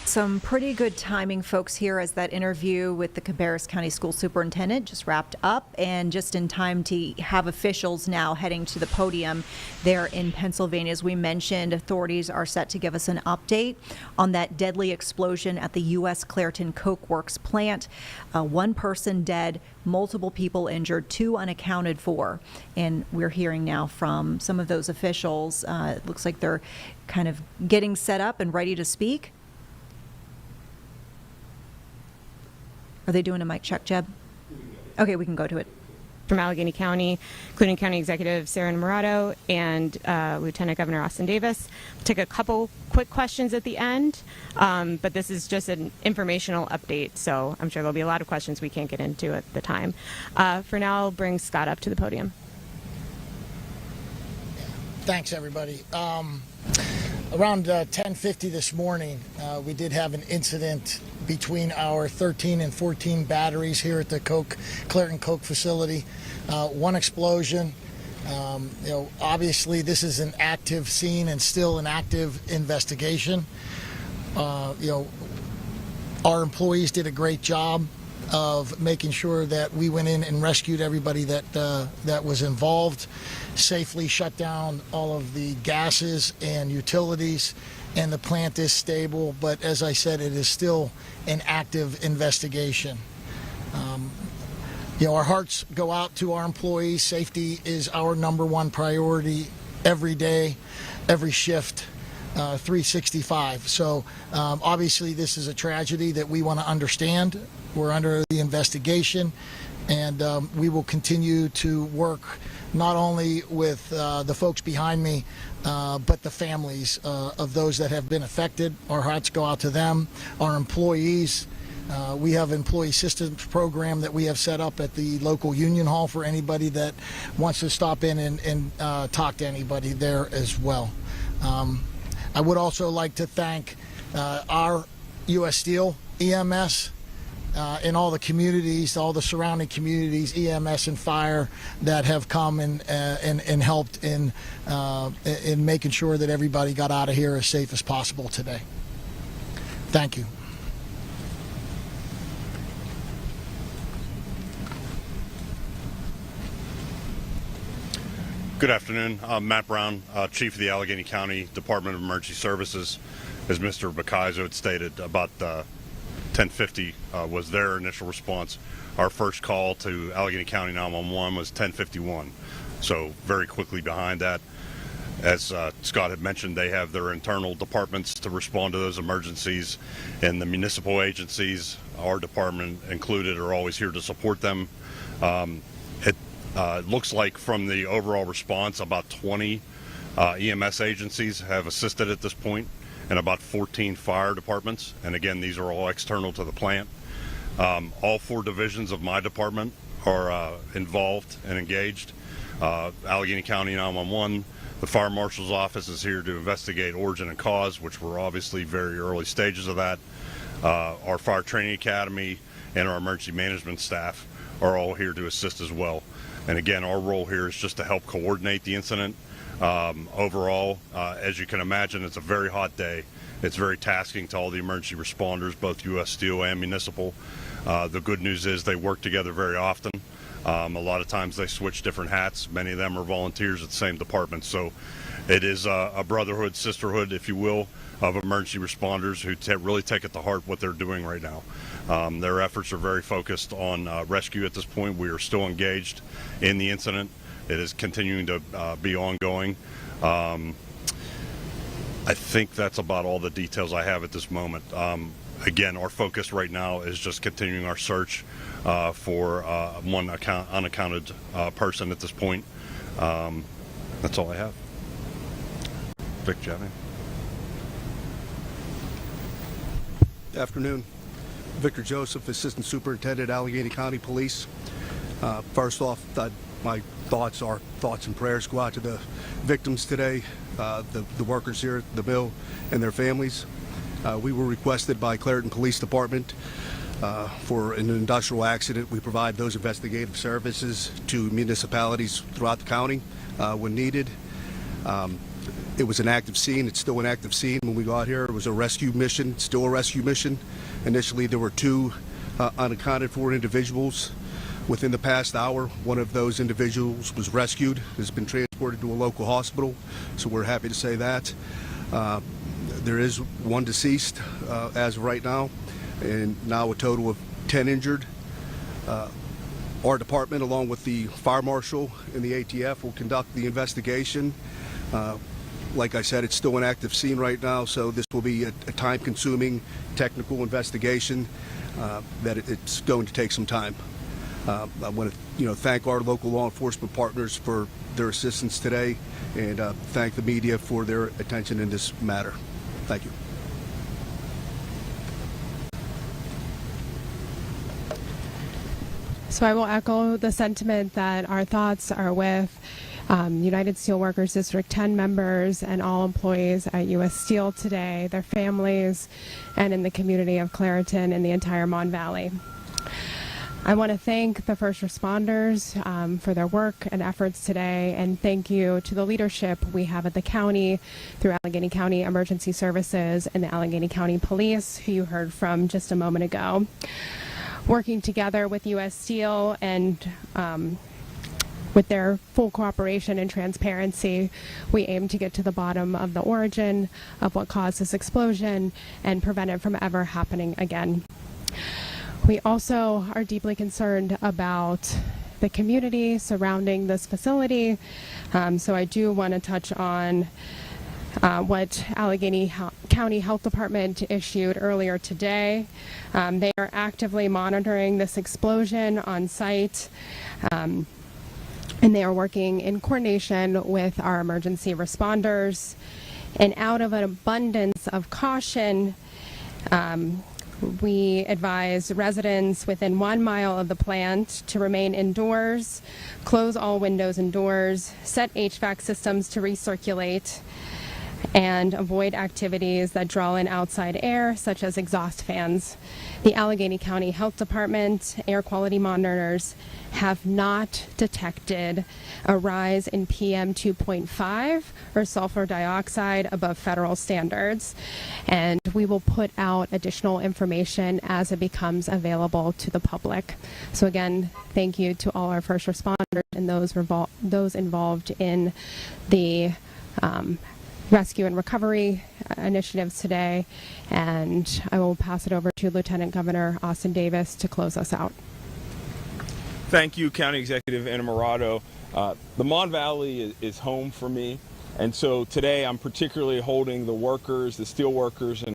Some pretty good timing, folks, here as that interview with the Cabarrus County School Superintendent just wrapped up, and just in time to have officials now heading to the podium there in Pennsylvania. As we mentioned, authorities are set to give us an update on that deadly explosion at the U.S. Clairton Coke Works plant. One person dead, multiple people injured, 2 unaccounted for. And we're hearing now from some of those officials. It looks like they're kind of getting set up and ready to speak. Are they doing a mic check, Jeb? Okay, we can go to it. From Allegheny County, including County Executive Sarah Morato and Lieutenant Governor Austin Davis. Take a couple quick questions at the end, but this is just an informational update, so I'm sure there'll be a lot of questions we can't get into at the time. For now, I'll bring Scott up to the podium. Thanks, everybody. Around 10:50 this morning, we did have an incident between our 13 and 14 batteries here at the Clairton Coke facility. One explosion. Obviously, this is an active scene and still an active investigation. Our employees did a great job. of making sure that we went in and rescued everybody that that was involved, safely shut down all of the gases and utilities, and the plant is stable. But as I said, it is still an active investigation. Our hearts go out to our employees. Safety is our #1 priority every day, every shift. 365. So obviously this is a tragedy that we want to understand. We're under the investigation, and we will continue to work not only with the folks behind me, but the families of those that have been affected. Our hearts go out to them, our employees. We have an employee assistance program that we have set up at the local union hall for anybody that wants to stop in and talk to anybody there as well. I would also like to thank our U.S. Steel, EMS, and all the communities, all the surrounding communities, EMS and fire, that have come and helped in making sure that everybody got out of here as safe as possible today. Thank you. Good afternoon. I'm Matt Brown, Chief of the Allegheny County Department of Emergency Services. As Mr. Bacaizo had stated, about 10:50 was their initial response. Our first call to Allegheny County 911 was 10:51, so very quickly behind that. As Scott had mentioned, they have their internal departments to respond to those emergencies, and the municipal agencies, our department included, are always here to support them. It looks like from the overall response, about 20 EMS agencies have assisted at this point, and about 14 fire departments. And again, these are all external to the plant. All 4 divisions of my department are involved and engaged. Allegheny County 911, the Fire Marshal's Office is here to investigate origin and cause, which we're obviously very early stages of that. Our Fire Training Academy and our emergency management staff are all here to assist as well. And again, our role here is just to help coordinate the incident. Overall, as you can imagine, it's a very hot day. It's very tasking to all the emergency responders, both U.S. Steel and municipal. The good news is they work together very often. A lot of times they switch different hats. Many of them are volunteers at the same department. So it is a brotherhood, sisterhood, if you will, of emergency responders who really take it to heart what they're doing right now. Their efforts are very focused on rescue at this point. We are still engaged in the incident. It is continuing to be ongoing. I think that's about all the details I have at this moment. Again, our focus right now is just continuing our search for one unaccounted person at this point. That's all I have. Vic, do you have anything? Afternoon. Victor Joseph, Assistant Superintendent, Allegheny County Police. First off, my thoughts and prayers go out to the victims today, the workers here at the mill and their families. We were requested by Clairton Police Department for an industrial accident. We provide those investigative services to municipalities throughout the county when needed. It was an active scene. It's still an active scene. When we got here, it was a rescue mission, still a rescue mission. Initially, there were 2 unaccounted for individuals. Within the past hour, one of those individuals was rescued, has been transported to a local hospital, so we're happy to say that. There is 1 deceased as of right now, and now a total of 10 injured. Our department, along with the fire marshal and the ATF, will conduct the investigation. Like I said, it's still an active scene right now, so this will be a time-consuming technical investigation that it's going to take some time. I want to thank our local law enforcement partners for their assistance today, and thank the media for their attention in this matter. Thank you. So I will echo the sentiment that our thoughts are with United Steelworkers District 10 members and all employees at U.S. Steel today, their families, and in the community of Clairton and the entire Mon Valley. I want to thank the first responders for their work and efforts today, and thank you to the leadership we have at the county through Allegheny County Emergency Services and the Allegheny County Police, who you heard from just a moment ago. working together with U.S. Steel and with their full cooperation and transparency, we aim to get to the bottom of the origin of what caused this explosion and prevent it from ever happening again. We also are deeply concerned about the community surrounding this facility. So I do want to touch on what Allegheny County Health Department issued earlier today. They are actively monitoring this explosion on site. And they are working in coordination with our emergency responders. And out of an abundance of caution, we advise residents within 1 mile of the plant to remain indoors, close all windows and doors, set HVAC systems to recirculate, and avoid activities that draw in outside air, such as exhaust fans. The Allegheny County Health Department air quality monitors have not detected a rise in PM 2.5 or sulfur dioxide above federal standards, and we will put out additional information as it becomes available to the public. So again, thank you to all our first responders and those involved in the rescue and recovery initiatives today, and I will pass it over to Lieutenant Governor Austin Davis to close us out. Thank you, County Executive Innamorato. The Mon Valley is home for me, and so today I'm particularly holding the workers, the steel workers, and